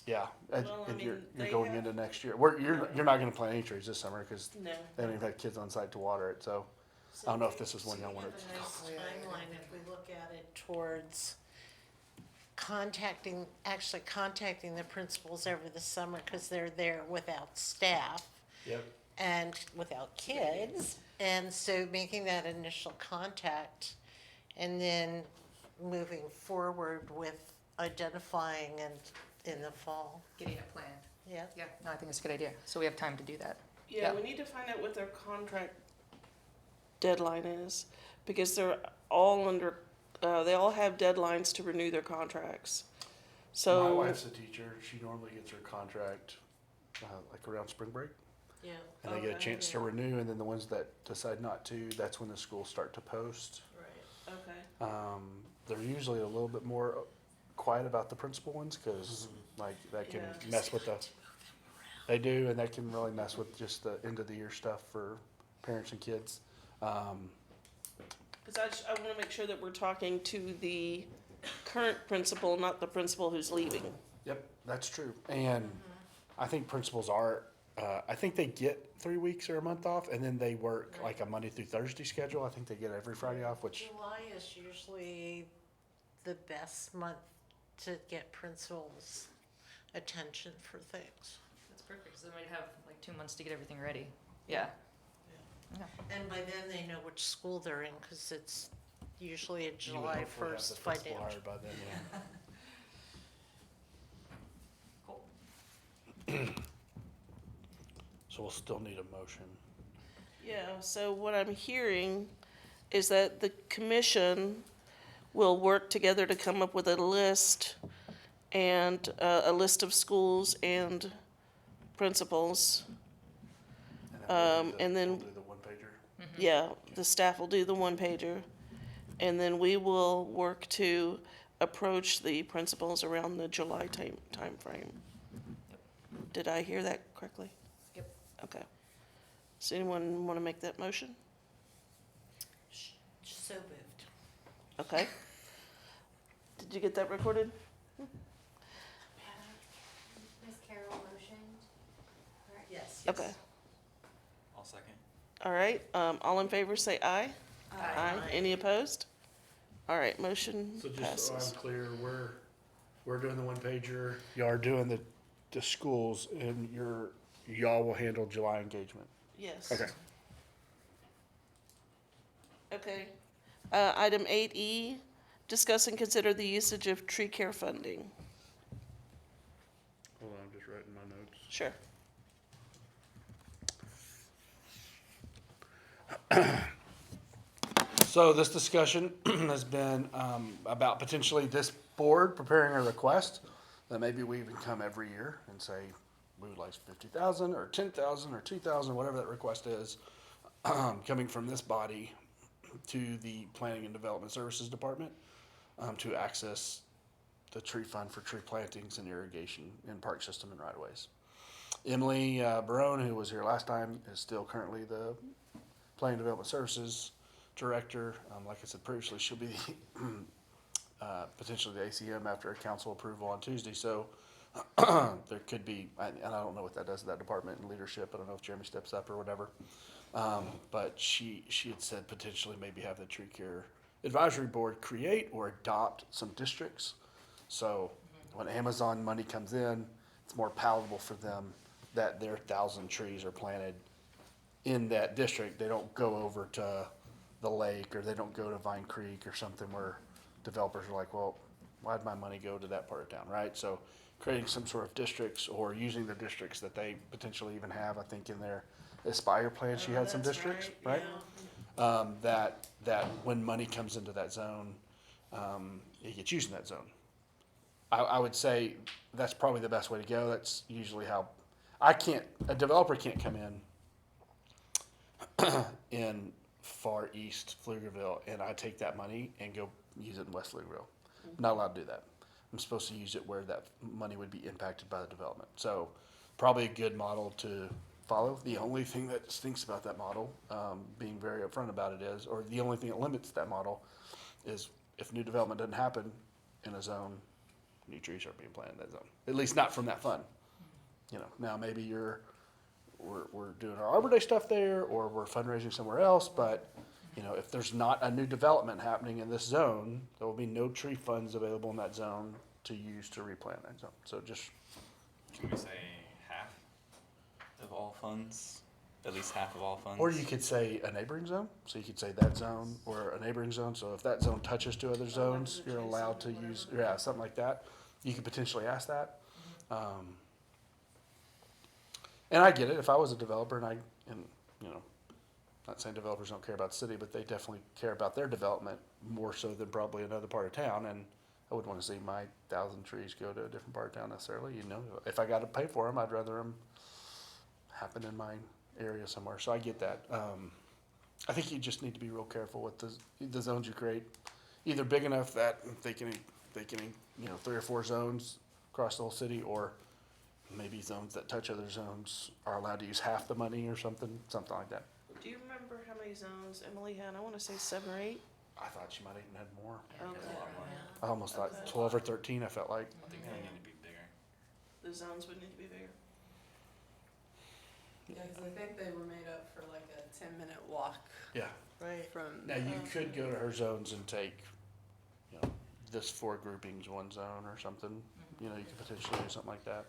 yeah, and, Well, I and mean, you're they going have- into next year. You're not going to plant any trees this summer because No. they haven't even had kids on site to water it. So I don't know if this is one y'all want to. We have a nice timeline if we look at it towards contacting the principals over the summer, because they're there without staff Yep. and without kids. And so making that initial contact and then moving forward with identifying and in the fall. Getting it planned. Yeah. Yeah, no, I think it's a good idea. So we have time to do that. Yeah, Yeah. we need to find out what their contract deadline is, because they're all under, they all have deadlines to renew their contracts. My So, wife's a teacher. She normally gets her contract like around spring break, Yeah. and they get a chance to renew. And then the ones that decide not to, that's when the schools start to post. Right. okay, They're usually a little bit more quiet about the principal ones, because like that can Yeah. mess with the. They do, and that can really mess with just the end of the year stuff for parents and kids. because I want to make sure that we're talking to the current principal, not the principal who's leaving. Yep, that's true. And I think principals are, I think they get 3 weeks or a month off, and then they work like a Monday through Thursday schedule. I think they get every Friday off, which, July is usually the best month to get principals' attention for things. That's perfect, because then we'd have like 2 months to get everything ready. Yeah. And by then they know which school they're in, because it's usually a you would July hopefully have the 1st principal financial. hired by then, yeah. Cool. So we'll still need a motion. Yeah, so what I'm hearing is that the commission will work together to come up with a list, and a list of schools and principals. And then- We'll do the one pager. Yeah, the staff will do the one pager, and then we will work to approach the principals around the July time frame. Did I hear that correctly? Yep. Okay. Does anyone want to make that motion? So moved. Okay. Did you get that recorded? Ms. Carroll motioned, correct? Yes. Okay. I'll second. All right, all in favor, say aye. Aye. Any opposed? All right, motion So just so passes. I'm clear, we're doing the one pager, y'all are doing the schools, and y'all will handle July engagement. Yes. Okay. Okay. Item 8E, discuss and consider the usage of tree care funding. Hold on, I'm just writing my notes. Sure. So this discussion has been about potentially this board preparing a request then maybe we even come every year and say, we would like 50,000 or 10,000 or 2,000, whatever that request is, coming from this body to the Planning and Development Services Department to access the tree fund for tree plantings and irrigation in park system and right of ways. Emily Barone, who was here last time, is still currently the Planning and Development Services Director. Like I said previously, she'll be the, potentially the ACM after a council approval on Tuesday. So there could be, and I don't know what that does to that department and leadership. I don't know if Jeremy steps up or whatever. But she had said potentially maybe have the Tree Care Advisory Board create or adopt some districts. So when Amazon money comes in, it's more palatable for them that their 1,000 trees are planted in that district. They don't go over to the lake, or they don't go to Vine Creek or something where developers are like, well, why'd my money go to that part of town, right? So creating some sort of districts, or using the districts that they potentially even have, I think in their Aspire plan, she had some districts, right? That when money comes into that zone, it gets used in that zone. I would say that's probably the best way to go. That's usually how, a developer can't come in far east Pflugerville and I take that money and go use it in West Pflugerville. I'm not allowed to do that. I'm supposed to use it where that money would be impacted by the development. So probably a good model to follow. The only thing that stinks about that model, being very upfront about it is, or the only thing that limits that model is if new development doesn't happen in a zone, new trees aren't being planted in that zone. At least not from that fund. You know, now maybe we're doing our Arbor Day stuff there, or we're fundraising somewhere else, but you know, if there's not a new development happening in this zone, there will be no tree funds available in that zone to use to replant that zone. So just, Can we say half of all funds? At least half of all funds? or you could say a neighboring zone. So you could say that zone or a neighboring zone. So if that zone touches two other zones, you're allowed to use, yeah, something like that. You could potentially ask that. And I get it. If I was a developer and you know, not saying developers don't care about the city, but they definitely care about their development more so than probably another part of town. And I wouldn't want to see my 1,000 trees go to a different part of town necessarily. You know, if I got to pay for them, I'd rather them happen in my area somewhere. So I get that. I think you just need to be real careful with the zones you create. Either big enough that they can, you know, 3 or 4 zones across the whole city, or maybe zones that touch other zones are allowed to use half the money or something like that. Do you remember how many zones Emily had? I want to say 7 or 8. I thought she might even had more. Okay. I almost thought 12 or 13, I felt like. I think they need to be bigger. The zones would need to be bigger. Yeah, 'cause I think they were made up for like a 10-minute walk Yeah. Right. from. Now, you could go to her zones and take, you know, this 4 groupings, 1 zone or something. You know, you could potentially do something like that.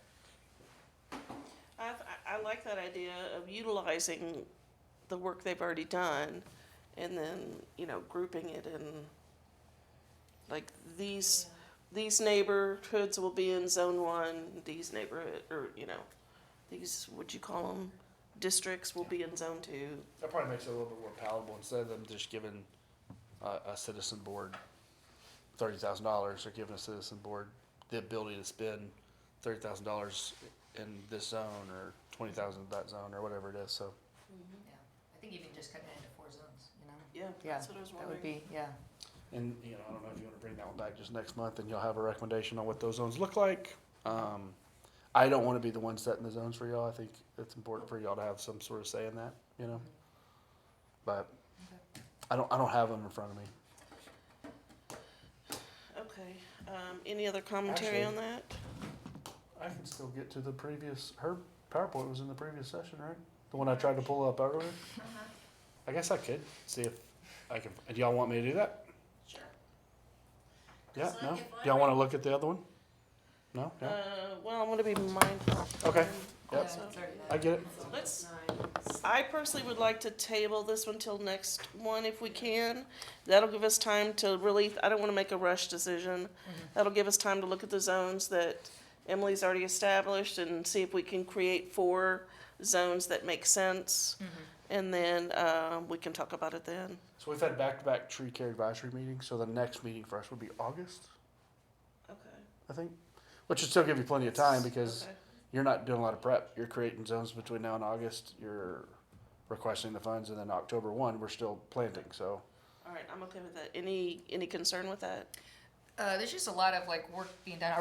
I like that idea of utilizing the work they've already done and then, you know, grouping it in, like, these neighborhoods will be in zone 1, these neighborhood, or, you know, these, what'd you call them, districts will be in zone 2. That probably makes it a little bit more palatable instead of them just giving a citizen board $30,000, or giving a citizen board the ability to spend $30,000 in this zone, or 20,000 in that zone, or whatever it is. So Yeah, I think even just cutting it into 4 zones, you know? Yeah, Yeah, that's what I was that wondering. would be, yeah. And, you know, I don't know if you want to bring that one back just next month, and you'll have a recommendation on what those zones look like. I don't want to be the one setting the zones for y'all. I think it's important for y'all to have some sort of say in that, you know? But I don't have them in front of me. Okay, any other commentary on that? I can still get to the previous, her PowerPoint was in the previous session, right? The one I tried to pull up earlier? I guess I could, see if I can, do y'all want me to do that? Sure. Yeah, no? Do y'all want to look at the other one? No? No? Well, I'm gonna be mindful. Okay, yep, So, I get it. let's, I personally would like to table this one till next one if we can. That'll give us time to really, I don't wanna make a rush decision. That'll give us time to look at the zones that Emily's already established and see if we can create 4 zones that make sense. And then, we can talk about it then. So we've had back-to-back tree care advisory meetings, so the next meeting for us would be August, Okay. I think. Which would still give you plenty of time because Okay. you're not doing a lot of prep. You're creating zones between now and August. You're requesting the funds, and then October 1, we're still planting. So All right, I'm okay with that. Any concern with that? There's just a lot of like work being done.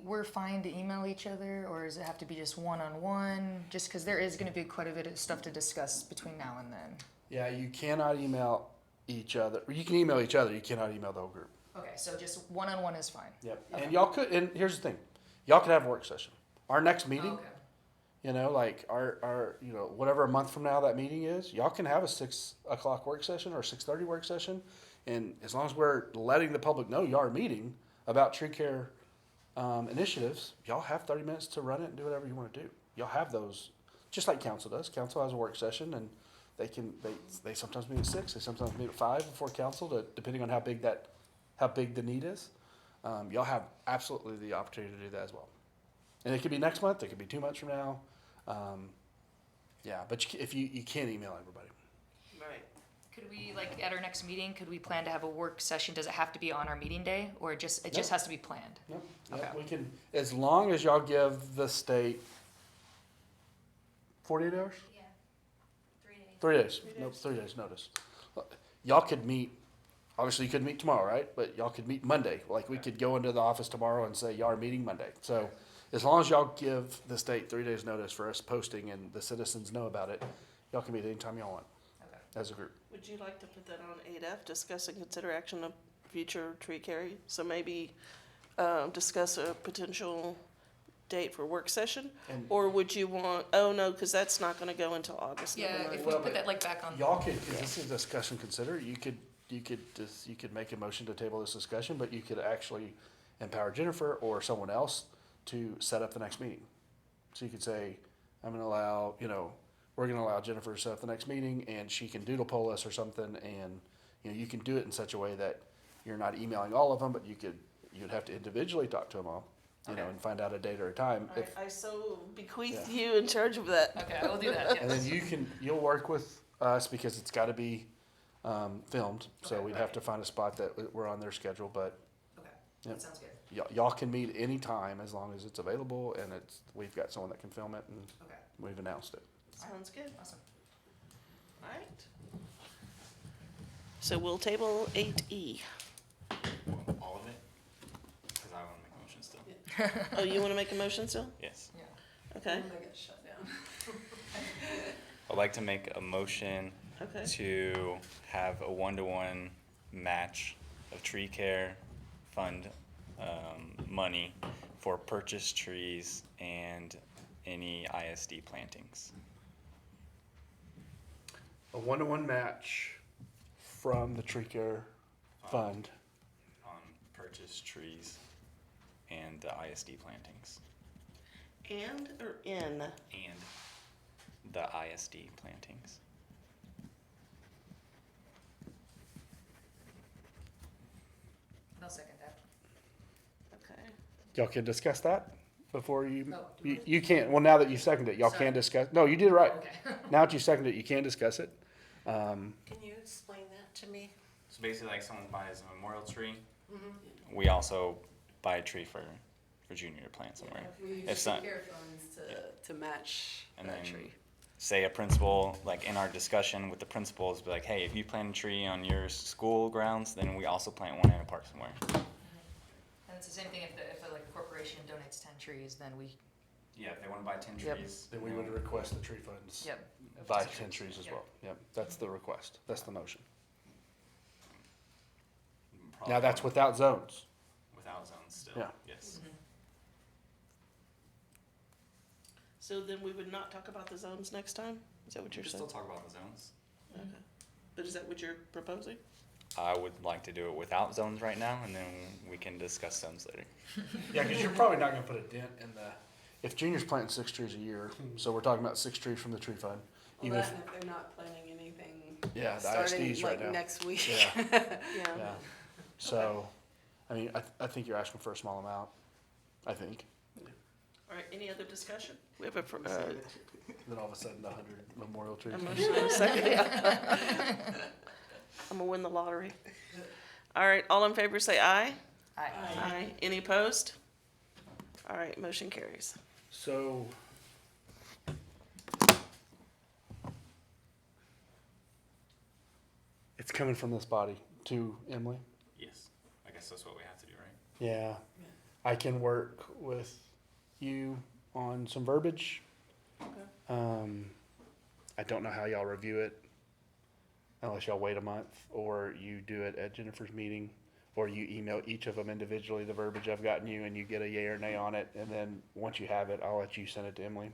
We're fine to email each other, or does it have to be just one-on-one? Just because there is going to be quite a bit of stuff to discuss between now and then. yeah, you cannot email each other. You can email each other. You cannot email the whole group. Okay, so just one-on-one is fine. Yep. Okay. And y'all could. And here's the thing, y'all could have a work session. Our next meeting. Okay. You know, like our whatever a month from now that meeting is, y'all can have a 6 o'clock work session or 6:30 work session, and as long as we're letting the public know y'all are meeting about tree care initiatives, y'all have 30 minutes to run it and do whatever you want to do. Y'all have those, just like council does. Council has a work session, and they sometimes meet at 6, they sometimes meet at 5 before council, depending on how big the need is. Y'all have absolutely the opportunity to do that as well. And it could be next month, it could be 2 months from now. Yeah, but if you can't email everybody. Right. Could we, like, at our next meeting, could we plan to have a work session? Does it have to be on our meeting day, or it just has to be planned? Nope. Okay. We can, as long as y'all give the state 48 hours? Yeah. 3 days. 3 days. Nope, 3 days notice. Y'all could meet, obviously you couldn't meet tomorrow, right? But y'all could meet Monday. Like, we could go into the office tomorrow and say, y'all are meeting Monday. So as long as y'all give the state 3 days notice for us posting and the citizens know about it, y'all can meet anytime y'all want Okay. as a group. Would you like to put that on 8F, discuss and consider action of future tree carry? So maybe discuss a potential date for work session? And- Or would you want, oh no, because that's not going to go until August. Never Yeah, mind. if we Well, put that, like, back on. Y'all could, because this is a discussion consider, you could make a motion to table this discussion, but you could actually empower Jennifer or someone else to set up the next meeting. So you could say, I'm gonna allow, we're gonna allow Jennifer to set up the next meeting, and she can doodle poll us or something, and, you can do it in such a way that you're not emailing all of them, but you'd have to individually talk to them all, Okay. and find out a date or a time. All right, I so bequeath you in charge of that. Okay, I will do that, And then yes. you'll work with us because it's gotta be, filmed, so Okay, we'd right. have to find a spot that we're on their schedule, but Okay, Yep. that sounds good. y'all can meet any time as long as it's available and we've got someone that can film it and Okay, we've announced it. Sounds good. awesome. All right. So we'll table 8E. All of it? Because I want to make a motion still. Oh, you want to make a motion still? Yes. Yeah. Okay, I get shut down. I'd like to make a motion okay. to have a 1-to-1 match of tree care fund money for purchased trees and any ISD plantings. A 1-to-1 match from the tree care fund. On purchased trees and the ISD plantings. And or in? And the ISD plantings. I'll second that. Okay. Y'all can discuss that before you, Oh, you can't, well, now that you seconded it, y'all Sorry. can discuss, no, you did it right. Okay. Now that you seconded it, you can discuss it. Can you explain that to me? So basically, like someone buys a memorial tree, we also buy a tree for Junior to plant somewhere. We use If some- care funds to match And that then tree. say a principal, like in our discussion with the principals, be like, hey, if you plant a tree on your school grounds, then we also plant one in a park somewhere. And it's the same thing if like a corporation donates 10 trees, then we, Yeah, if they want to buy 10 Yep. trees. Then we would request the tree funds. yep. Buy 10 trees as Yep. well. Yep, that's the request. That's the motion. Probably Now that's without zones. without zones still. Yeah. Yes. So then we would not talk about the zones next time? Is that what We you're can saying? still talk about the zones. Okay. But is that what you're proposing? I would like to do it without zones right now, and then we can discuss zones later. Yeah, because you're probably not gonna put a dent in if Junior's planting 6 trees a year, so we're talking about 6 trees from the tree fund. Well, Even that if, and if they're not planning anything yeah, the starting ISDs right like now. next week. Yeah, Yeah. yeah. So, I mean, I think you're asking for a small amount, I think. All right, any other discussion? We have a, Then all of a sudden, 100 memorial trees. a motion and a second. Yeah. I'm gonna win the lottery. All right, all in favor say aye. Aye. Aye. Any opposed? All right, motion carries. So. It's coming from this body to Emily. Yes. I guess that's what we have to do, right? Yeah. I can work with you on some verbiage. Okay. I don't know how y'all review it, unless y'all wait a month, or you do it at Jennifer's meeting, or you email each of them individually the verbiage I've gotten you, and you get a yay or nay on it, and then once you have it, I'll let you send it to Emily.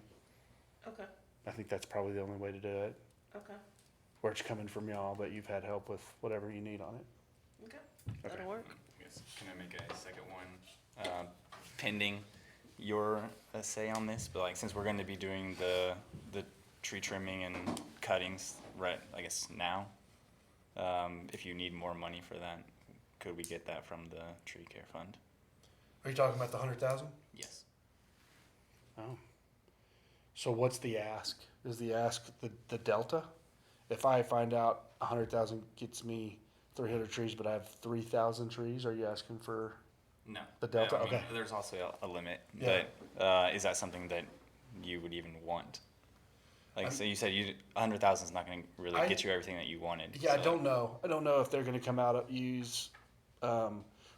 Okay, I think that's probably the only way to do it, okay, where it's coming from y'all, but you've had help with whatever you need on it. okay. Okay. That'll work. I guess, can I make a second one? Pending your say on this, but like since we're going to be doing the tree trimming and cuttings right, I guess now, if you need more money for that, could we get that from the tree care fund? Are you talking about the 100,000? Yes. Oh. So what's the ask? Is the ask the delta? If I find out 100,000 gets me 300 trees, but I have 3,000 trees, are you asking for? No. The delta? I mean, Okay. There's also a limit, Yeah. but is that something that you would even want? Like, so you said 100,000 is not going to really get you everything that you wanted. Yeah, I so- don't know. I don't know if they're going to come out and use.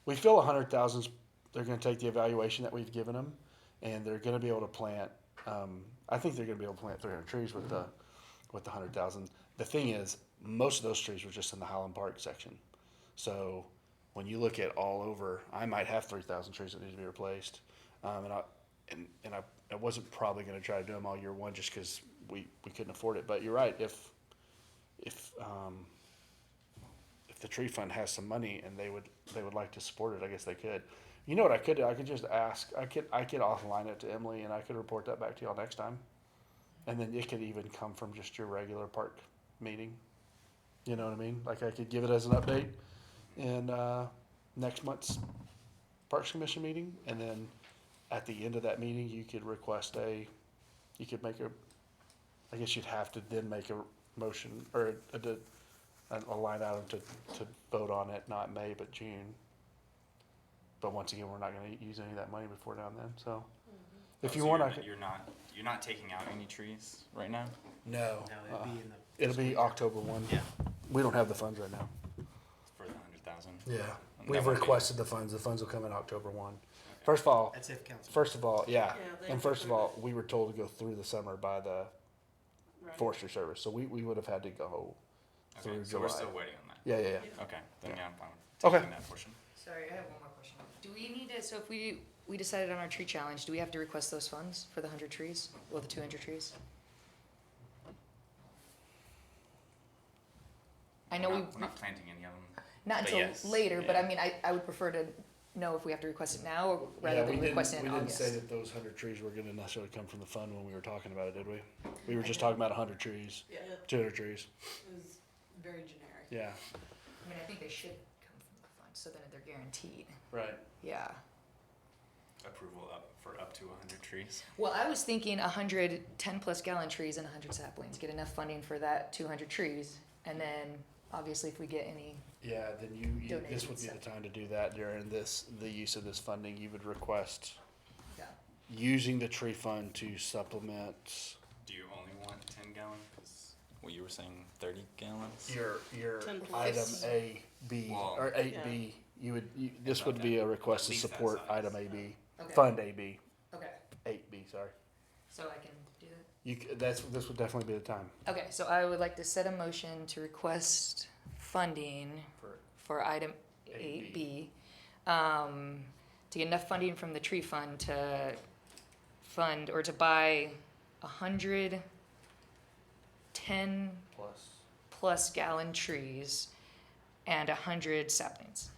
We feel 100,000. They're going to take the evaluation that we've given them, and they're going to be able to plant. I think they're going to be able to plant 300 trees with the 100,000. The thing is, most of those trees were just in the Highland Park section. So when you look at all over, I might have 3,000 trees that need to be replaced, and I wasn't probably going to try to do them all year one just because we couldn't afford it. But you're right. If the tree fund has some money and they would like to support it, I guess they could. You know what I could do? I could just ask. I could offline it to Emily and I could report that back to y'all next time. And then it could even come from just your regular park meeting. You know what I mean? Like I could give it as an update in next month's Parks Commission meeting, and then at the end of that meeting, you could request you could make I guess you'd have to then make a motion or a line item to vote on it, not May, but June. But once again, we're not gonna use any of that money before now and then, so. If Oh, you so want, you're not taking out any trees right now? No. No, it'd be in the. It'll be October 1. Yeah. We don't have the funds right now. For the 100,000? Yeah. And We've that won't be- requested the funds. The funds will come in October 1. First of all, That's if council. yeah. they And first of all, we were told to go through the summer by the Right. Forestry Service. So we would have had to go through Okay, so July. we're still waiting on that. Yeah. Okay, then yeah, I'm fine with Okay. taking that portion. Sorry, I have one more question. Do we need to, so if we decided on our tree challenge, do we have to request those funds for the 100 trees or the 200 trees? I know We're we, not planting any of them. not but until yes, later, but yeah. I mean, I would prefer to know if we have to request it now or rather Yeah, than we request it didn't, in we didn't say August. that those 100 trees were going to necessarily come from the fund when we were talking about it, did we? We were just talking about 100 trees, Yeah, 200 trees. it was very generic. Yeah. I mean, I think they should come from the fund, so then they're guaranteed. Right. Yeah. Approval for up to 100 trees. Well, I was thinking 100 10-plus gallon trees and 100 saplings, get enough funding for that 200 trees, and then obviously if we get any, Yeah, then this would be the time to do that during the use of this funding. You would request yeah. using the tree fund to supplement Do you only want 10 gallon? Because what you were saying, 30 gallons? your 10 item plus. A, B, Well, or 8B. This About would be a request at to least that support size. item AB, Okay. fund AB, Okay. 8B, sorry. So I can do that? This would definitely be the time. Okay, so I would like to set a motion to request funding for item 8B, to get enough funding from the tree fund to fund or to buy 100 10-plus gallon trees and 100 saplings.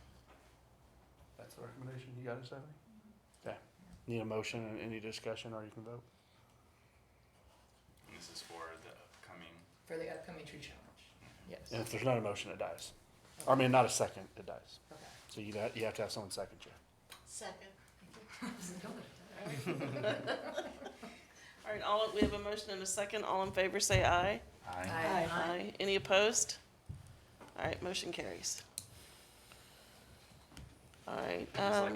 That's the recommendation. You got it, Stephanie? Okay. Need a motion and any discussion, or you can vote. And this is for the upcoming. For the upcoming tree challenge. Yes. And if there's not a motion, it dies. I mean, not a second, it dies. Okay. So you have to have someone second you. Second. All right, we have a motion and a second. All in favor, say aye. Aye. Aye. Any opposed? All right, motion carries. All right, It's like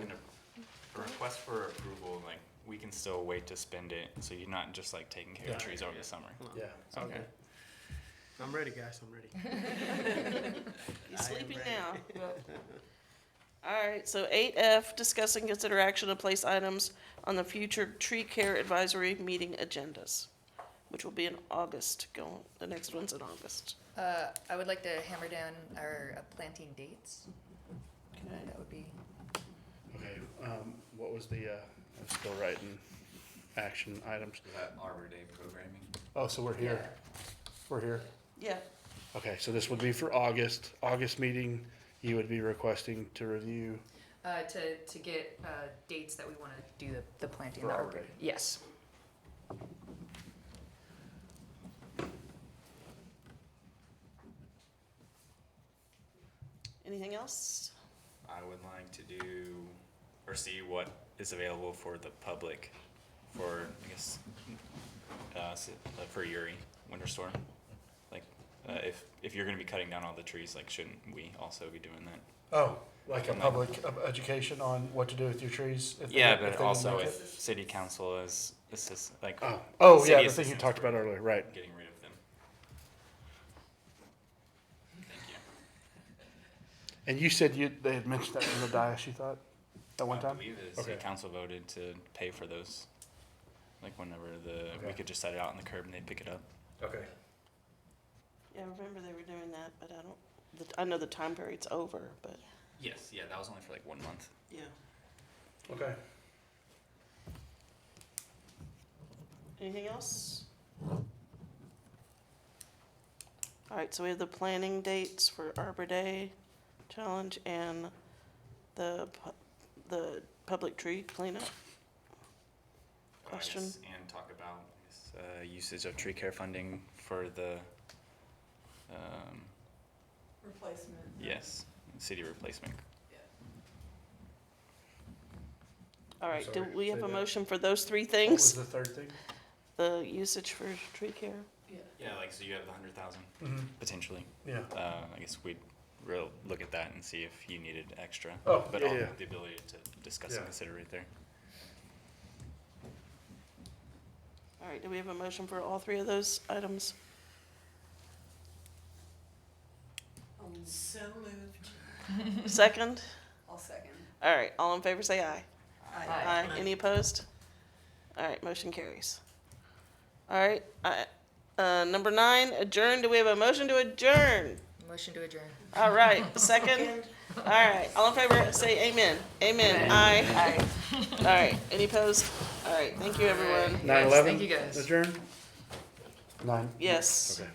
a request for approval, like we can still wait to spend it, so you're not just like taking care of trees over the summer. Yeah. It's all Okay. good. I'm ready, guys. I'm ready. He's I am sleeping ready. now. All right, so 8F, discuss and consider action to place items on the future tree care advisory meeting agendas, which will be in August. The next one's in August. I would like to hammer down our planting dates. Okay. That would be, Okay, what was the, I'm still writing action items. Is that Arbor Day programming? Oh, so we're here. We're here. Yeah, Okay, so this would be for August. August meeting, you would be requesting to review. to get dates that we want to do the planting. For the Arbor arbor. Day. Yes. anything else? I would like to do, or see what is available for the public for, I guess, for Uri, winter storm. Like, if you're gonna be cutting down all the trees, like, shouldn't we also be doing that? Oh, like a public education on what to do with your trees? if they- Yeah, if but they also make if city council is like, Oh, city yeah, the thing you assistance talked for about earlier, right. getting rid of them. Thank you. And you said they had mentioned that in the dais, you thought, at one I time? believe the city Okay. council voted to pay for those. Like whenever we Okay. could just set it out on the curb and they'd pick it up. Okay. Yeah, I remember they were doing that, but I know the time period's over, but, Yes, yeah, that was only for like 1 month. yeah. Okay. Anything else? All right, so we have the planning dates for Arbor Day Challenge and the public tree cleanup. Question? And talk about usage of tree care funding for the, Replacement. yes, city replacement. All right, do sorry, we have say a that. motion for those three What things? was the third thing? The usage for tree care? Yeah, like, so you have the 100,000 Mm-hmm. potentially. Yeah. I guess we'd look at that and see if you needed extra. Oh, But yeah, I'll yeah. have the ability to discuss Yeah. and consider right there. All right, do we have a motion for all three of those items? So moved. Second? I'll second. All right, all in favor say aye. Aye. Any opposed? All right, motion carries. All right, number 9, adjourn. Do we have a motion to adjourn? Motion to adjourn. All right, second? All right, all in favor say amen. Amen. Aye. All right, any opposed? All right, thank you, everyone. 9/11? Thank you, guys. Adjourn? 9. Yes. Okay.